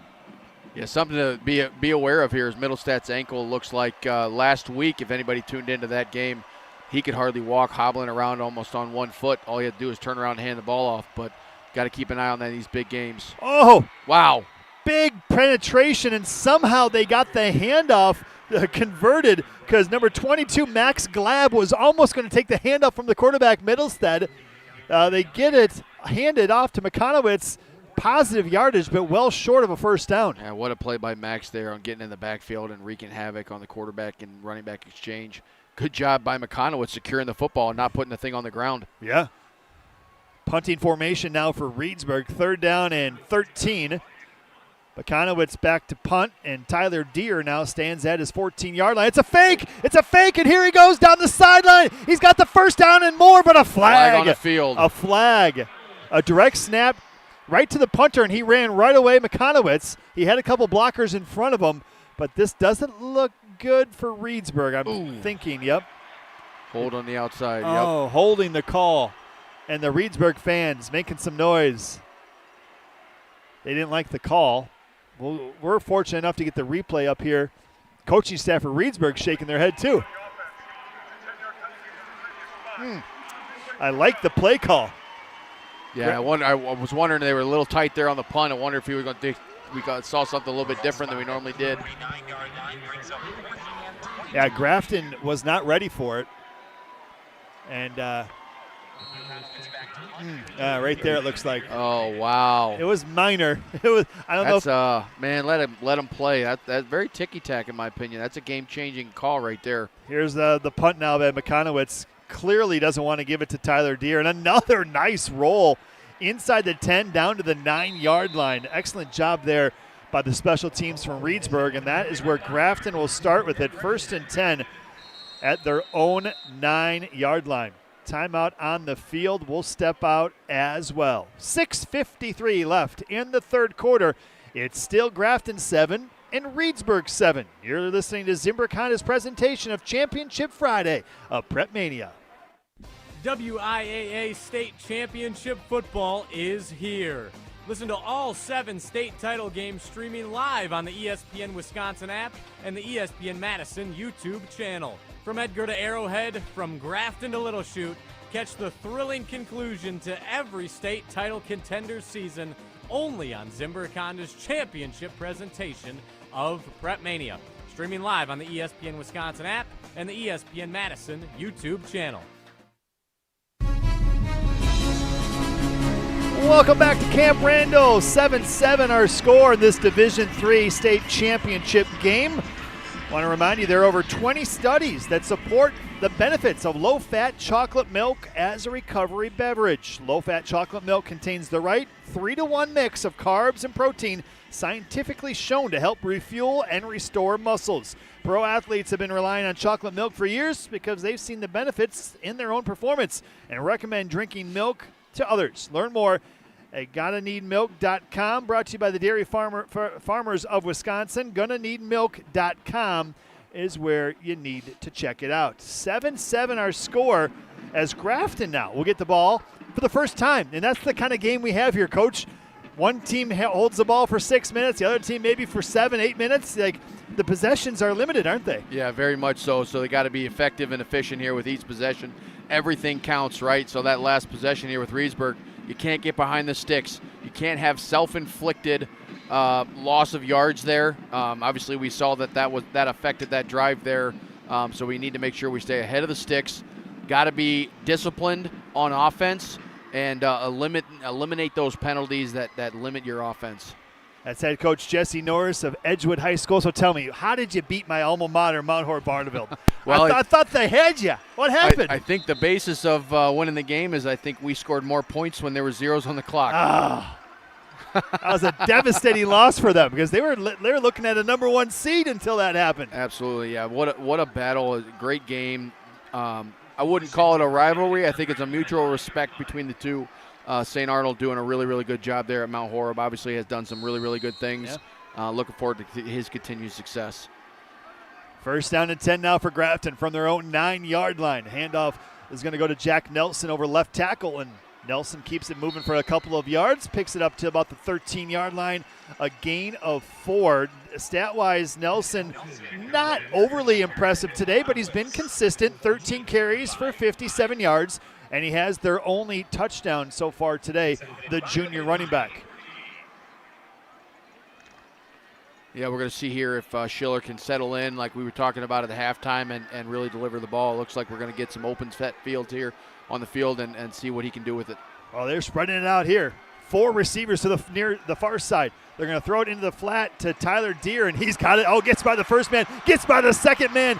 Yeah, something to be aware of here is Middlestad's ankle. Looks like last week, if anybody tuned into that game, he could hardly walk, hobbling around almost on one foot. All he had to do is turn around and hand the ball off, but got to keep an eye on that in these big games. Oh! Wow. Big penetration, and somehow they got the handoff converted because number 22, Max Glab, was almost going to take the handoff from the quarterback, Middlestead. They get it handed off to McConowitz. Positive yardage, but well short of a first down. Yeah, what a play by Max there on getting in the backfield and wreaking havoc on the quarterback and running back exchange. Good job by McConowitz securing the football and not putting the thing on the ground. Yeah. Punting formation now for Reedsburg. 3rd down and 13. McConowitz back to punt, and Tyler Deere now stands at his 14-yard line. It's a fake! It's a fake, and here he goes down the sideline. He's got the first down and more, but a flag. Flag on the field. A flag. A direct snap right to the punter, and he ran right away, McConowitz. He had a couple blockers in front of him, but this doesn't look good for Reedsburg, I'm thinking. Yep. Hold on the outside. Oh, yep. Holding the call. And the Reedsburg fans making some noise. They didn't like the call. Well, we're fortunate enough to get the replay up here. Coaching staff for Reedsburg shaking their head too. I like the play call. Yeah, I was wondering, they were a little tight there on the punt. I wonder if we saw something a little bit different than we normally did. Yeah, Grafton was not ready for it. And right there it looks like. Oh, wow. It was minor. It was. I don't know. Man, let him play. That's very ticky-tack in my opinion. That's a game-changing call right there. Here's the punt now by McConowitz. Clearly doesn't want to give it to Tyler Deere. And another nice roll inside the 10 down to the 9-yard line. Excellent job there by the special teams from Reedsburg. And that is where Grafton will start with it. 1st and 10 at their own 9-yard line. Timeout on the field. Will step out as well. 6:53 left in the 3rd quarter. It's still Grafton 7 and Reedsburg 7. You're listening to Zimbrick Honda's presentation of Championship Friday of PrepMania. WIAA State Championship football is here. Listen to all 7 state title games streaming live on the ESPN Wisconsin app and the ESPN Madison YouTube channel. From Edgar to Arrowhead, from Grafton to Little Chute, catch the thrilling conclusion to every state title contender's season only on Zimbrick Honda's championship presentation of PrepMania. Streaming live on the ESPN Wisconsin app and the ESPN Madison YouTube channel. Welcome back to Camp Randall. 7-7 our score in this Division III state championship game. Want to remind you there are over 20 studies that support the benefits of low-fat chocolate milk as a recovery beverage. Low-fat chocolate milk contains the right 3-to-1 mix of carbs and protein, scientifically shown to help refuel and restore muscles. Pro athletes have been relying on chocolate milk for years because they've seen the benefits in their own performance and recommend drinking milk to others. Learn more at GonnaNeedMilk.com, brought to you by the Dairy Farmers of Wisconsin. GonnaNeedMilk.com is where you need to check it out. 7-7 our score as Grafton now will get the ball for the first time. And that's the kind of game we have here, Coach. One team holds the ball for 6 minutes, the other team maybe for 7-8 minutes. Like, the possessions are limited, aren't they? Yeah, very much so. So they got to be effective and efficient here with each possession. Everything counts, right? So that last possession here with Reedsburg, you can't get behind the sticks. You can't have self-inflicted loss of yards there. Obviously, we saw that affected that drive there. So we need to make sure we stay ahead of the sticks. Got to be disciplined on offense and eliminate those penalties that limit your offense. That's head coach Jesse Norris of Edgewood High School. So tell me, how did you beat my alma mater, Mount Horeb-Barneville? Well, I thought they had you. What happened? I think the basis of winning the game is I think we scored more points when there were zeros on the clock. That was a devastating loss for them because they were looking at a number 1 seed until that happened. Absolutely, yeah. What a battle! A great game. I wouldn't call it a rivalry. I think it's a mutual respect between the two. St. Arnold doing a really, really good job there at Mount Horeb. Obviously has done some really, really good things. Yeah. Looking forward to his continued success. First down and 10 now for Grafton from their own 9-yard line. Handoff is going to go to Jack Nelson over left tackle, and Nelson keeps it moving for a couple of yards, picks it up to about the 13-yard line, a gain of 4. Stat-wise, Nelson not overly impressive today, but he's been consistent, 13 carries for 57 yards. And he has their only touchdown so far today, the junior running back. Yeah, we're going to see here if Schiller can settle in like we were talking about at the halftime and really deliver the ball. It looks like we're going to get some open set field here on the field and see what he can do with it. Well, they're spreading it out here. 4 receivers to near the far side. They're going to throw it into the flat to Tyler Deere, and he's got it. Oh, gets by the first man, gets by the second man.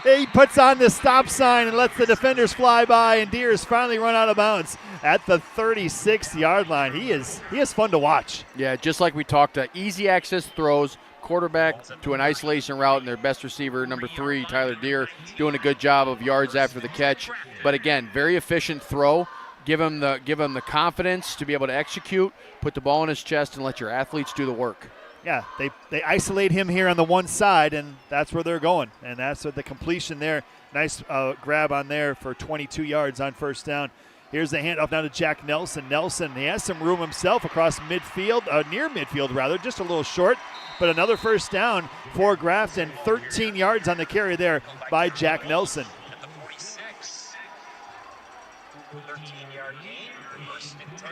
He puts on the stop sign and lets the defenders fly by, and Deere has finally run out of bounds at the 36-yard line. He is fun to watch. Yeah, just like we talked, easy access throws, quarterback to an isolation route, and their best receiver, number 3, Tyler Deere, doing a good job of yards after the catch. But again, very efficient throw. Give him the confidence to be able to execute, put the ball in his chest, and let your athletes do the work. Yeah, they isolate him here on the one side, and that's where they're going. And that's what the completion there. Nice grab on there for 22 yards on first down. Here's the handoff now to Jack Nelson. Nelson, he has some room himself across midfield, near midfield rather, just a little short. But another first down for Grafton. 13 yards on the carry there by Jack Nelson.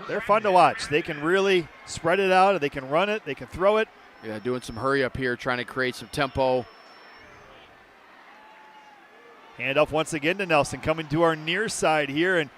They're fun to watch. They can really spread it out. They can run it. They can throw it. Yeah, doing some hurry up here, trying to create some tempo. Handoff once again to Nelson, coming to our near side here, and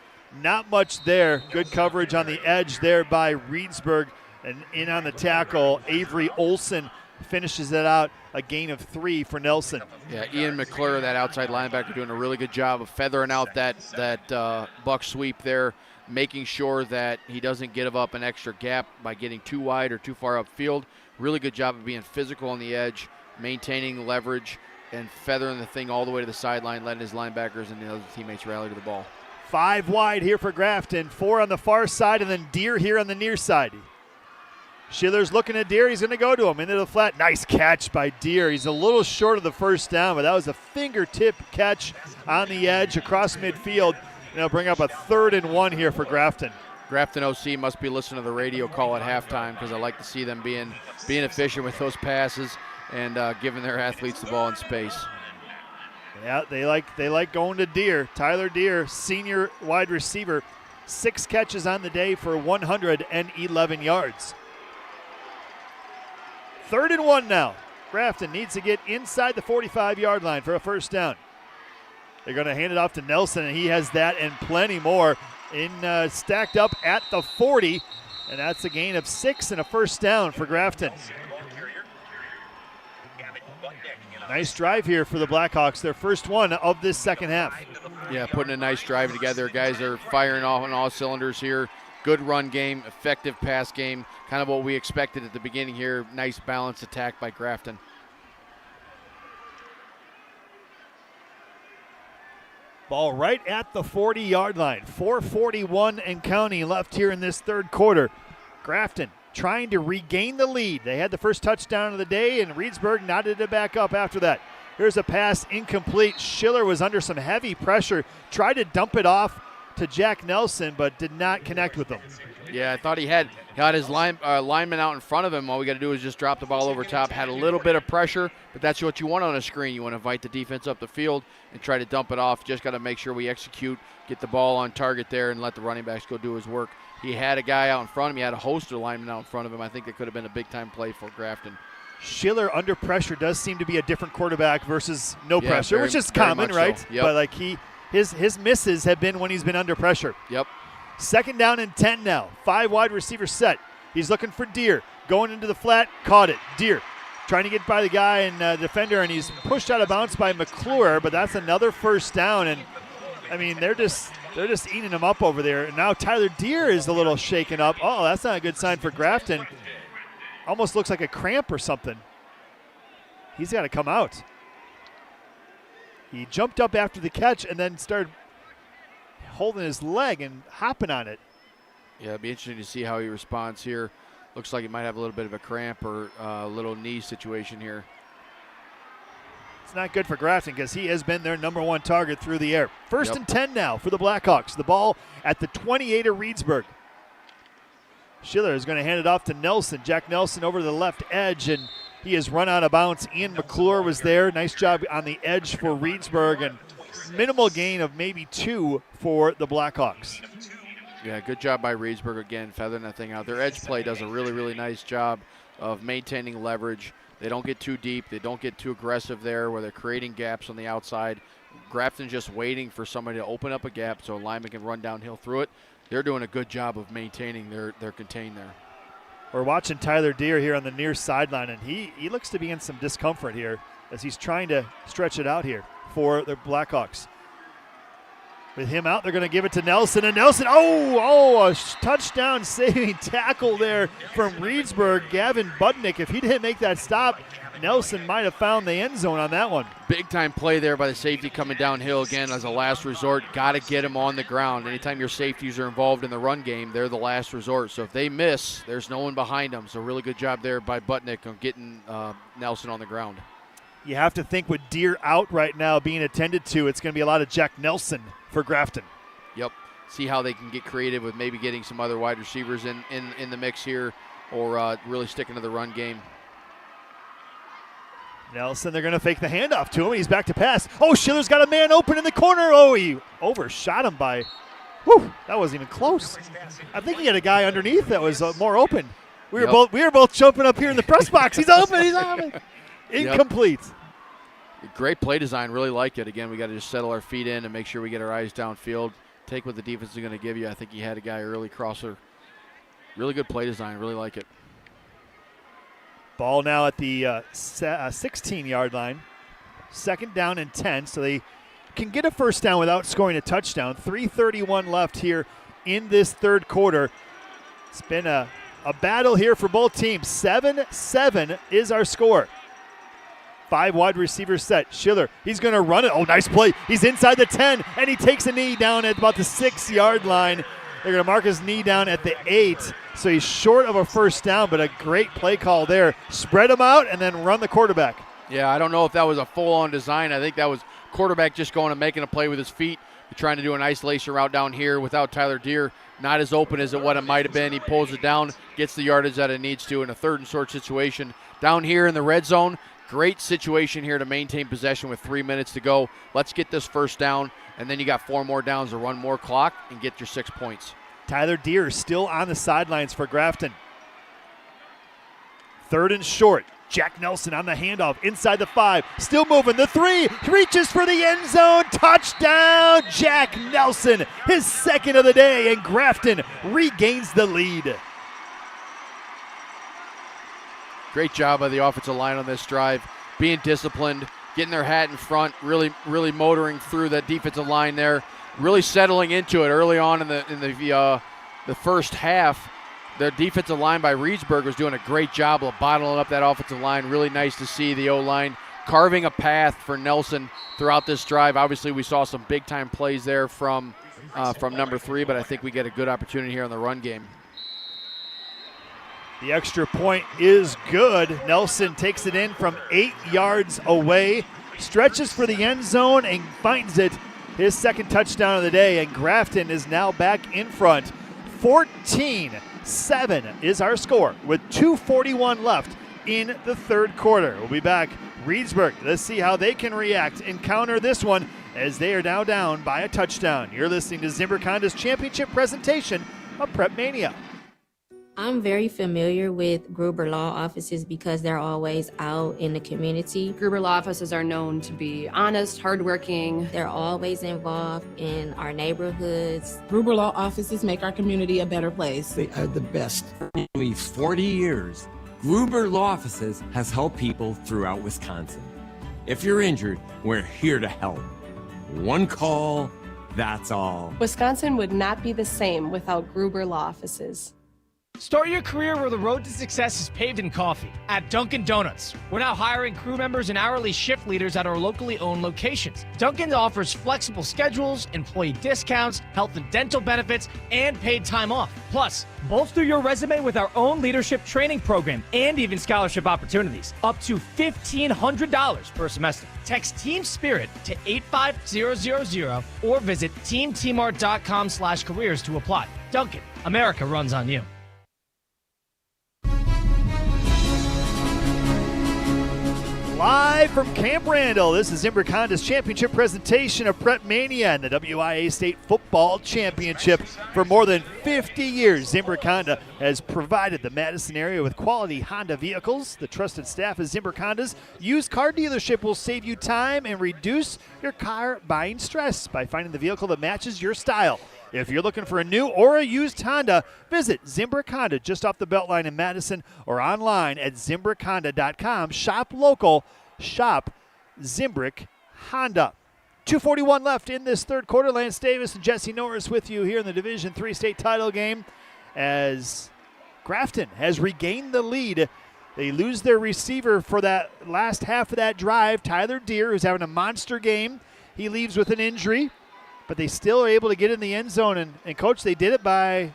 not much there. Good coverage on the edge there by Reedsburg, and in on the tackle, Avery Olson finishes it out, a gain of 3 for Nelson. Yeah, Ian McClure, that outside linebacker, doing a really good job of feathering out that buck sweep there, making sure that he doesn't give up an extra gap by getting too wide or too far upfield. Really good job of being physical on the edge, maintaining leverage, and feathering the thing all the way to the sideline, letting his linebackers and the other teammates rally to the ball. 5 wide here for Grafton, 4 on the far side, and then Deere here on the near side. Schiller's looking at Deere. He's going to go to him into the flat. Nice catch by Deere. He's a little short of the first down, but that was a fingertip catch on the edge across midfield. And they'll bring up a 3rd and 1 here for Grafton. Grafton OC must be listening to the radio call at halftime, because I like to see them being efficient with those passes and giving their athletes the ball in space. Yeah, they like going to Deere. Tyler Deere, senior wide receiver, 6 catches on the day for 111 yards. 3rd and 1 now. Grafton needs to get inside the 45-yard line for a first down. They're going to hand it off to Nelson, and he has that and plenty more stacked up at the 40, and that's a gain of 6 and a first down for Grafton. Nice drive here for the Blackhawks, their first one of this second half. Yeah, putting a nice drive together. Guys are firing off on all cylinders here. Good run game, effective pass game, kind of what we expected at the beginning here. Nice balanced attack by Grafton. Ball right at the 40-yard line. 4:41 and counting left here in this third quarter. Grafton trying to regain the lead. They had the first touchdown of the day, and Reedsburg knotted it back up after that. Here's a pass incomplete. Schiller was under some heavy pressure, tried to dump it off to Jack Nelson, but did not connect with him. Yeah, I thought he had his lineman out in front of him. All we got to do is just drop the ball over top. Had a little bit of pressure, but that's what you want on a screen. You want to invite the defense up the field and try to dump it off. Just got to make sure we execute, get the ball on target there, and let the running backs go do his work. He had a guy out in front of him. He had a host of linemen out in front of him. I think that could have been a big-time play for Grafton. Schiller under pressure does seem to be a different quarterback versus no pressure, which is common, right? So. Yep. But like his misses have been when he's been under pressure. Yep. 2nd down and 10 now. 5 wide receiver set. He's looking for Deere. Going into the flat, caught it. Deere trying to get by the guy and defender, and he's pushed out of bounds by McClure, but that's another first down. And I mean, they're just eating him up over there. And now Tyler Deere is a little shaken up. Oh, that's not a good sign for Grafton. Almost looks like a cramp or something. He's got to come out. He jumped up after the catch and then started holding his leg and hopping on it. Yeah, it'd be interesting to see how he responds here. Looks like he might have a little bit of a cramp or a little knee situation here. It's not good for Grafton because he has been their number 1 target through the air. 1st and 10 now for the Blackhawks. The ball at the 28 of Reedsburg. Schiller is going to hand it off to Nelson. Jack Nelson over to the left edge, and he has run out of bounds. Ian McClure was there. Nice job on the edge for Reedsburg, and minimal gain of maybe 2 for the Blackhawks. Yeah, good job by Reedsburg again, feathering that thing out. Their edge play does a really, really nice job of maintaining leverage. They don't get too deep. They don't get too aggressive there where they're creating gaps on the outside. Grafton's just waiting for somebody to open up a gap so a lineman can run downhill through it. They're doing a good job of maintaining their contain there. We're watching Tyler Deere here on the near sideline, and he looks to be in some discomfort here as he's trying to stretch it out here for the Blackhawks. With him out, they're going to give it to Nelson, and Nelson, a touchdown saving tackle there from Reedsburg. Gavin Budnick, if he didn't make that stop, Nelson might have found the end zone on that one. Big time play there by the safety coming downhill again as a last resort. Got to get him on the ground. Anytime your safeties are involved in the run game, they're the last resort. So if they miss, there's no one behind them. So really good job there by Budnick on getting Nelson on the ground. You have to think with Deere out right now being attended to, it's going to be a lot of Jack Nelson for Grafton. Yep. See how they can get creative with maybe getting some other wide receivers in the mix here or really sticking to the run game. Nelson, they're going to fake the handoff to him. He's back to pass. Oh, Schiller's got a man open in the corner. Oh, he overshot him by, that wasn't even close. I think he had a guy underneath that was more open. We were both jumping up here in the press box. He's open. He's open. Incomplete. Great play design. Really like it. Again, we got to just settle our feet in and make sure we get our eyes downfield. Take what the defense is going to give you. I think he had a guy early crosser. Really good play design. Really like it. Ball now at the 16-yard line. 2nd down and 10, so they can get a first down without scoring a touchdown. 3:31 left here in this third quarter. It's been a battle here for both teams. 7-7 is our score. 5 wide receivers set. Schiller, he's going to run it. Oh, nice play. He's inside the 10, and he takes a knee down at about the 6-yard line. They're going to mark his knee down at the 8, so he's short of a first down, but a great play call there. Spread him out and then run the quarterback. Yeah, I don't know if that was a full-on design. I think that was quarterback just going and making a play with his feet, You're trying to do an isolation route down here without Tyler Deere. Not as open as what it might have been. He pulls it down, gets the yardage that it needs to in a 3rd and short situation. Down here in the red zone, great situation here to maintain possession with 3 minutes to go. Let's get this first down, and then you got 4 more downs to run more clock and get your 6 points. Tyler Deere still on the sidelines for Grafton. 3rd and short. Jack Nelson on the handoff inside the 5. Still moving. The 3 reaches for the end zone. Touchdown, Jack Nelson. His 2nd of the day, and Grafton regains the lead. Great job by the offensive line on this drive. Being disciplined, getting their hat in front, really motoring through that defensive line there. Really settling into it early on in the first half. The defensive line by Reedsburg was doing a great job of bottling up that offensive line. Really nice to see the O-line carving a path for Nelson throughout this drive. Obviously, we saw some big-time plays there from number 3, but I think we get a good opportunity here on the run game. The extra point is good. Nelson takes it in from 8 yards away, stretches for the end zone, and finds it. His 2nd touchdown of the day, and Grafton is now back in front. 14-7 is our score with 2:41 left in the 3rd quarter. We'll be back. Reedsburg, let's see how they can react and counter this one as they are now down by a touchdown. You're listening to Zimbrick Honda's championship presentation of PrepMania. I'm very familiar with Gruber Law offices because they're always out in the community. Gruber Law offices are known to be honest, hardworking. They're always involved in our neighborhoods. Gruber Law offices make our community a better place. They are the best. For nearly 40 years, Gruber Law offices has helped people throughout Wisconsin. If you're injured, we're here to help. One call, that's all. Wisconsin would not be the same without Gruber Law offices. Start your career where the road to success is paved in coffee at Dunkin' Donuts. We're now hiring crew members and hourly shift leaders at our locally owned locations. Dunkin' offers flexible schedules, employee discounts, health and dental benefits, and paid time off. Plus, bolster your resume with our own leadership training program and even scholarship opportunities. Up to $1,500 per semester. Text Team Spirit to 85000 or visit teamtmart.com/careers to apply. Dunkin', America runs on you. Live from Camp Randall, this is Zimbrick Honda's championship presentation of PrepMania and the WIAA State Football Championship. For more than 50 years, Zimbrick Honda has provided the Madison area with quality Honda vehicles. The trusted staff of Zimbrick Honda's used car dealership will save you time and reduce your car buying stress by finding the vehicle that matches your style. If you're looking for a new or a used Honda, visit Zimbrick Honda just off the Beltline in Madison or online at ZimbrickHonda.com. Shop local, shop Zimbrick Honda. 2:41 left in this 3rd quarter. Lance Davis and Jesse Norris with you here in the Division III state title game as Grafton has regained the lead. They lose their receiver for that last half of that drive, Tyler Deere, who's having a monster game. He leaves with an injury, but they still are able to get in the end zone. And Coach, they did it by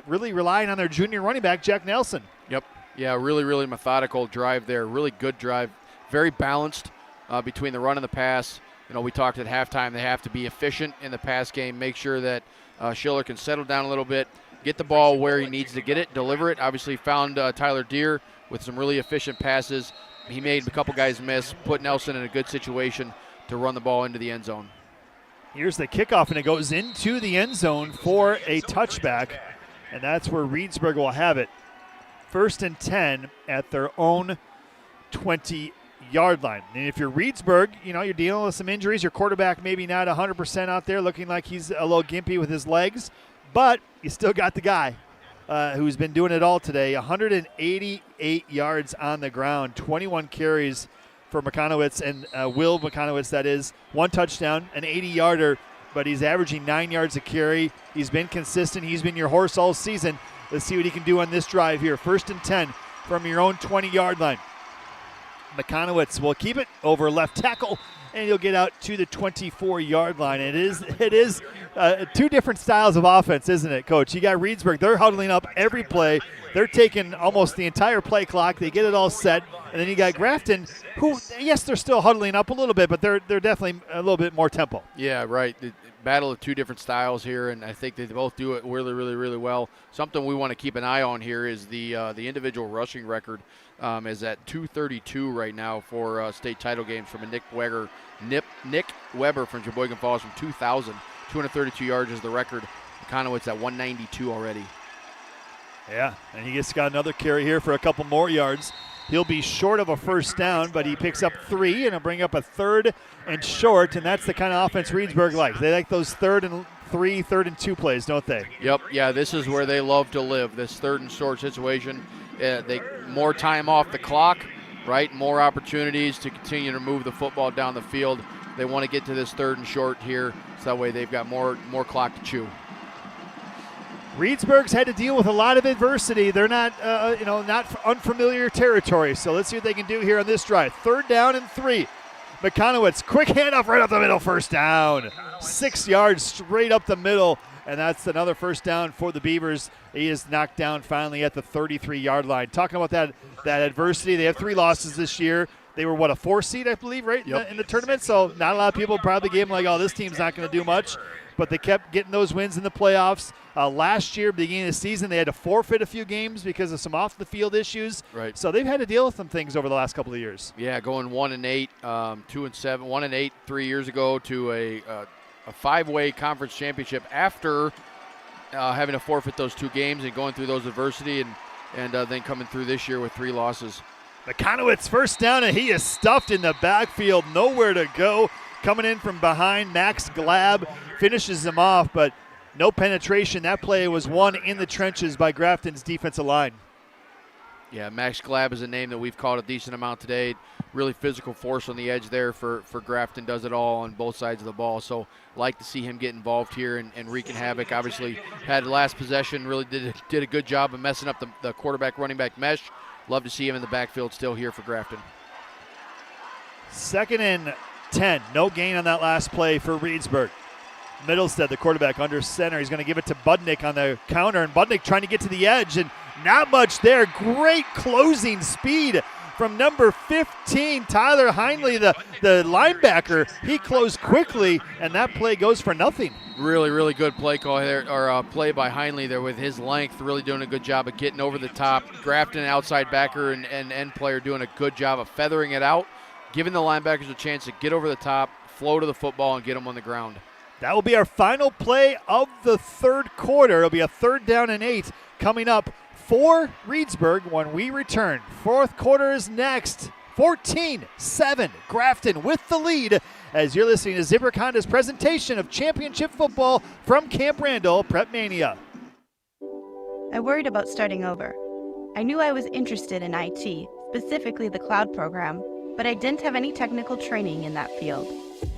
really relying on their junior running back, Jack Nelson. Yep. Yeah, really methodical drive there. Really good drive. Very balanced between the run and the pass. You know, we talked at halftime, they have to be efficient in the pass game, make sure that Schiller can settle down a little bit, get the ball where he needs to get it, deliver it. Obviously found Tyler Deere with some really efficient passes. He made a couple guys miss, put Nelson in a good situation to run the ball into the end zone. Here's the kickoff, and it goes into the end zone for a touchback, and that's where Reedsburg will have it. 1st and 10 at their own 20-yard line. And if you're Reedsburg, you know, you're dealing with some injuries. Your quarterback maybe not 100% out there, looking like he's a little gimpy with his legs, but you still got the guy who's been doing it all today. 188 yards on the ground, 21 carries for McConowitz and Will McConowitz, that is. 1 touchdown, an 80-yarder, but he's averaging 9 yards a carry. He's been consistent. He's been your horse all season. Let's see what he can do on this drive here. 1st and 10 from your own 20-yard line. McConowitz will keep it over left tackle, and he'll get out to the 24-yard line. It is 2 different styles of offense, isn't it, Coach? You got Reedsburg. They're huddling up every play. They're taking almost the entire play clock. They get it all set. And then you got Grafton, who, yes, they're still huddling up a little bit, but they're definitely a little bit more tempo. Yeah, right. battle of two different styles here, and I think they both do it really, really, really well. Something we want to keep an eye on here is the individual rushing record is at 232 right now for state title games from a Nick Weber from Sheboygan Falls from 2,000. 232 yards is the record. Conowitz at 192 already. Yeah, and he just got another carry here for a couple more yards. He'll be short of a first down, but he picks up 3, and he'll bring up a 3rd and short, and that's the kind of offense Reedsburg likes. They like those 3rd and 3, 3rd and 2 plays, don't they? Yep, yeah, this is where they love to live, this 3rd and short situation. They more time off the clock, right? More opportunities to continue to move the football down the field. They want to get to this 3rd and short here, so that way they've got more clock to chew. Reedsburg's had to deal with a lot of adversity. They're not, not unfamiliar territory. So let's see what they can do here on this drive. 3rd down and 3. McConowitz, quick handoff right up the middle, first down. 6 yards straight up the middle, and that's another first down for the Beavers. He is knocked down finally at the 33-yard line. Talking about that adversity, they have 3 losses this year. They were, a 4 seed, I believe, right, in the tournament? So not a lot of people probably gave them like, oh, this team's not going to do much. But they kept getting those wins in the playoffs. Last year, beginning of the season, they had to forfeit a few games because of some off-the-field issues. Right. So they've had to deal with some things over the last couple of years. Yeah, going 1-8, 2-7, 1-8 3 years ago to a 5-way conference championship after having to forfeit those 2 games and going through those adversity and then coming through this year with 3 losses. McConowitz first down, and he is stuffed in the backfield, nowhere to go. Coming in from behind, Max Glab finishes him off, but no penetration. That play was won in the trenches by Grafton's defensive line. Yeah, Max Glab is a name that we've called a decent amount today. Really physical force on the edge there for Grafton. Does it all on both sides of the ball. So like to see him get involved here and wreaking havoc. Obviously had last possession, really did a good job of messing up the quarterback running back mesh. Love to see him in the backfield still here for Grafton. 2nd and 10. No gain on that last play for Reedsburg. Middlestead, the quarterback, under center. He's going to give it to Budnick on the counter, and Budnick trying to get to the edge, and not much there. Great closing speed from number 15, Tyler Heinley, the linebacker. He closed quickly, and that play goes for nothing. Really, really good play call there, or play by Heinley there with his length, really doing a good job of getting over the top. Grafton, outside backer and end player, doing a good job of feathering it out, giving the linebackers a chance to get over the top, flow to the football, and get them on the ground. That will be our final play of the 3rd quarter. It'll be a 3rd down and 8 coming up for Reedsburg when we return. 4th quarter is next. 14-7, Grafton with the lead as you're listening to Zimbrick Honda's presentation of championship football from Camp Randall, PrepMania. I worried about starting over. I knew I was interested in IT, specifically the cloud program, but I didn't have any technical training in that field.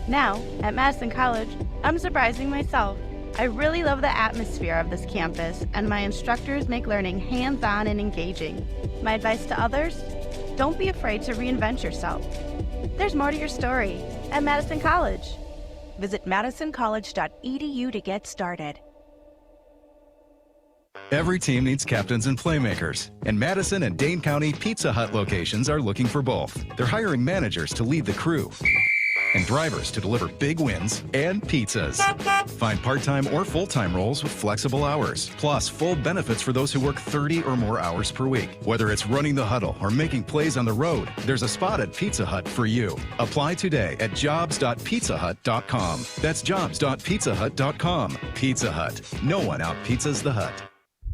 Now, at Madison College, I'm surprising myself. I really love the atmosphere of this campus, and my instructors make learning hands-on and engaging. My advice to others? Don't be afraid to reinvent yourself. There's more to your story at Madison College. Visit madisoncollege.edu to get started. Every team needs captains and playmakers, and Madison and Dane County Pizza Hut locations are looking for both. They're hiring managers to lead the crew and drivers to deliver big wins and pizzas. Find part-time or full-time roles with flexible hours, plus full benefits for those who work 30 or more hours per week. Whether it's running the huddle or making plays on the road, there's a spot at Pizza Hut for you. Apply today at jobs.pizzahut.com. That's jobs.pizzahut.com. Pizza Hut. No one out-pizzas the Hut.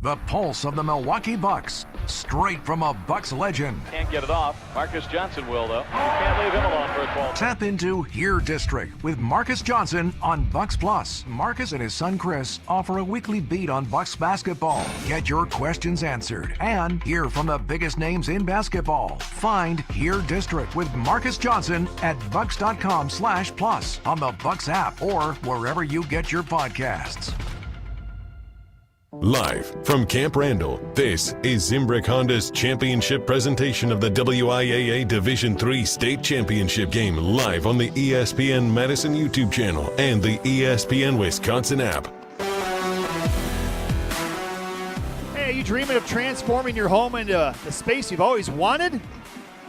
The pulse of the Milwaukee Bucks, straight from a Bucks legend. Can't get it off. Marcus Johnson will, though. Can't leave him alone for a 12. Tap into Here District with Marcus Johnson on Bucks Plus. Marcus and his son Chris offer a weekly beat on Bucks basketball. Get your questions answered and hear from the biggest names in basketball. Find Here District with Marcus Johnson at bucks.com/plus on the Bucks app or wherever you get your podcasts. Live from Camp Randall, this is Zimbrick Honda's championship presentation of the WIAA Division III State Championship game, live on the ESPN Madison YouTube channel and the ESPN Wisconsin app. Hey, are you dreaming of transforming your home into the space you've always wanted?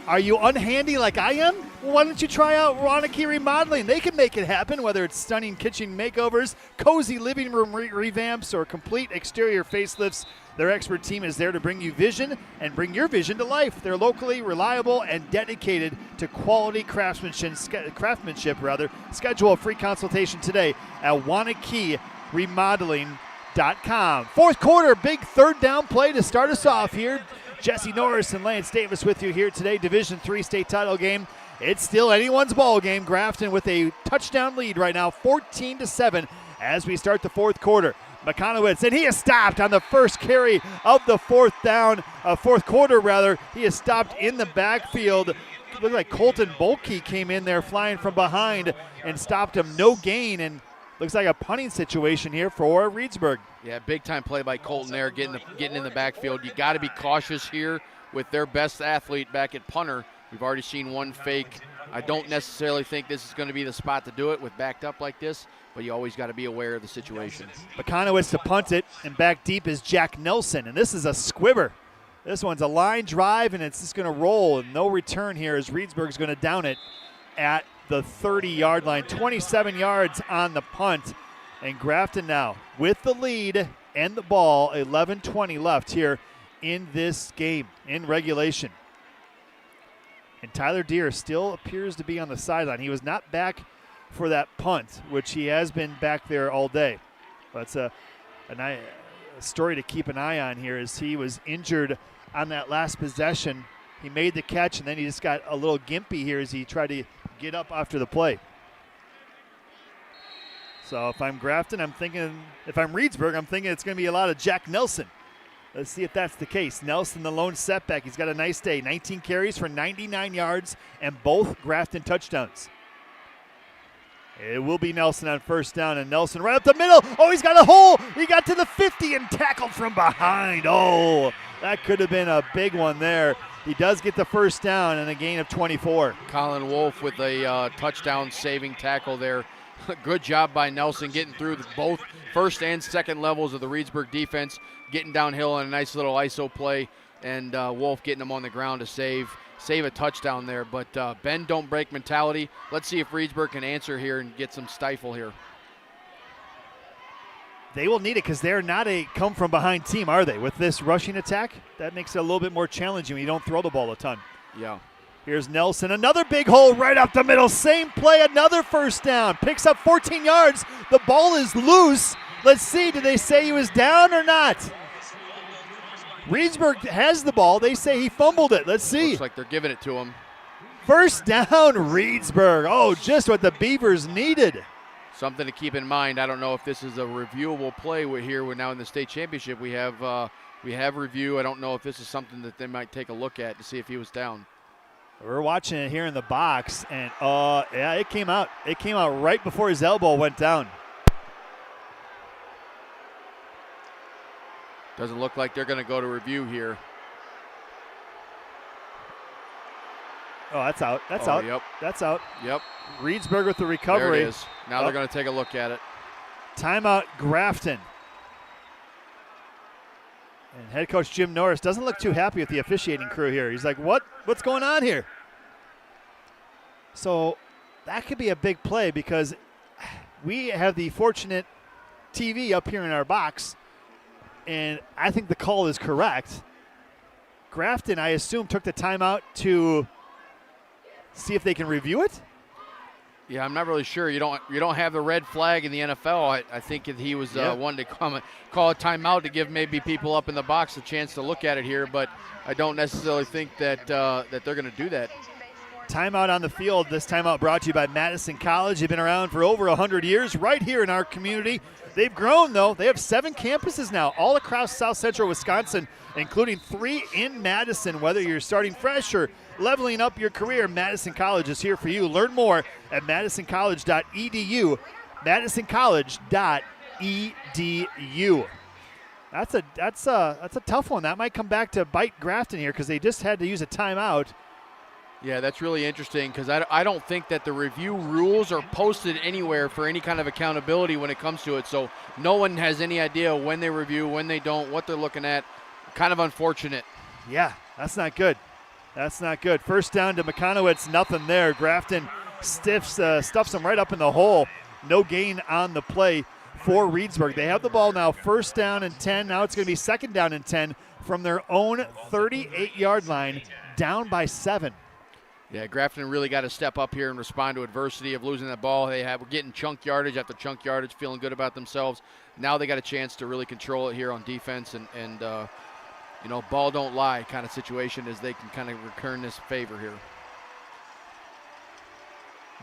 Are you unhandy like I am? Well, why don't you try out Wanakee Remodeling? They can make it happen, whether it's stunning kitchen makeovers, cozy living room revamps, or complete exterior facelifts. Their expert team is there to bring you vision and bring your vision to life. They're locally reliable and dedicated to quality craftsmanship. Schedule a free consultation today at WanakeeRemodeling.com. Fourth quarter, big third down play to start us off here. Jesse Norris and Lance Davis with you here today. Division III state title game. It's still anyone's ball game. Grafton with a touchdown lead right now, 14-7 as we start the fourth quarter. McConowitz, and he is stopped on the first carry of the fourth quarter. He is stopped in the backfield. It looked like Colton Bolke came in there flying from behind and stopped him. No gain, and looks like a punting situation here for Reedsburg. Yeah, big-time play by Colton there, getting in the backfield. You got to be cautious here with their best athlete back at punter. We've already seen one fake. I don't necessarily think this is going to be the spot to do it with backed up like this, but you always got to be aware of the situation. McConowitz to punt it, and back deep is Jack Nelson, and this is a squibber. This one's a line drive, and it's just going to roll, and no return here as Reedsburg's going to down it at the 30-yard line. 27 yards on the punt, and Grafton now with the lead and the ball. 11:20 left here in this game in regulation. And Tyler Deere still appears to be on the sideline. He was not back for that punt, which he has been back there all day. That's a story to keep an eye on here, as he was injured on that last possession. He made the catch, and then he just got a little gimpy here as he tried to get up after the play. So if I'm Grafton, I'm thinking, if I'm Reedsburg, I'm thinking it's going to be a lot of Jack Nelson. Let's see if that's the case. Nelson, the lone setback. He's got a nice day. 19 carries for 99 yards and both Grafton touchdowns. It will be Nelson on first down, and Nelson right up the middle. Oh, he's got a hole. He got to the 50 and tackled from behind. Oh, that could have been a big one there. He does get the first down and a gain of 24. Colin Wolf with a touchdown-saving tackle there. Good job by Nelson getting through both first and second levels of the Reedsburg defense, getting downhill on a nice little ISO play, and Wolf getting him on the ground to save a touchdown there. But bend, don't break mentality. Let's see if Reedsburg can answer here and get some stifle here. They will need it because they're not a come-from-behind team, are they? With this rushing attack, that makes it a little bit more challenging when you don't throw the ball a ton. Yeah. Here's Nelson, another big hole right up the middle. Same play, another first down. Picks up 14 yards. The ball is loose. Let's see, did they say he was down or not? Reedsburg has the ball. They say he fumbled it. Let's see. Looks like they're giving it to him. First down, Reedsburg. Oh, just what the Beavers needed. Something to keep in mind. I don't know if this is a reviewable play. We're now in the state championship. We have review. I don't know if this is something that they might take a look at to see if he was down. We're watching it here in the box, and yeah, it came out. It came out right before his elbow went down. Doesn't look like they're going to go to review here. Oh, that's out. That's out. Yep. That's out. Yep. Reedsburg with the recovery. There it is. Now they're going to take a look at it. Timeout, Grafton. And head coach Jim Norris doesn't look too happy with the officiating crew here. He's like, what's going on here? So that could be a big play because we have the fortunate TV up here in our box, and I think the call is correct. Grafton, I assume, took the timeout to see if they can review it. Yeah, I'm not really sure. You don't have the red flag in the NFL. I think he was one to call a timeout to give maybe people up in the box a chance to look at it here, but I don't necessarily think that that they're going to do that. Timeout on the field. This timeout brought to you by Madison College. They've been around for over 100 years right here in our community. They've grown, though. They have 7 campuses now all across South Central Wisconsin, including 3 in Madison. Whether you're starting fresh or leveling up your career, Madison College is here for you. Learn more at madisoncollege.edu. madisoncollege.edu. That's a tough one. That might come back to bite Grafton here because they just had to use a timeout. Yeah, that's really interesting because I don't think that the review rules are posted anywhere for any kind of accountability when it comes to it. So no one has any idea when they review, when they don't, what they're looking at. Kind of unfortunate. Yeah, that's not good. That's not good. First down to McConowitz, nothing there. Grafton stuffs them right up in the hole. No gain on the play for Reedsburg. They have the ball now, first down and 10. Now it's going to be second down and 10 from their own 38-yard line, down by 7. Yeah, Grafton really got to step up here and respond to adversity of losing that ball. We're getting chunk yardage after chunk yardage, feeling good about themselves. Now they got a chance to really control it here on defense and ball don't lie kind of situation as they can kind of return this favor here.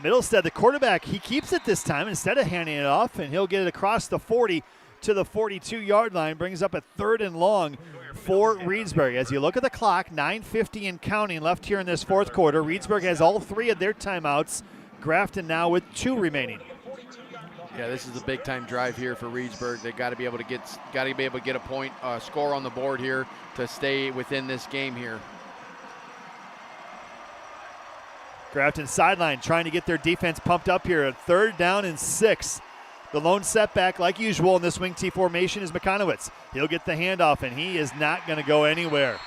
Middlestead, the quarterback, he keeps it this time instead of handing it off, and he'll get it across the 40 to the 42-yard line, brings up a 3rd and long for Reedsburg. As you look at the clock, 9:50 and counting left here in this fourth quarter. Reedsburg has all 3 of their timeouts. Grafton now with 2 remaining. Yeah, this is a big-time drive here for Reedsburg. They got to be able to get a point score on the board here to stay within this game here. Grafton sideline trying to get their defense pumped up here at 3rd down and 6. The lone setback, like usual in this wing T formation, is McConowitz. He'll get the handoff, and he is not going to go anywhere.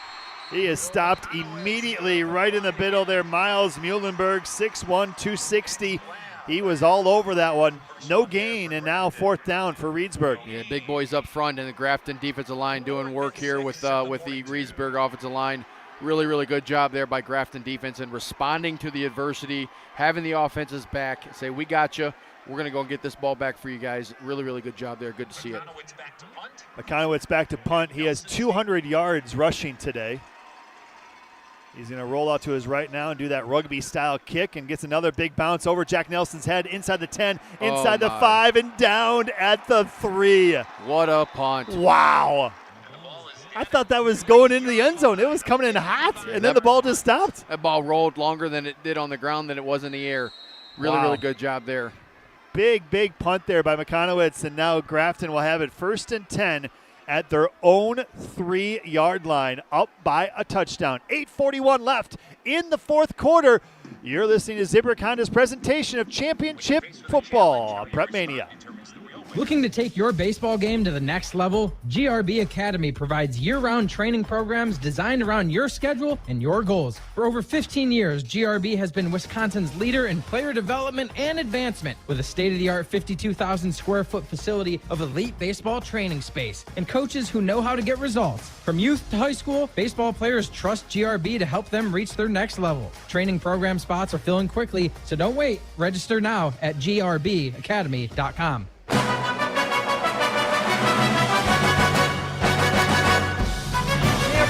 He is stopped immediately right in the middle there. Miles Muhlenberg, 6'1", 260. He was all over that one. No gain, and now 4th down for Reedsburg. Yeah, big boys up front, and the Grafton defensive line doing work here with the Reedsburg offensive line. Really, really good job there by Grafton defense and responding to the adversity, having the offenses back, say, we got you. We're going to go and get this ball back for you guys. Really, really good job there. Good to see it. McConowitz back to punt. He has 200 yards rushing today. He's going to roll out to his right now and do that rugby-style kick and gets another big bounce over Jack Nelson's head inside the 10, inside the 5, and down at the 3. What a punt. Wow. I thought that was going into the end zone. It was coming in hot, and then the ball just stopped. That ball rolled longer than it did on the ground than it was in the air. Really, really good job there. Big, big punt there by McConowitz, and now Grafton will have it 1st and 10 at their own 3-yard line, up by a touchdown. 8:41 left in the fourth quarter. You're listening to Zimbrick Honda's presentation of championship football on PrepMania. Looking to take your baseball game to the next level? GRB Academy provides year-round training programs designed around your schedule and your goals. For over 15 years, GRB has been Wisconsin's leader in player development and advancement with a state-of-the-art 52,000 square foot facility of elite baseball training space and coaches who know how to get results. From youth to high school, baseball players trust GRB to help them reach their next level. Training program spots are filling quickly, so don't wait. Register now at grbacademy.com. Camp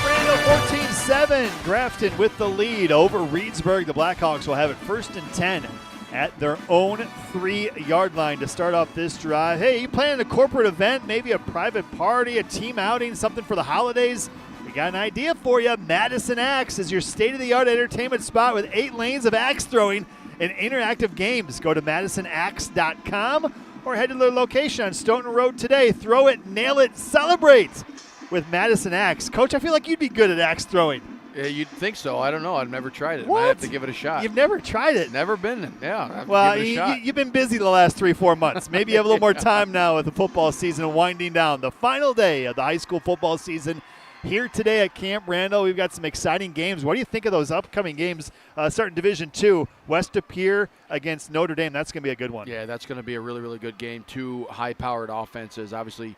Randall 14-7. Grafton with the lead over Reedsburg. The Blackhawks will have it 1st and 10 at their own 3-yard line to start off this drive. Hey, you planning a corporate event, maybe a private party, a team outing, something for the holidays? We got an idea for you. Madison Axe is your state-of-the-art entertainment spot with 8 lanes of axe throwing and interactive games. Go to MadisonAxe.com or head to their location on Stoughton Road today. Throw it, nail it, celebrate with Madison Axe. Coach, I feel like you'd be good at axe throwing. Yeah, you'd think so. I don't know. I've never tried it. What? I have to give it a shot. You've never tried it? Never been. Yeah, I have well, to give it a shot. You've been busy the last 3-4 months. Maybe you have a little more time now with the football season winding down. The final day of the high school football season here today at Camp Randall. We've got some exciting games. What do you think of those upcoming games starting Division II? West Appear against Notre Dame. That's going to be a good one. Yeah, that's going to be a really, really good game. 2 high-powered offenses. Obviously,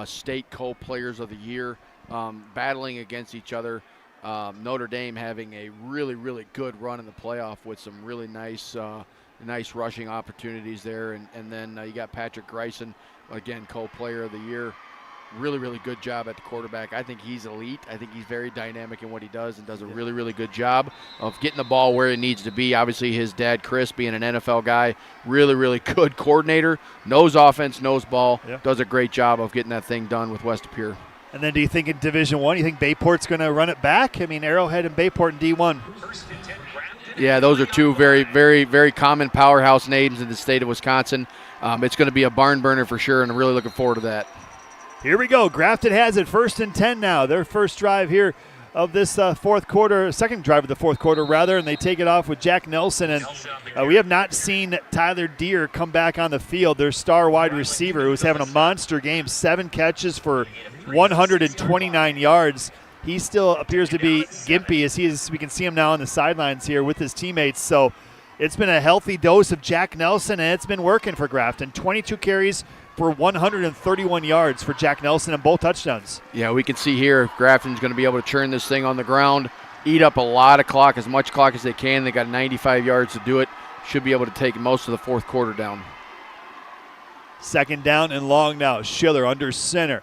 state co-players of the year battling against each other. Notre Dame having a really, really good run in the playoff with some really nice rushing opportunities there. And then you got Patrick Greisen, again, co-player of the year. Really, really good job at the quarterback. I think he's elite. I think he's very dynamic in what he does and does a really, really good job of getting the ball where it needs to be. Obviously, his dad, Chris, being an NFL guy, really, really good coordinator, knows offense, knows ball, does a great job of getting that thing done with West Appear. And then do you think in Division I, you think Bayport's going to run it back? I mean, Arrowhead and Bayport in D1. Yeah, those are 2 very, very, very common powerhouse names in the state of Wisconsin. It's going to be a barn burner for sure, and I'm really looking forward to that. Here we go. Grafton has it 1st and 10 now. Their first drive here of this fourth quarter, second drive of the fourth quarter, rather, and they take it off with Jack Nelson. And we have not seen Tyler Deere come back on the field, their star wide receiver, who's having a monster game, 7 catches for 129 yards. he still appears to be gimpy as we can see him now on the sidelines here with his teammates. So it's been a healthy dose of Jack Nelson, and it's been working for Grafton. 22 carries for 131 yards for Jack Nelson and both touchdowns. Yeah, we can see here Grafton's going to be able to churn this thing on the ground, eat up a lot of clock, as much clock as they can. They got 95 yards to do it. Should be able to take most of the fourth quarter down. Second down and long now. Schiller under center.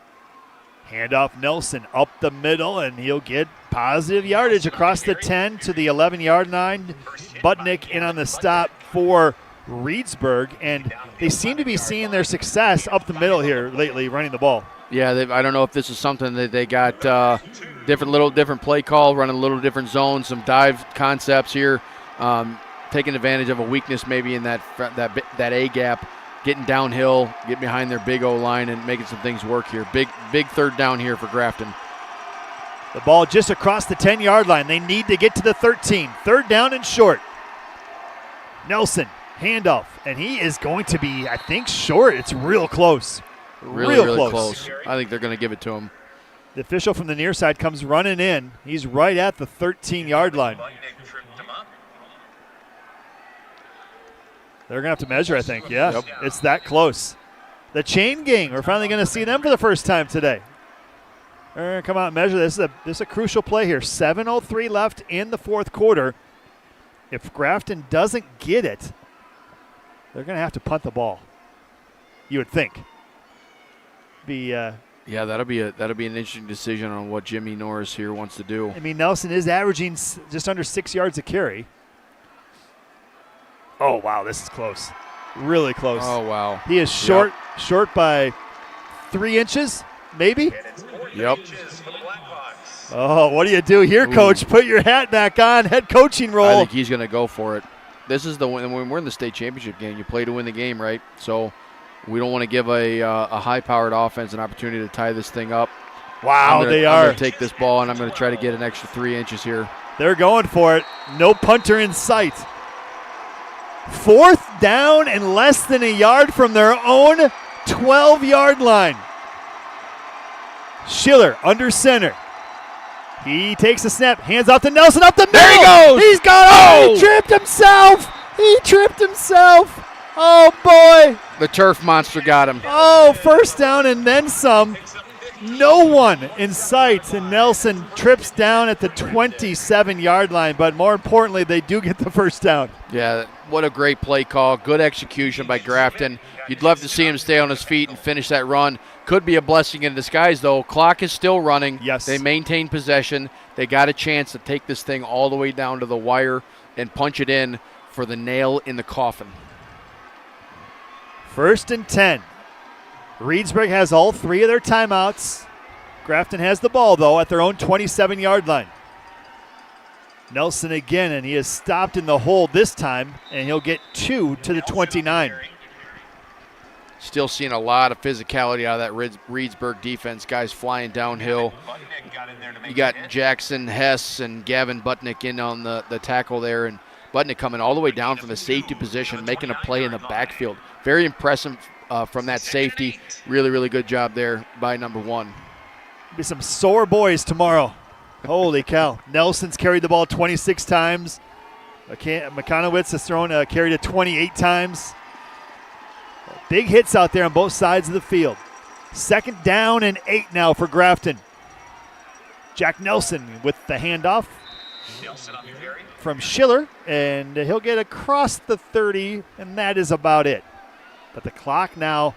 Handoff Nelson up the middle, and he'll get positive yardage across the 10 to the 11-yard line. Butnick in on the stop for Reedsburg, and they seem to be seeing their success up the middle here lately, running the ball. Yeah, I don't know if this is something that they got different play call, running a little different zones, some dive concepts here, taking advantage of a weakness maybe in that A gap, getting downhill, getting behind their big O line and making some things work here. Big third down here for Grafton. The ball just across the 10-yard line. They need to get to the 13. Third down and short. Nelson, handoff, and he is going to be, I think, short. It's real close. Really close. I think they're going to give it to him. The official from the near side comes running in. He's right at the 13-yard line. They're going to have to measure, I think. Yeah, yep. It's that close. The chain gang, we're finally going to see them for the first time today. They're going to come out and measure this. This is a crucial play here. 7:03 left in the fourth quarter. If Grafton doesn't get it, they're going to have to punt the ball, you would think. Yeah, that'll be an interesting decision on what Jimmy Norris here wants to do. I mean, Nelson is averaging just under 6 yards a carry. Oh, wow, this is close. Really close. Oh, wow. He is short by 3 inches, maybe? Yep. Oh, what do you do here, Coach? Put your hat back on. Head coaching role. I think he's going to go for it. This is when we're in the state championship game. You play to win the game, right? So we don't want to give a high-powered offense an opportunity to tie this thing up. Wow, I'm going to take this ball, and I'm going to try to get an extra 3 inches here. They're going for it. No punter in sight. Fourth down and less than a yard from their own 12-yard line. Schiller under center. He takes a snap, hands off to Nelson up the middle. There he goes. He's gone. He tripped himself. Oh, boy. The turf monster got him. Oh, first down and then some. No one in sight, and Nelson trips down at the 27-yard line, but more importantly, they do get the first down. Yeah, what a great play call. Good execution by Grafton. You'd love to see him stay on his feet and finish that run. Could be a blessing in disguise, though. Clock is still running. Yes. They maintain possession. They got a chance to take this thing all the way down to the wire and punch it in for the nail in the coffin. 1st and 10. Reedsburg has all 3 of their timeouts. Grafton has the ball, though, at their own 27-yard line. Nelson again, and he is stopped in the hole this time, and he'll get 2 to the 29. Still seeing a lot of physicality out of that Reedsburg defense. Guys flying downhill. You got Jackson Hess and Gavin Butnick in on the tackle there, and Butnick coming all the way down from the safety position, making a play in the backfield. Very impressive from that safety. Really, really good job there by number 1. Be some sore boys tomorrow. Holy cow. Nelson's carried the ball 26 times. McConowitz has carried it 28 times. Big hits out there on both sides of the field. 2nd down and 8 now for Grafton. Jack Nelson with the handoff from Schiller, and he'll get across the 30, and that is about it. But the clock now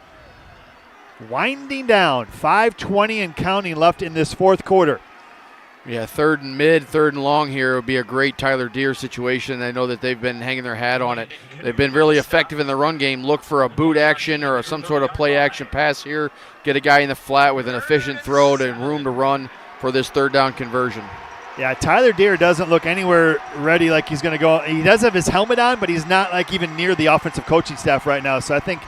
winding down. 5:20 and counting left in this fourth quarter. Yeah, 3rd and mid, 3rd and long here would be a great Tyler Deere situation. I know that they've been hanging their hat on it. They've been really effective in the run game. Look for a boot action or some sort of play action pass here. Get a guy in the flat with an efficient throw and room to run for this 3rd down conversion. Yeah, Tyler Deere doesn't look anywhere ready like he's going to go. He does have his helmet on, but he's not like even near the offensive coaching staff right now. So I think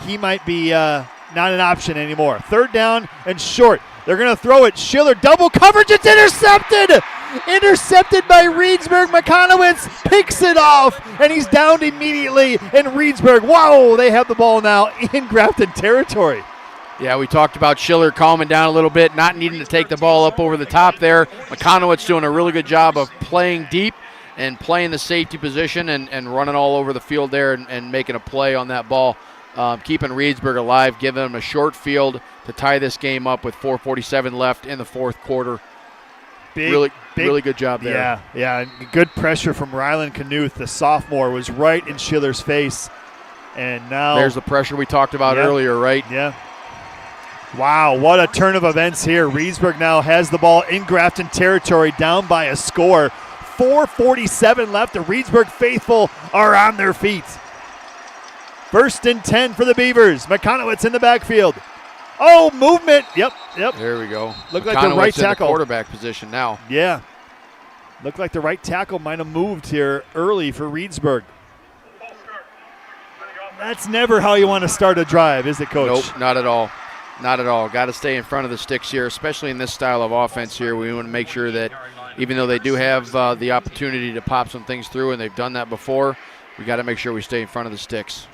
he might be not an option anymore. 3rd down and short. They're going to throw it. Schiller, double coverage. It's intercepted. Intercepted by Reedsburg. McConowitz picks it off, and he's downed immediately. And Reedsburg, wow, they have the ball now in Grafton territory. Yeah, we talked about Schiller calming down a little bit, not needing to take the ball up over the top there. McConowitz doing a really good job of playing deep and playing the safety position and running all over the field there and making a play on that ball, keeping Reedsburg alive, giving them a short field to tie this game up with 4:47 left in the fourth quarter. Really good job there. Yeah, good pressure from Rylan Knuth. The sophomore was right in Schiller's face. And now there's the pressure we talked about earlier, right? Yeah. Wow, what a turn of events here. Reedsburg now has the ball in Grafton territory, down by a score. 4:47 left. The Reedsburg faithful are on their feet. 1st and 10 for the Beavers. McConowitz in the backfield. Oh, movement. Yep. There we go. Looked like the right tackle. In the quarterback position now. Yeah. Looked like the right tackle might have moved here early for Reedsburg. That's never how you want to start a drive, is it, Coach? Nope, not at all. Not at all. Got to stay in front of the sticks here, especially in this style of offense here. We want to make sure that even though they do have the opportunity to pop some things through, and they've done that before, we got to make sure we stay in front of the sticks.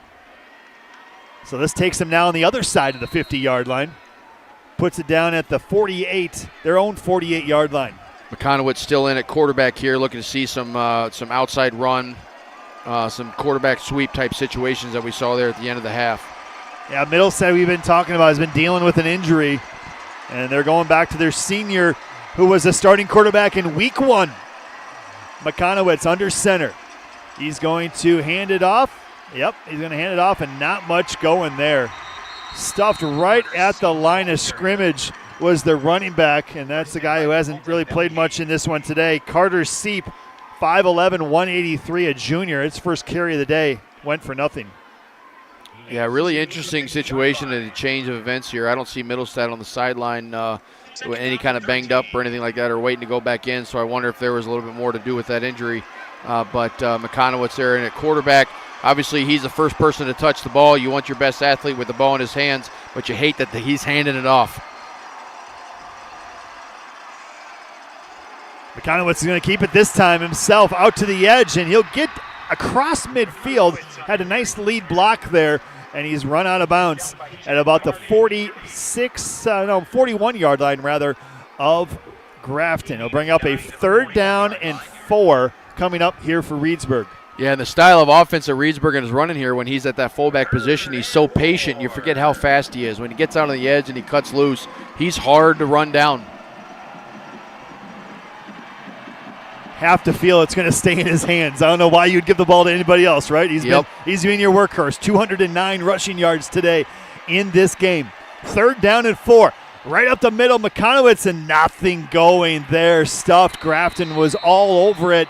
So this takes them now on the other side of the 50-yard line. Puts it down at the 48, their own 48-yard line. McConowitz still in at quarterback here, looking to see some outside run, some quarterback sweep type situations that we saw there at the end of the half. Yeah, Middlesex we've been talking about has been dealing with an injury, and they're going back to their senior who was a starting quarterback in week 1. McConowitz under center. He's going to hand it off. Yep, he's going to hand it off, and not much going there. Stuffed right at the line of scrimmage was the running back, and that's the guy who hasn't really played much in this one today. Carter Seep, 5'11", 183, a junior. His first carry of the day went for nothing. Yeah, really interesting situation and a change of events here. I don't see Middlestad on the sideline any kind of banged up or anything like that or waiting to go back in, so I wonder if there was a little bit more to do with that injury. But McConowitz there in at quarterback. Obviously, he's the first person to touch the ball. You want your best athlete with the ball in his hands, but you hate that he's handing it off. McConowitz is going to keep it this time himself out to the edge, and he'll get across midfield. Had a nice lead block there, and he's run out of bounds at about the 41-yard line, rather, of Grafton. He'll bring up a 3rd down and 4 coming up here for Reedsburg. Yeah, and the style of offense that Reedsburg is running here when he's at that fullback position, he's so patient. You forget how fast he is. When he gets out on the edge and he cuts loose, he's hard to run down. Have to feel it's going to stay in his hands. I don't know why you'd give the ball to anybody else, right? He's been your workhorse. 209 rushing yards today in this game. 3rd down and 4. Right up the middle, McConowitz, and nothing going there. Stuffed. Grafton was all over it,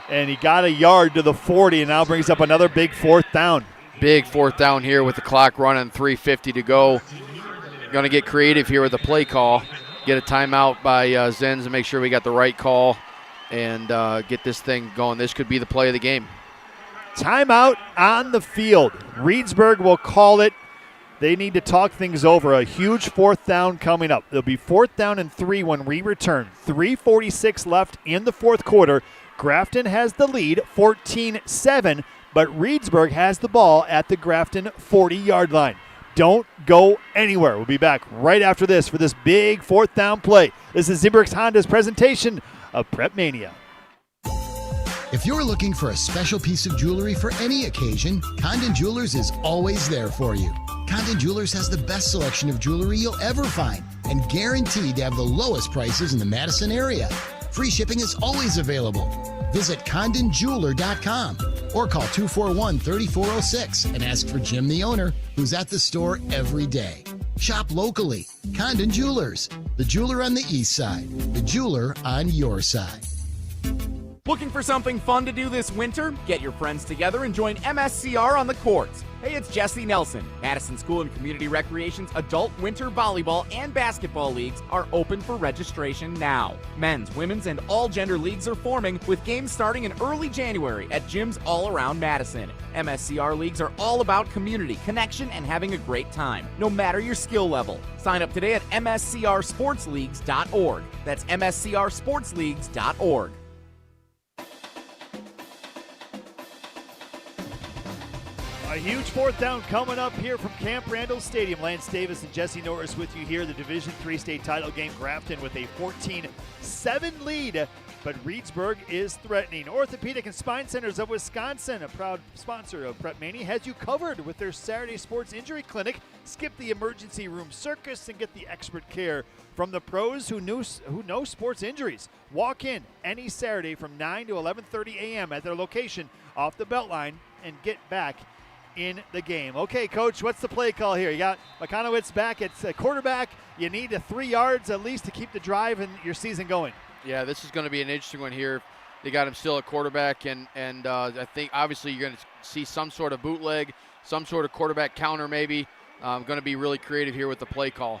and he got a yard to the 40, and now brings up another big 4th down. Big 4th down here with the clock running, 3:50 to go. Going to get creative here with the play call. Get a timeout by Zenz and make sure we got the right call and get this thing going. This could be the play of the game. Timeout on the field. Reedsburg will call it. They need to talk things over. A huge 4th down coming up. There'll be 4th down and 3 when we return. 3:46 left in the 4th quarter. Grafton has the lead, 14-7, but Reedsburg has the ball at the Grafton 40-yard line. Don't go anywhere. We'll be back right after this for this big 4th down play. This is Zimbrick's Honda's presentation of PrepMania. If you're looking for a special piece of jewelry for any occasion, Condon Jewelers is always there for you. Condon Jewelers has the best selection of jewelry you'll ever find and guaranteed to have the lowest prices in the Madison area. Free shipping is always available. Visit CondonJeweler.com or call 241-3406 and ask for Jim, the owner, who's at the store every day. Shop locally. Condon Jewelers, the jeweler on the east side, the jeweler on your side. Looking for something fun to do this winter? Get your friends together and join MSCR on the courts. Hey, it's Jesse Nelson. Madison School and Community Recreation's adult winter volleyball and basketball leagues are open for registration now. Men's, women's, and all gender leagues are forming with games starting in early January at gyms all around Madison. MSCR leagues are all about community, connection, and having a great time, no matter your skill level. Sign up today at mscrsportsleagues.org. That's mscrsportsleagues.org. A huge fourth down coming up here from Camp Randall Stadium. Lance Davis and Jesse Norris with you here. The Division III state title game. Grafton with a 14-7 lead, but Reedsburg is threatening. Orthopedic and Spine Centers of Wisconsin, a proud sponsor of PrepMania, has you covered with their Saturday Sports Injury Clinic. Skip the emergency room circus and get the expert care from the pros who know sports injuries. Walk in any Saturday from 9 to 11:30 a.m. at their location off the Beltline and get back in the game. Okay, Coach, what's the play call here? You got McConowitz back at quarterback. You need 3 yards at least to keep the drive and your season going. Yeah, this is going to be an interesting one here. They got him still at quarterback, and I think obviously you're going to see some sort of bootleg, some sort of quarterback counter maybe. Going to be really creative here with the play call.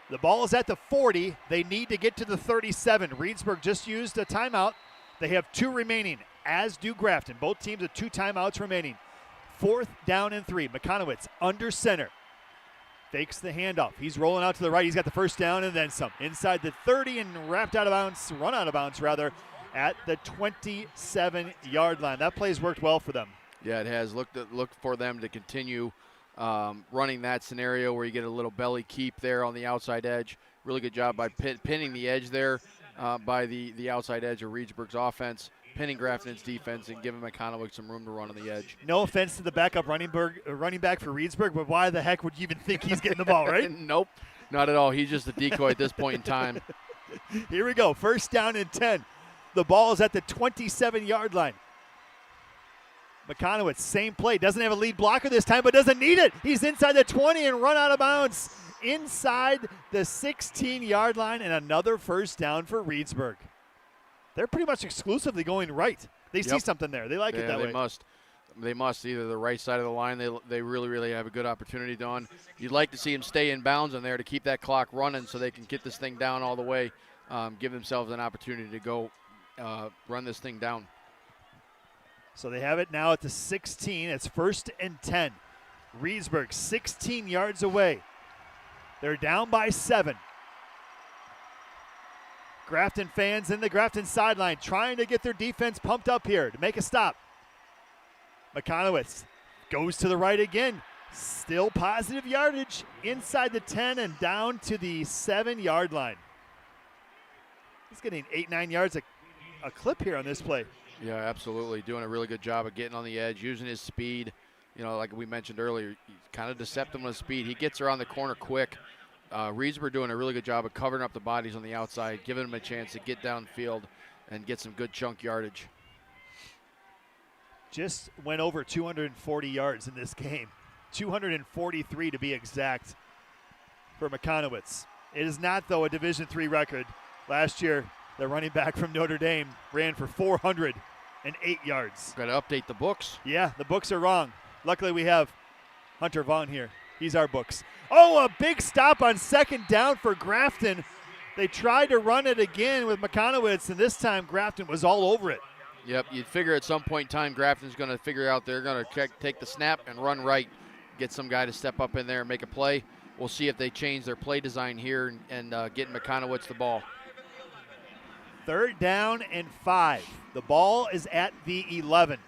The ball is at the 40. They need to get to the 37. Reedsburg just used a timeout. They have 2 remaining, as do Grafton. Both teams have 2 timeouts remaining. 4th down and 3. McConowitz under center. Fakes the handoff. He's rolling out to the right. He's got the first down and then some. Inside the 30 and run out of bounds at the 27-yard line. That play's worked well for them. Yeah, it has. Look for them to continue running that scenario where you get a little belly keep there on the outside edge. Really good job by pinning the edge there by the outside edge of Reedsburg's offense, pinning Grafton's defense and giving McConaughey some room to run on the edge. No offense to the backup running back for Reedsburg, but why the heck would you even think he's getting the ball, right? Nope, not at all. He's just a decoy at this point in time. Here we go. 1st down and 10. The ball is at the 27-yard line. McConowitz, same play. Doesn't have a lead blocker this time, but doesn't need it. He's inside the 20 and run out of bounds inside the 16-yard line, and another 1st down for Reedsburg. They're pretty much exclusively going right. They see something there. They like it that way. They must. Either the right side of the line, they really, really have a good opportunity on. You'd like to see them stay in bounds in there to keep that clock running so they can get this thing down all the way, give themselves an opportunity to go run this thing down. So they have it now at the 16. It's 1st and 10. Reedsburg 16 yards away. They're down by 7. Grafton fans in the Grafton sideline trying to get their defense pumped up here to make a stop. McConowitz goes to the right again. Still positive yardage inside the 10 and down to the 7-yard line. He's getting 8-9 yards a clip here on this play. Yeah, absolutely. Doing a really good job of getting on the edge, using his speed. You know, like we mentioned earlier, he's kind of deceptive on his speed. He gets around the corner quick. Reedsburg doing a really good job of covering up the bodies on the outside, giving them a chance to get downfield and get some good chunk yardage. Just went over 240 yards in this game. 243 to be exact for McConowitz. It is not, though, a Division III record. Last year, the running back from Notre Dame ran for 408 yards. Got to update the books. Yeah, the books are wrong. Luckily, we have Hunter Vaughn here. He's our books. Oh, a big stop on 2nd down for Grafton. They tried to run it again with McConowitz, and this time Grafton was all over it. Yep, you'd figure at some point in time Grafton's going to figure out they're going to take the snap and run right, get some guy to step up in there and make a play. We'll see if they change their play design here and get McConowitz the ball. 3rd down and 5. The ball is at the 11.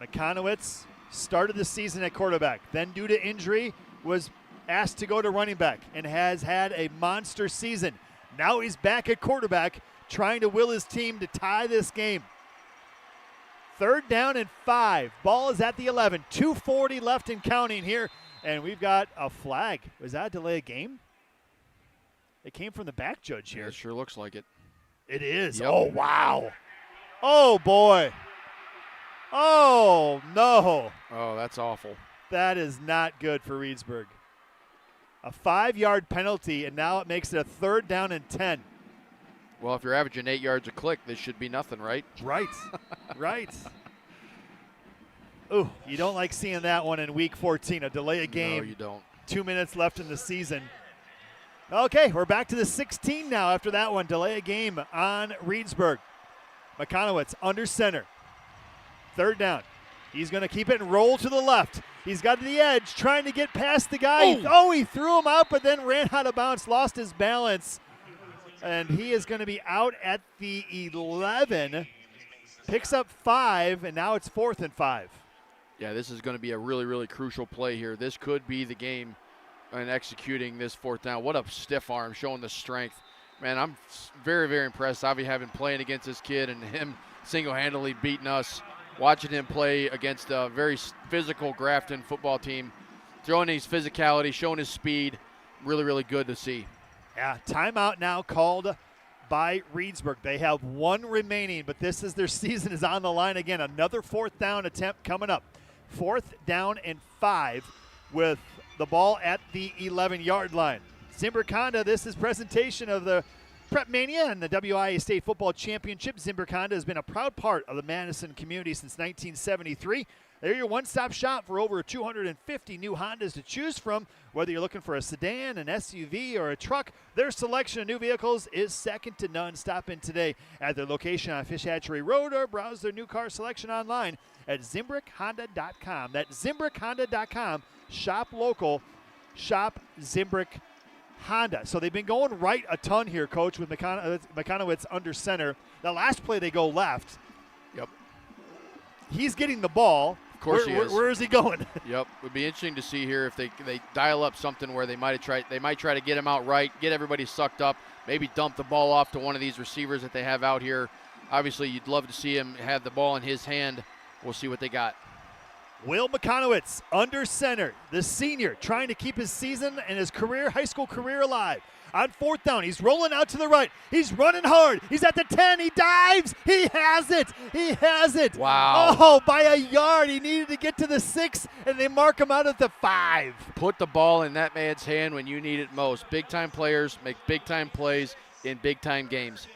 McConowitz started the season at quarterback, then due to injury was asked to go to running back and has had a monster season. Now he's back at quarterback, trying to will his team to tie this game. 3rd down and 5. Ball is at the 11. 2:40 left and counting here, and we've got a flag. Was that a delay of game? It came from the back judge here. Yeah, it sure looks like it. It is. Yep. Oh, wow. Oh, boy. Oh, no. Oh, that's awful. That is not good for Reedsburg. A 5-yard penalty, and now it makes it a 3rd down and 10. Well, if you're averaging 8 yards a click, this should be nothing, right? Right. Right. Ooh, you don't like seeing that one in Week 14, a delay of game. No, you don't. 2 minutes left in the season. Okay, we're back to the 16 now after that one. Delay of game on Reedsburg. McConowitz under center. 3rd down. He's going to keep it and roll to the left. He's got the edge, trying to get past the guy. Oh, he threw him out, but then ran out of bounds, lost his balance. And he is going to be out at the 11. Picks up 5, and now it's 4th and 5. Yeah, this is going to be a really, really crucial play here. This could be the game in executing this 4th down. What a stiff arm, showing the strength. Man, I'm very, very impressed. Obviously, having playing against this kid and him single-handedly beating us, watching him play against a very physical Grafton football team, throwing his physicality, showing his speed. Really, really good to see. Yeah, timeout now called by Reedsburg. They have 1 remaining, but this is their season is on the line again. Another 4th down attempt coming up. 4th down and 5 with the ball at the 11-yard line. Zimbrick Honda, this is presentation of the PrepMania and the WIAA State Football Championship. Zimbrick Honda has been a proud part of the Madison community since 1973. They're your one-stop shop for over 250 new Hondas to choose from. Whether you're looking for a sedan, an SUV, or a truck, their selection of new vehicles is second to none. Stop in today at their location on Fish Hatchery Road or browse their new car selection online at ZimbrickHonda.com. That's ZimbrickHonda.com. Shop local. Shop Zimbrick Honda. So they've been going right a ton here, Coach, with McConowitz under center. The last play they go left. Yep. He's getting the ball. Of course he is. Where is he going? Yep. Would be interesting to see here if they dial up something where they might try to get him out right, get everybody sucked up, maybe dump the ball off to one of these receivers that they have out here. Obviously, you'd love to see him have the ball in his hand. We'll see what they got. Will McConowitz under center, the senior, trying to keep his season and his high school career alive. On 4th down, he's rolling out to the right. He's running hard. He's at the 10. He dives. He has it. He has it. Wow. Oh, by a yard. He needed to get to the 6, and they mark him out at the 5. Put the ball in that man's hand when you need it most. Big-time players make big-time plays in big-time games.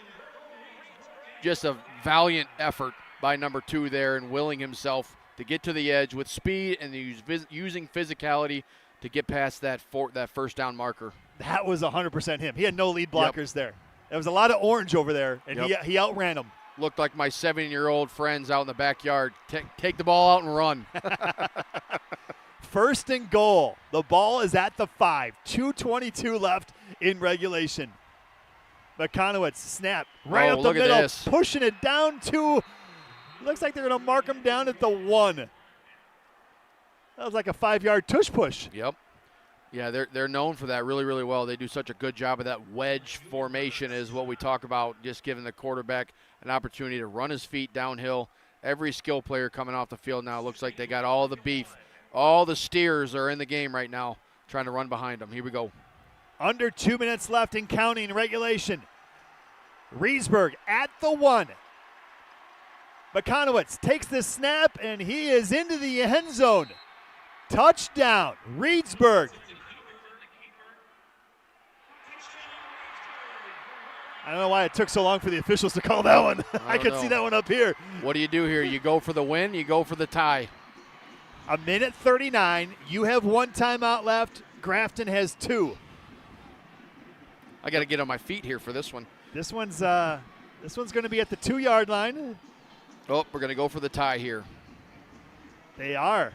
Just a valiant effort by number 2 there and willing himself to get to the edge with speed and using physicality to get past that 1st down marker. That was 100% him. He had no lead blockers there. There was a lot of orange over there, and he outran them. Looked like my 7-year-old friends out in the backyard. Take the ball out and run. 1st and goal. The ball is at the 5. 2:22 left in regulation. McConowitz snap right up the middle, pushing it down to, looks like they're going to mark him down at the 1. That was like a 5-yard tush push. Yep. Yeah, they're known for that really, really well. They do such a good job of that wedge formation is what we talk about, just giving the quarterback an opportunity to run his feet downhill. Every skill player coming off the field now looks like they got all the beef. All the steers are in the game right now trying to run behind them. Here we go. Under 2 minutes left in counting regulation. Reedsburg at the 1. McConowitz takes the snap, and he is into the end zone. Touchdown, Reedsburg. I don't know why it took so long for the officials to call that one. I could see that one up here. What do you do here? You go for the win, you go for the tie. 1:39. You have 1 timeout left. Grafton has 2. I got to get on my feet here for this one. This one's going to be at the 2-yard line. Oh, we're going to go for the tie here. They are.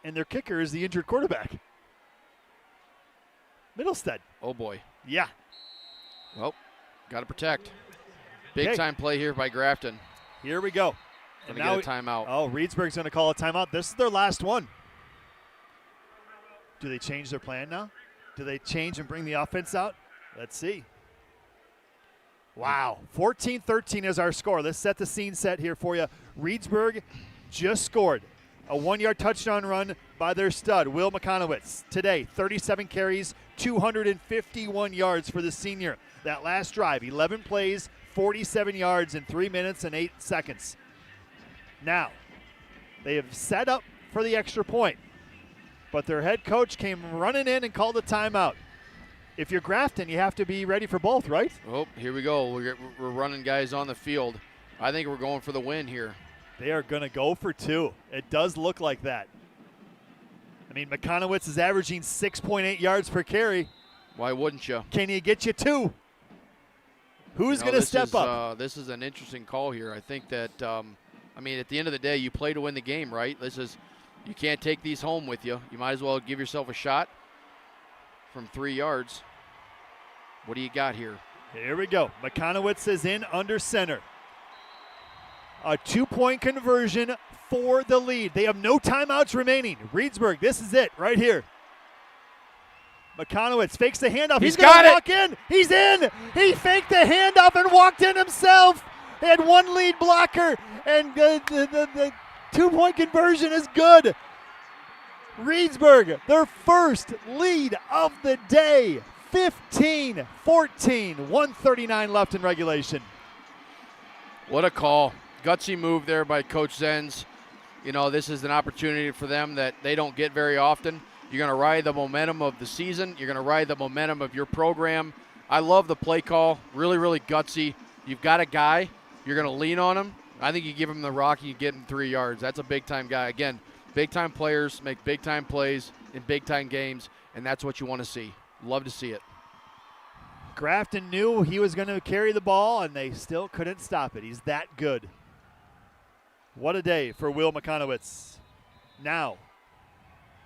And their kicker is the injured quarterback, Middlestead. Oh, boy. Yeah. Well, got to protect. Big-time play here by Grafton. Here we go. Going to get a timeout. Oh, Reedsburg's going to call a timeout. This is their last one. Do they change their plan now? Do they change and bring the offense out? Let's see. Wow. 14-13 is our score. Let's set the scene set here for you. Reedsburg just scored a 1-yard touchdown run by their stud, Will McConowitz. Today, 37 carries, 251 yards for the senior. That last drive, 11 plays, 47 yards in 3 minutes and 8 seconds. Now, they have set up for the extra point, but their head coach came running in and called a timeout. If you're Grafton, you have to be ready for both, right? Oh, here we go. We're running guys on the field. I think we're going for the win here. They are going to go for 2. It does look like that. I mean, McConowitz is averaging 6.8 yards per carry. Why wouldn't you? Can he get you 2? Who's going to step up? This is an interesting call here. I think that, I mean, at the end of the day, you play to win the game, right? You can't take these home with you. You might as well give yourself a shot from 3 yards. What do you got here? Here we go. Mekanowitz is in under center. A 2-point conversion for the lead. They have no timeouts remaining. Reedsburg, this is it right here. Mekanowitz fakes the handoff. He's going to walk in. He's in. He faked the handoff and walked in himself. He had one lead blocker, and the 2-point conversion is good. Reedsburg, their first lead of the day. 15-14, 1:39 left in regulation. What a call. Gutsy move there by Coach Zenz. You know, this is an opportunity for them that they don't get very often. You're going to ride the momentum of the season. You're going to ride the momentum of your program. I love the play call. Really, really gutsy. You've got a guy. You're going to lean on him. I think you give him the rock and you get him 3 yards. That's a big-time guy. Again, big-time players make big-time plays in big-time games, and that's what you want to see. Love to see it. Grafton knew he was going to carry the ball, and they still couldn't stop it. He's that good. What a day for Will Mekanowitz. Now,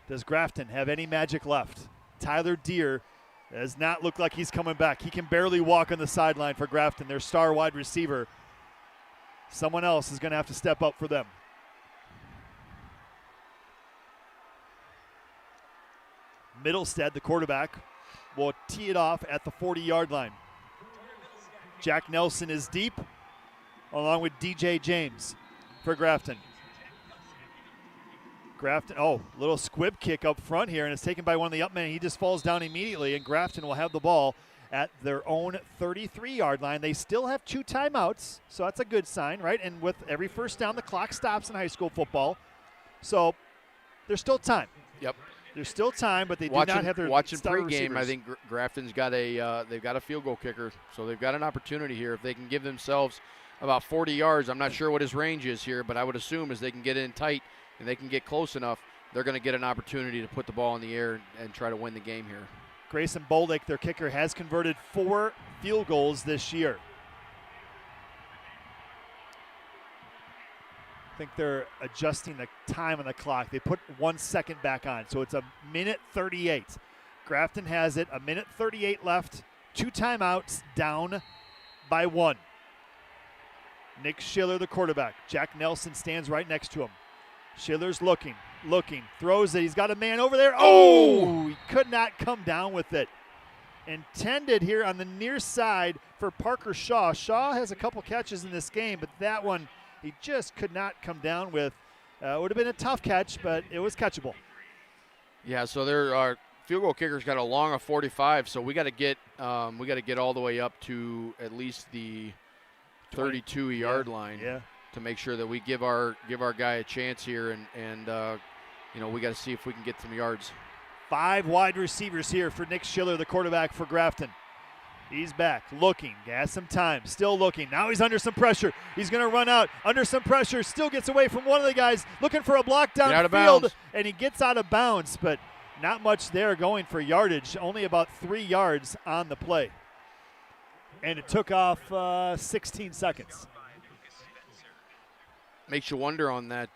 does Grafton have any magic left? Tyler Deere does not look like he's coming back. He can barely walk on the sideline for Grafton, their star wide receiver. Someone else is going to have to step up for them. Middlestead, the quarterback, will tee it off at the 40-yard line. Jack Nelson is deep, along with DJ James for Grafton. Grafton, little squib kick up front here, and it's taken by one of the upmen. He just falls down immediately, and Grafton will have the ball at their own 33-yard line. They still have 2 timeouts, so that's a good sign, right? And with every first down, the clock stops in high school football. So there's still time. Yep. There's still time, but they do not have their watching star pregame. receivers. I think Grafton's got they've got a field goal kicker, so they've got an opportunity here. If they can give themselves about 40 yards, I'm not sure what his range is here, but I would assume as they can get in tight and they can get close enough, they're going to get an opportunity to put the ball in the air and try to win the game here. Grayson Boldick, their kicker, has converted 4 field goals this year. I think they're adjusting the time on the clock. They put 1 second back on, so it's a minute 38. Grafton has it, a minute 38 left, 2 timeouts, down by 1. Nick Schiller, the quarterback. Jack Nelson stands right next to him. Schiller's looking, throws it. He's got a man over there. Oh, he could not come down with it. Intended here on the near side for Parker Shaw. Shaw has a couple catches in this game, but that one he just could not come down with. It would have been a tough catch, but it was catchable. Yeah, so their field goal kicker's got a long of 45, so we got to get all the way up to at least the 32-yard line. Yeah. To make sure that we give our guy a chance here, and we got to see if we can get some yards. 5 wide receivers here for Nick Schiller, the quarterback for Grafton. He's back, looking, has some time, still looking. Now he's under some pressure. He's going to run out under some pressure. Still gets away from one of the guys looking for a block downfield, and he gets out of bounds, but not much there going for yardage. Only about 3 yards on the play, and it took off 16 seconds. Makes you wonder on that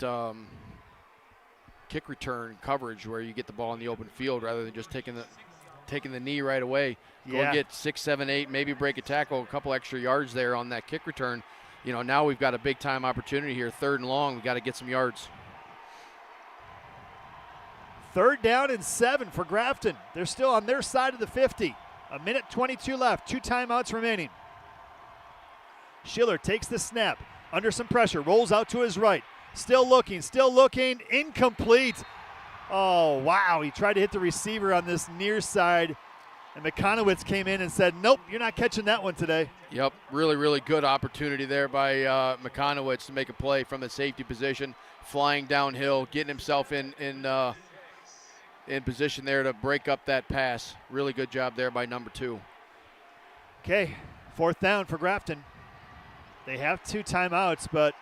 kick return coverage where you get the ball in the open field rather than just taking the knee right away. Go and get 6, 7, 8, maybe break a tackle, a couple extra yards there on that kick return. Now we've got a big-time opportunity here, 3rd and long. We've got to get some yards. 3rd down and 7 for Grafton. They're still on their side of the 50. A minute 22 left, 2 timeouts remaining. Schiller takes the snap. Under some pressure, rolls out to his right. Still looking, incomplete. Oh, wow, he tried to hit the receiver on this near side, and Mekanowitz came in and said, nope, you're not catching that one today. Yep, really, really good opportunity there by Mekanowitz to make a play from the safety position, flying downhill, getting himself in position there to break up that pass. Really good job there by number 2. Okay, 4th down for Grafton. They have 2 timeouts, but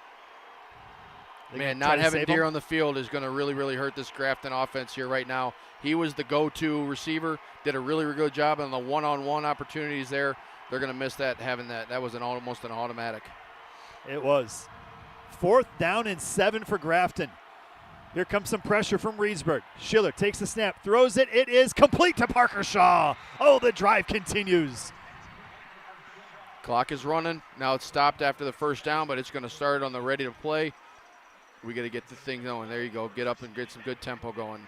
not having Deere on the field is going to really, really hurt this Grafton offense here right now. He was the go-to receiver, did a really, really good job on the one-on-one opportunities there. They're going to miss that, having that. That was almost an automatic. It was. 4th down and 7 for Grafton. Here comes some pressure from Reedsburg. Schiller takes the snap, throws it. It is complete to Parker Shaw. Oh, the drive continues. Clock is running. Now it's stopped after the first down, but it's going to start on the ready to play. We got to get the thing going. There you go. Get up and get some good tempo going.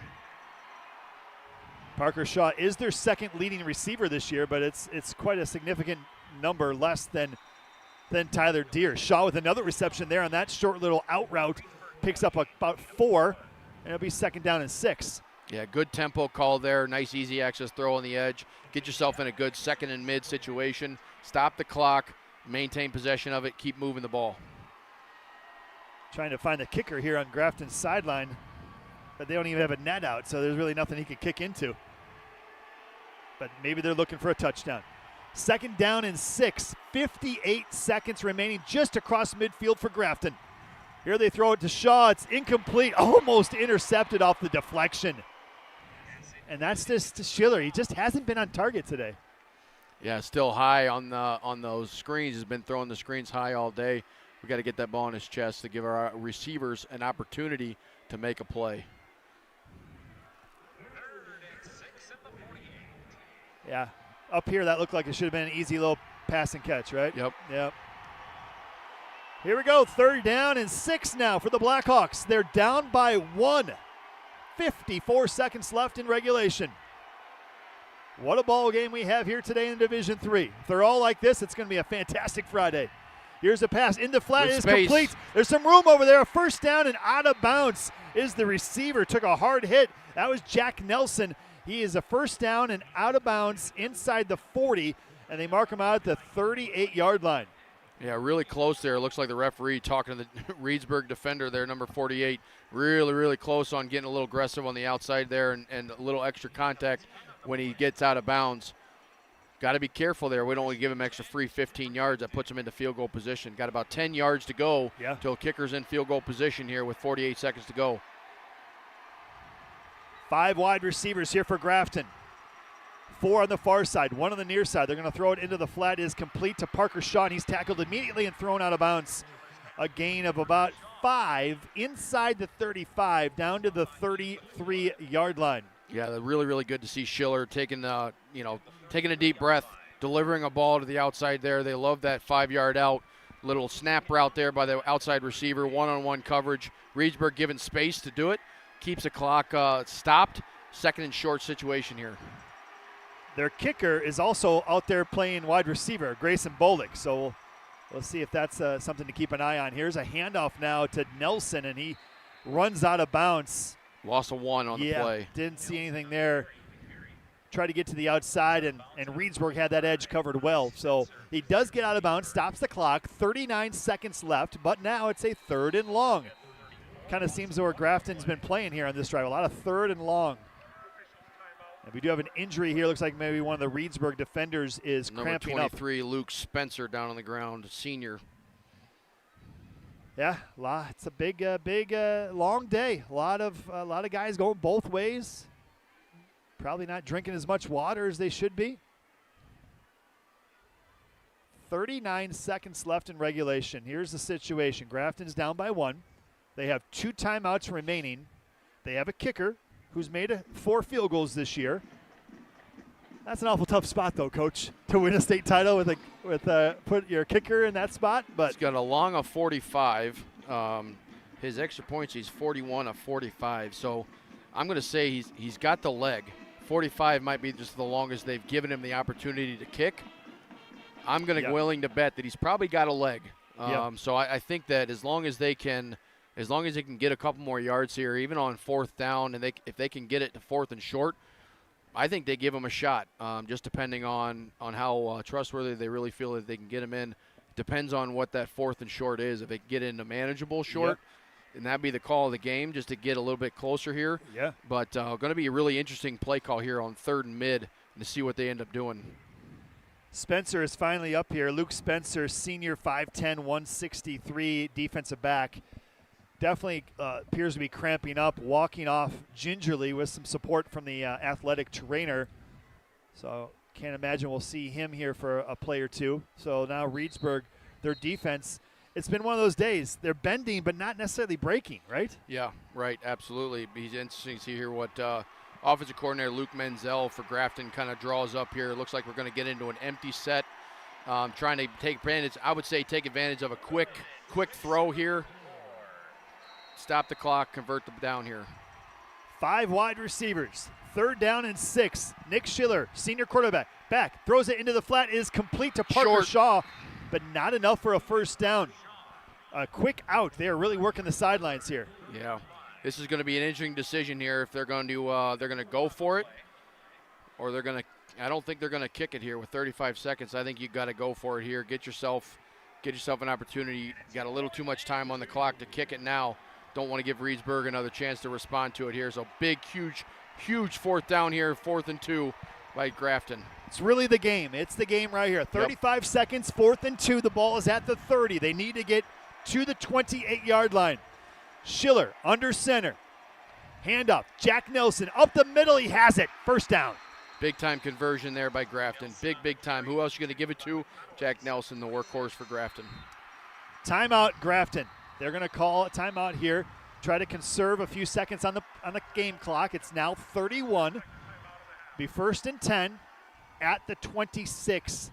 Parker Shaw is their second leading receiver this year, but it's quite a significant number less than Tyler Deere. Shaw with another reception there on that short little out route. Picks up about 4, and it'll be 2nd down and 6. Yeah, good tempo call there. Nice easy access throw on the edge. Get yourself in a good 2nd and mid situation. Stop the clock. Maintain possession of it. Keep moving the ball. Trying to find the kicker here on Grafton's sideline, but they don't even have a net out, so there's really nothing he could kick into. But maybe they're looking for a touchdown. 2nd down and 6. 58 seconds remaining just across midfield for Grafton. Here they throw it to Shaw. It's incomplete, almost intercepted off the deflection. And that's just Schiller. He just hasn't been on target today. Yeah, still high on those screens. He's been throwing the screens high all day. We got to get that ball in his chest to give our receivers an opportunity to make a play. Yeah, up here that looked like it should have been an easy little pass and catch, right? Yep. Here we go, 3rd down and 6 now for the Blackhawks. They're down by 1. 54 seconds left in regulation. What a ball game we have here today in Division III. If they're all like this, it's going to be a fantastic Friday. Here's a pass in the flat. It is complete. There's some room over there. A 1st down and out of bounds is the receiver. Took a hard hit. That was Jack Nelson. He is a 1st down and out of bounds inside the 40, and they mark him out at the 38-yard line. Yeah, really close there. It looks like the referee talking to the Reedsburg defender there, number 48. Really, really close on getting a little aggressive on the outside there and a little extra contact when he gets out of bounds. Got to be careful there. We don't want to give him extra free 15 yards. That puts him into field goal position. Got about 10 yards to go till kicker's in field goal position here with 48 seconds to go. 5 wide receivers here for Grafton. 4 on the far side, 1 on the near side. They're going to throw it into the flat. It is complete to Parker Shaw, and he's tackled immediately and thrown out of bounds. A gain of about 5 inside the 35, down to the 33-yard line. Yeah, really, really good to see Schiller taking a deep breath, delivering a ball to the outside there. They love that 5-yard out. Little snap route there by the outside receiver, one-on-one coverage. Reedsburg given space to do it. Keeps the clock stopped. 2nd and short situation here. Their kicker is also out there playing wide receiver, Grayson Bolick. So we'll see if that's something to keep an eye on. Here's a handoff now to Nelson, and he runs out of bounds. Loss of 1 on the play. Didn't see anything there. Tried to get to the outside, and Reedsburg had that edge covered well. So he does get out of bounds, stops the clock, 39 seconds left, but now it's a 3rd and long. Kind of seems where Grafton's been playing here on this drive. A lot of 3rd and long. And we do have an injury here. Looks like maybe one of the Reedsburg defenders is cramping up. Number 23, Luke Spencer, down on the ground, senior. Yeah, it's a big, long day. A lot of guys going both ways. Probably not drinking as much water as they should be. 39 seconds left in regulation. Here's the situation. Grafton's down by 1. They have 2 timeouts remaining. They have a kicker who's made 4 field goals this year. That's an awful tough spot, though, Coach, to win a state title with put your kicker in that spot. But he's got a long of 45. His extra points, he's 41 of 45. So I'm going to say he's got the leg. 45 might be just the longest they've given him the opportunity to kick. I'm going to be willing to bet that he's probably got a leg. So I think that as long as they can get a couple more yards here, even on 4th down, and if they can get it to 4th and short, I think they give him a shot, just depending on how trustworthy they really feel that they can get him in. Depends on what that 4th and short is. If they get into manageable short, and that'd be the call of the game, just to get a little bit closer here. Yeah. But going to be a really interesting play call here on 3rd and mid to see what they end up doing. Spencer is finally up here. Luke Spencer, senior, 5'10", 163, defensive back. Definitely appears to be cramping up, walking off gingerly with some support from the athletic trainer. So can't imagine we'll see him here for a play or 2. So now Reedsburg, their defense, it's been one of those days. They're bending but not necessarily breaking, right? Yeah, right, absolutely. It's interesting to see here what offensive coordinator Luke Menzel for Grafton kind of draws up here. It looks like we're going to get into an empty set. trying to take advantage. I would say take advantage of a quick throw here. Stop the clock, convert them down here. 5 wide receivers. 3rd down and 6. Nick Schiller, senior quarterback, back, throws it into the flat, is complete to Parker Shaw, but not enough for a first down. A quick out. They are really working the sidelines here. Yeah, this is going to be an interesting decision here if they're going to go for it, or they're going to. I don't think they're going to kick it here with 35 seconds. I think you got to go for it here. Get yourself an opportunity. You got a little too much time on the clock to kick it now. Don't want to give Reedsburg another chance to respond to it here. So big, huge 4th down here, 4th and 2 by Grafton. It's really the game. It's the game right here. 35 seconds, 4th and 2. The ball is at the 30. They need to get to the 28-yard line. Schiller under center. Hand up. Jack Nelson up the middle. He has it. First down. Big time conversion there by Grafton. Big time. Who else are you going to give it to? Jack Nelson, the workhorse for Grafton. Timeout, Grafton. They're going to call a timeout here. Try to conserve a few seconds on the game clock. It's now 31. Be 1st and 10 at the 26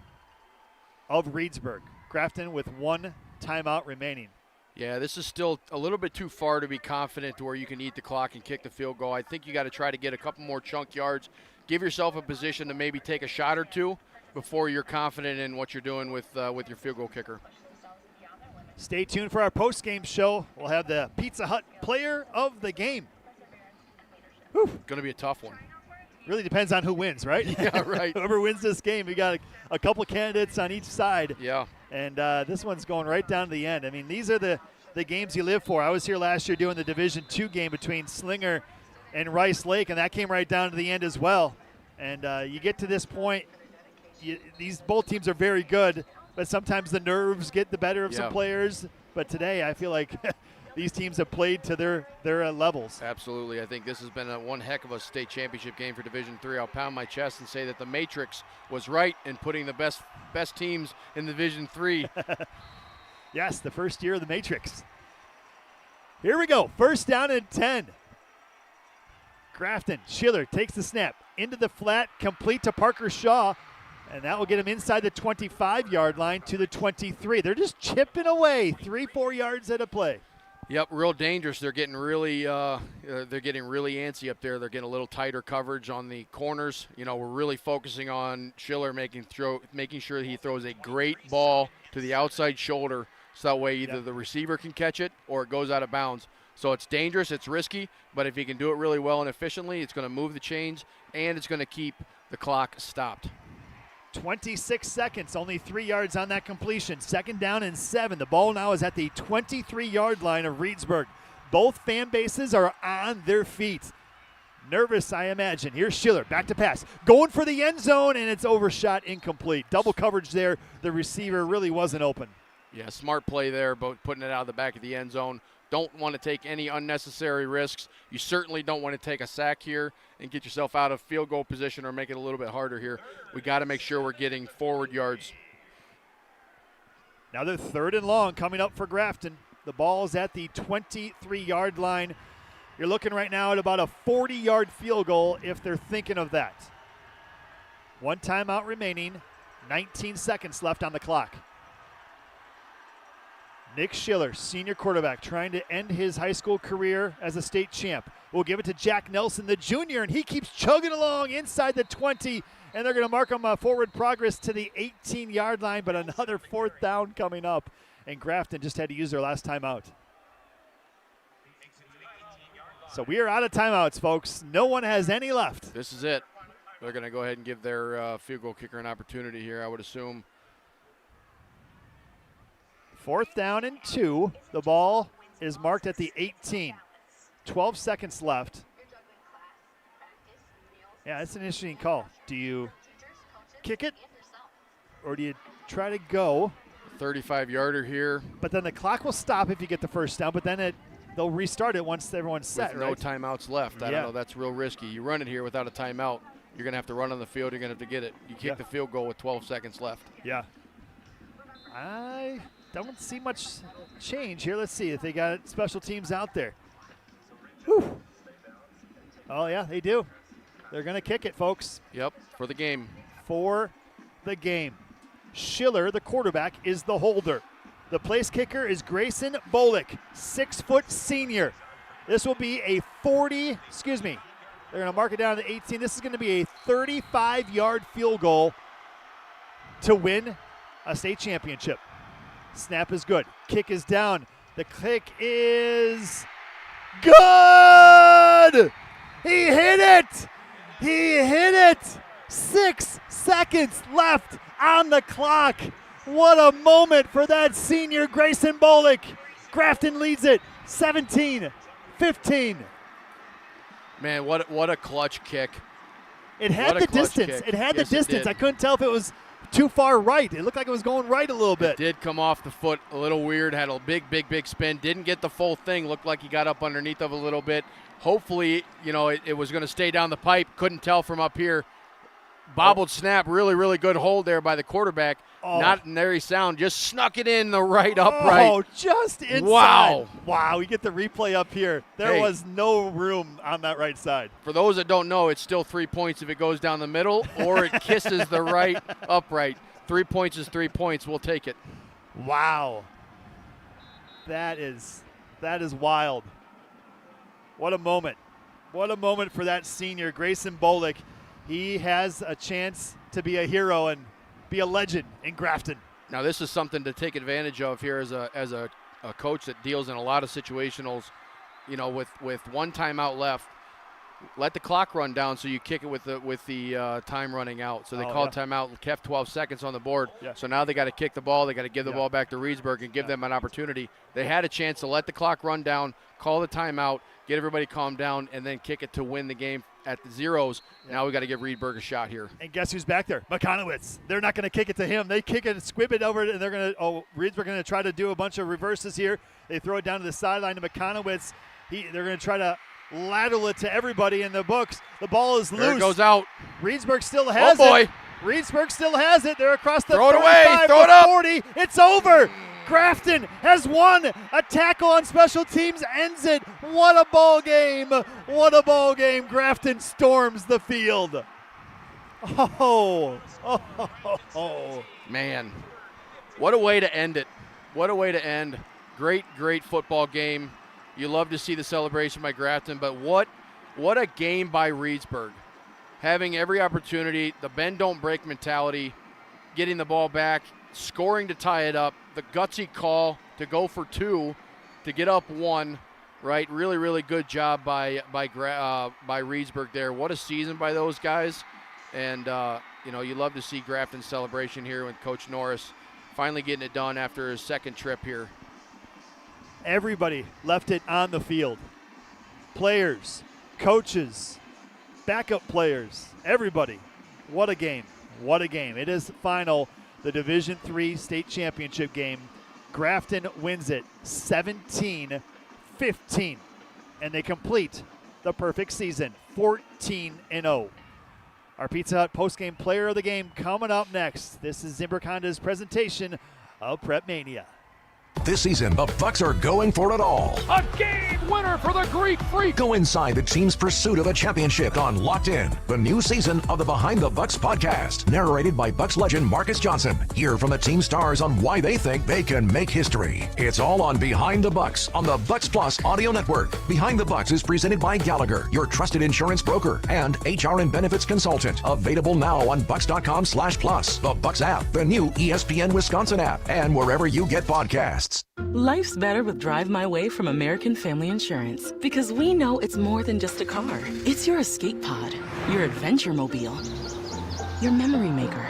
of Reedsburg. Grafton with 1 timeout remaining. Yeah, this is still a little bit too far to be confident to where you can eat the clock and kick the field goal. I think you got to try to get a couple more chunk yards. Give yourself a position to maybe take a shot or two before you're confident in what you're doing with your field goal kicker. Stay tuned for our post-game show. We'll have the Pizza Hut player of the game. Going to be a tough one. Really depends on who wins, right? Yeah, right. Whoever wins this game, we got a couple candidates on each side. Yeah. And this one's going right down to the end. I mean, these are the games you live for. I was here last year doing the Division II game between Slinger and Rice Lake, and that came right down to the end as well. And you get to this point, these both teams are very good, but sometimes the nerves get the better of some players. But today I feel like these teams have played to their levels. Absolutely. I think this has been one heck of a state championship game for Division III. I'll pound my chest and say that the Matrix was right in putting the best teams in Division III. Yes, the first year of the Matrix. Here we go. 1st down and 10. Grafton. Schiller takes the snap into the flat, complete to Parker Shaw, and that will get him inside the 25-yard line to the 23. They're just chipping away 3-4 yards at a play. Yep, real dangerous. They're getting really antsy up there. They're getting a little tighter coverage on the corners. You know, we're really focusing on Schiller making sure he throws a great ball to the outside shoulder, so that way either the receiver can catch it or it goes out of bounds. So it's dangerous, it's risky, but if he can do it really well and efficiently, it's going to move the chains and it's going to keep the clock stopped. 26 seconds, only 3 yards on that completion. 2nd down and 7. The ball now is at the 23-yard line of Reedsburg. Both fan bases are on their feet. Nervous, I imagine. Here's Schiller, back to pass. Going for the end zone, and it's overshot, incomplete. Double coverage there. The receiver really wasn't open. Yeah, smart play there, but putting it out of the back of the end zone. Don't want to take any unnecessary risks. You certainly don't want to take a sack here and get yourself out of field goal position or make it a little bit harder here. We got to make sure we're getting forward yards. Now they're 3rd and long coming up for Grafton. The ball is at the 23-yard line. You're looking right now at about a 40-yard field goal if they're thinking of that. 1 timeout remaining, 19 seconds left on the clock. Nick Schiller, senior quarterback, trying to end his high school career as a state champ. We'll give it to Jack Nelson, the junior, and he keeps chugging along inside the 20, and they're going to mark him forward progress to the 18-yard line, but another 4th down coming up, and Grafton just had to use their last timeout. So we are out of timeouts, folks. No one has any left. This is it. They're going to go ahead and give their field goal kicker an opportunity here, I would assume. 4th down and 2. The ball is marked at the 18. 12 seconds left. Yeah, that's an interesting call. Do you kick it or do you try to go? 35-yarder here. But then the clock will stop if you get the first down, but then they'll restart it once everyone's set, with right? no timeouts left. I don't know. That's real risky. You run it here without a timeout, you're going to have to run on the field. You're going to have to get it. You kick the field goal with 12 seconds left. Yeah. I don't see much change here. Let's see if they got special teams out there. Whew. Oh, yeah, they do. They're going to kick it, folks. Yep, for the game. For the game. Schiller, the quarterback, is the holder. The place kicker is Grayson Bolick, 6-foot senior. This will be a they're going to mark it down to 18. This is going to be a 35-yard field goal to win a state championship. Snap is good. Kick is down. The kick is good! He hit it! He hit it! 6 seconds left on the clock. What a moment for that senior Grayson Bolick. Grafton leads it 17-15. Man, what a clutch kick. It had the distance. It had the distance. I couldn't tell if it was too far right. It looked like it was going right a little bit. It did come off the foot a little weird, had a big spin. Didn't get the full thing. Looked like he got up underneath of a little bit. Hopefully, it was going to stay down the pipe. Couldn't tell from up here. Bobbled snap, really good hold there by the quarterback. Not very sound, just snuck it in the right upright. Oh, just inside. Wow, we get the replay up here. There was no room on that right side. For those that don't know, it's still 3 points if it goes down the middle or it kisses the right upright. 3 points is 3 points. We'll take it. Wow. That is wild. What a moment. What a moment for that senior, Grayson Bolick. He has a chance to be a hero and be a legend in Grafton. Now this is something to take advantage of here as a coach that deals in a lot of situationals, with one timeout left. Let the clock run down so you kick it with the time running out. So they called timeout, kept 12 seconds on the board. Yeah. So now they got to kick the ball. They got to give the ball back to Reedsburg and give them an opportunity. They had a chance to let the clock run down, call the timeout, get everybody calmed down, and then kick it to win the game at the zeros. Yeah. Now we got to give Reedsburg a shot here. And guess who's back there? McConowitz. They're not going to kick it to him. They kick it, squib it over, and they're going to. Reedsburg going to try to do a bunch of reverses here. They throw it down to the sideline to McConowitz. They're going to try to lateral it to everybody in the books. The ball is loose. There it goes out. Reedsburg still has it. Reedsburg still has it. They're across the 35 away. Throw it up. 40. It's over. Grafton has won. A tackle on special teams ends it. What a ball game. What a ball game. Grafton storms the field. Oh. Man, what a way to end it. What a way to end. Great football game. You love to see the celebration by Grafton, but what a game by Reedsburg. Having every opportunity, the bend don't break mentality, getting the ball back, scoring to tie it up, the gutsy call to go for 2, to get up 1, right? Really good job by Reedsburg there. What a season by those guys. And you love to see Grafton's celebration here with Coach Norris finally getting it done after his second trip here. Everybody left it on the field. Players, coaches, backup players, everybody. What a game. What a game. It is final, the Division III state championship game. Grafton wins it 17-15, and they complete the perfect season, 14-0. Our Pizza Hut postgame player of the game coming up next. This is Zimbrick Honda's presentation of PrepMania. This season, the Bucks are going for it all. A game winner for the Greek Freak. Go inside the team's pursuit of a championship on Locked In, the new season of the Behind the Bucks podcast, narrated by Bucks legend Marcus Johnson. Hear from the team stars on why they think they can make history. It's all on Behind the Bucks on the Bucks Plus audio network. Behind the Bucks is presented by Gallagher, your trusted insurance broker and HR and benefits consultant. Available now on bucks.com/plus, the Bucks app, the new ESPN Wisconsin app, and wherever you get podcasts. Life's better with Drive My Way from American Family Insurance, because we know it's more than just a car. It's your escape pod, your adventure mobile, your memory maker.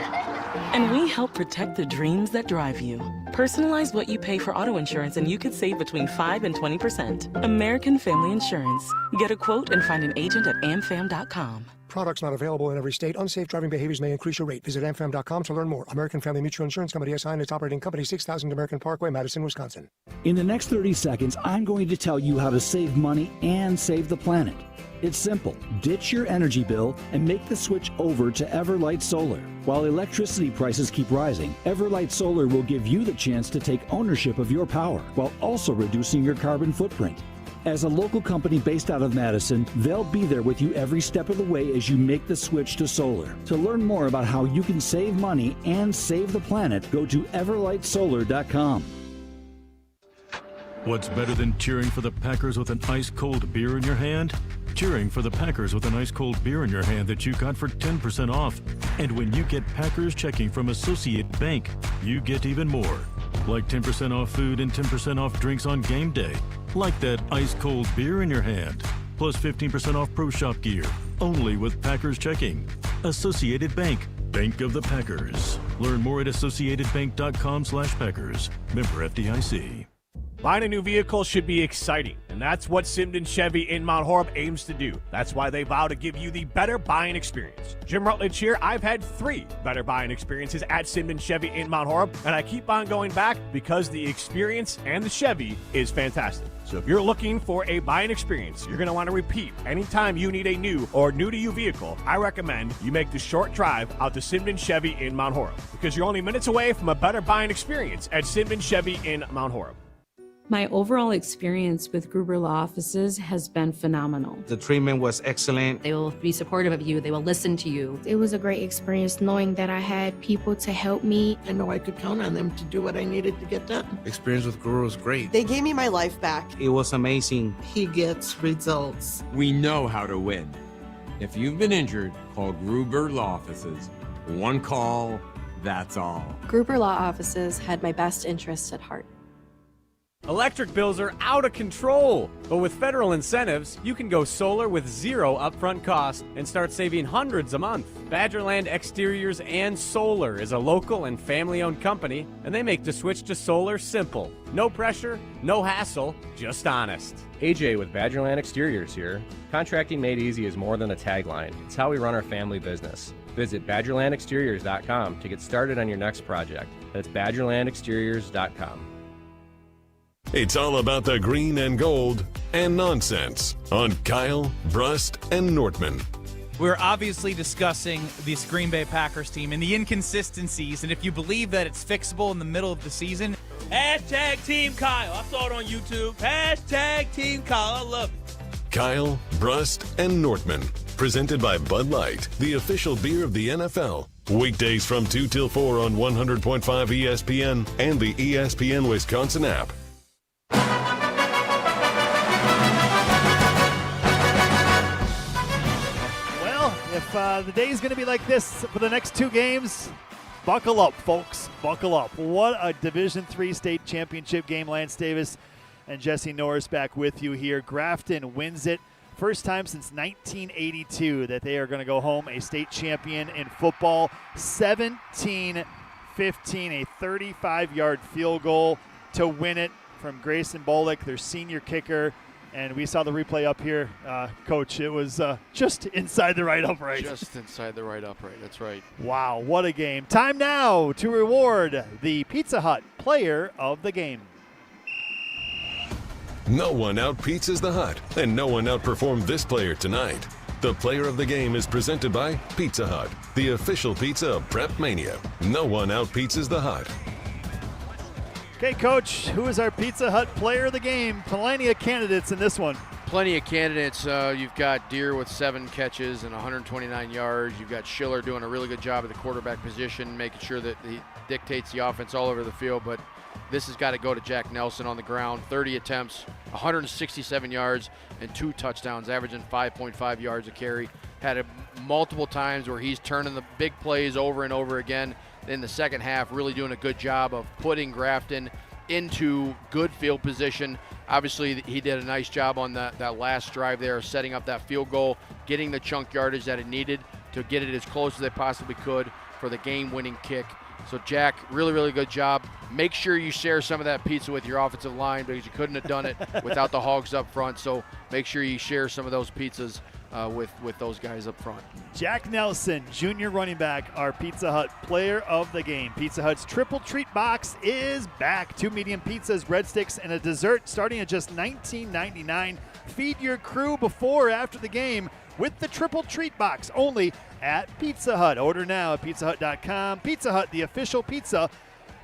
And we help protect the dreams that drive you. Personalize what you pay for auto insurance and you could save between 5 and 20%. American Family Insurance. Get a quote and find an agent at amfam.com. Products not available in every state. Unsafe driving behaviors may increase your rate. Visit amfam.com to learn more. American Family Mutual Insurance Company SI and its operating company, 6000 American Parkway, Madison, Wisconsin. In the next 30 seconds, I'm going to tell you how to save money and save the planet. It's simple. Ditch your energy bill and make the switch over to Everlight Solar. While electricity prices keep rising, Everlight Solar will give you the chance to take ownership of your power while also reducing your carbon footprint. As a local company based out of Madison, they'll be there with you every step of the way as you make the switch to solar. To learn more about how you can save money and save the planet, go to everlightsolar.com. What's better than cheering for the Packers with an ice-cold beer in your hand? Cheering for the Packers with an ice-cold beer in your hand that you got for 10% off. And when you get Packers checking from Associated Bank, you get even more. Like 10% off food and 10% off drinks on game day. Like that ice-cold beer in your hand. Plus 15% off Pro Shop gear. Only with Packers checking. Associated Bank. Bank of the Packers. Learn more at associatedbank.com/Packers. Member FDIC. Buying a new vehicle should be exciting, and that's what Simden Chevy in Mount Horeb aims to do. That's why they vow to give you the better buying experience. Jim Rutledge here. I've had 3 better buying experiences at Simden Chevy in Mount Horeb, and I keep on going back because the experience and the Chevy is fantastic. So if you're looking for a buying experience, you're going to want to repeat anytime you need a new or new-to-you vehicle, I recommend you make the short drive out to Simden Chevy in Mount Horeb, because you're only minutes away from a better buying experience at Simden Chevy in Mount Horeb. My overall experience with Gruber Law Offices has been phenomenal. The treatment was excellent. They will be supportive of you. They will listen to you. It was a great experience knowing that I had people to help me. I know I could count on them to do what I needed to get done. Experience with Gruber was great. They gave me my life back. It was amazing. He gets results. We know how to win. If you've been injured, call Gruber Law Offices. One call, that's all. Gruber Law Offices had my best interests at heart. Electric bills are out of control, but with federal incentives, you can go solar with 0 upfront cost and start saving hundreds a month. Badgerland Exteriors and Solar is a local and family-owned company, and they make the switch to solar simple. No pressure, no hassle, just honest. AJ with Badgerland Exteriors here. Contracting made easy is more than a tagline. It's how we run our family business. Visit badgerlandexteriors.com to get started on your next project. That's badgerlandexteriors.com. It's all about the green and gold and nonsense on Kyle, Brust, and Nortman. We're obviously discussing this Green Bay Packers team and the inconsistencies, and if you believe that it's fixable in the middle of the season. Hashtag Team Kyle. I saw it on YouTube. Hashtag Team Kyle. I love it. Kyle, Brust, and Nortman. Presented by Bud Light, the official beer of the NFL. Weekdays from 2 till 4 on 100.5 ESPN and the ESPN Wisconsin app. If the day is going to be like this for the next 2 games, buckle up, folks. Buckle up. What a Division III state championship game. Lance Davis and Jesse Norris back with you here. Grafton wins it. First time since 1982 that they are going to go home a state champion in football. 17-15, a 35-yard field goal to win it from Grayson Bollick, their senior kicker. And we saw the replay up here, Coach. It was just inside the right upright. Just inside the right upright. That's right. Wow, what a game. Time now to reward the Pizza Hut player of the game. No one out-pizzas the Hut, and no one outperformed this player tonight. The player of the game is presented by Pizza Hut, the official pizza of PrepMania. No one out-pizzas the Hut. Okay, Coach, who is our Pizza Hut player of the game? Plenty of candidates in this one. Plenty of candidates. You've got Deere with 7 catches and 129 yards. You've got Schiller doing a really good job at the quarterback position, making sure that he dictates the offense all over the field. But this has got to go to Jack Nelson on the ground. 30 attempts, 167 yards, and 2 touchdowns, averaging 5.5 yards a carry. Had multiple times where he's turning the big plays over and over again. In the second half, really doing a good job of putting Grafton into good field position. Obviously, he did a nice job on that last drive there, setting up that field goal, getting the chunk yardage that it needed to get it as close as they possibly could for the game-winning kick. So, Jack, really, really good job. Make sure you share some of that pizza with your offensive line because you couldn't have done it without the Hogs up front. So make sure you share some of those pizzas with those guys up front. Jack Nelson, junior running back, our Pizza Hut player of the game. Pizza Hut's triple treat box is back. 2 medium pizzas, breadsticks, and a dessert starting at just $19.99. Feed your crew before or after the game with the triple treat box only at Pizza Hut. Order now at pizzahut.com. Pizza Hut, the official pizza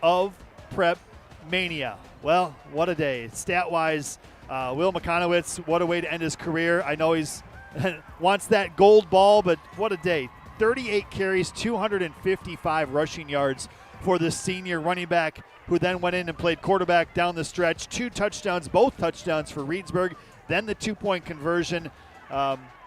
of PrepMania. Well, what a day. Stat-wise, Will McConowitz, what a way to end his career. I know he's wants that gold ball, but what a day. 38 carries, 255 rushing yards for the senior running back, who then went in and played quarterback down the stretch. 2 touchdowns, both touchdowns for Reedsburg, then the 2-point conversion.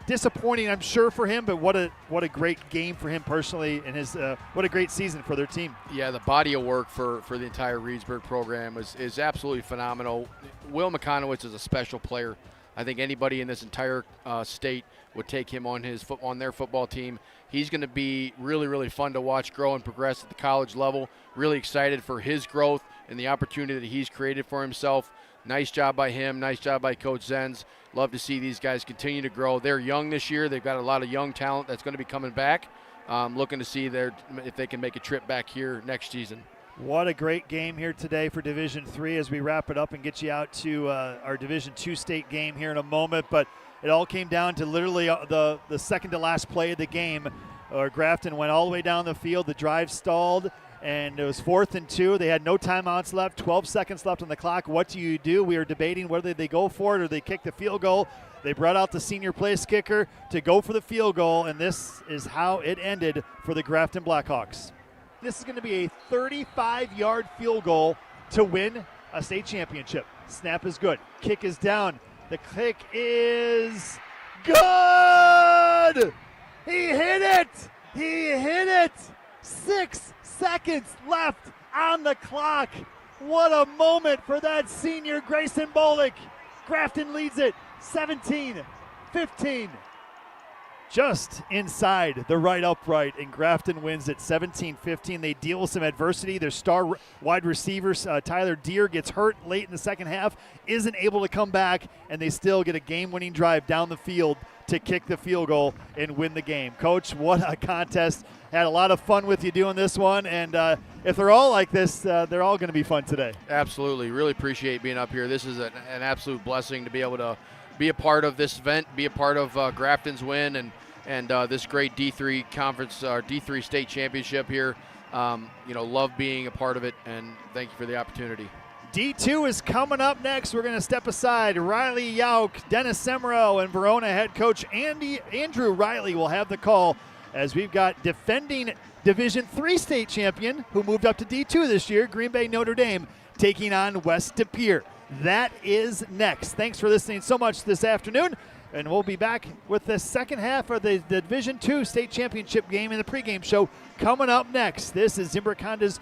Disappointing, I'm sure, for him, but what a great game for him personally, and his what a great season for their team. Yeah, the body of work for the entire Reedsburg program is absolutely phenomenal. Will McConowitz is a special player. I think anybody in this entire state would take him on their football team. He's going to be really, really fun to watch grow and progress at the college level. Really excited for his growth and the opportunity that he's created for himself. Nice job by him. Nice job by Coach Zenz. Love to see these guys continue to grow. They're young this year. They've got a lot of young talent that's going to be coming back. Looking to see if they can make a trip back here next season. What a great game here today for Division III as we wrap it up and get you out to our Division II state game here in a moment. But it all came down to literally the second to last play of the game. Grafton went all the way down the field. The drive stalled, and it was 4th and 2. They had no timeouts left, 12 seconds left on the clock. What do? We were debating whether they go for it or they kick the field goal. They brought out the senior place kicker to go for the field goal, and this is how it ended for the Grafton Blackhawks. This is going to be a 35-yard field goal to win a state championship. Snap is good. Kick is down. The kick is good! He hit it! He hit it! 6 seconds left on the clock. What a moment for that senior Grayson Bolick. Grafton leads it 17-15. Just inside the right upright, and Grafton wins it 17-15. They deal with some adversity. Their star wide receiver, Tyler Deere, gets hurt late in the second half, isn't able to come back, and they still get a game-winning drive down the field to kick the field goal and win the game. Coach, what a contest. Had a lot of fun with you doing this one, and if they're all like this, they're all going to be fun today. Absolutely. Really appreciate being up here. This is an absolute blessing to be able to be a part of this event, be a part of Grafton's win, and this great D3 conference, D3 state championship here. Love being a part of it, and thank you for the opportunity. D2 is coming up next. We're going to step aside. Riley Jauch, Dennis Semrau, and Verona head coach Andrew Riley will have the call, as we've got defending Division III state champion, who moved up to D2 this year, Green Bay Notre Dame, taking on West De Pere. That is next. Thanks for listening so much this afternoon, and we'll be back with the second half of the Division II state championship game in the pregame show coming up next. This is Zimbrick Honda's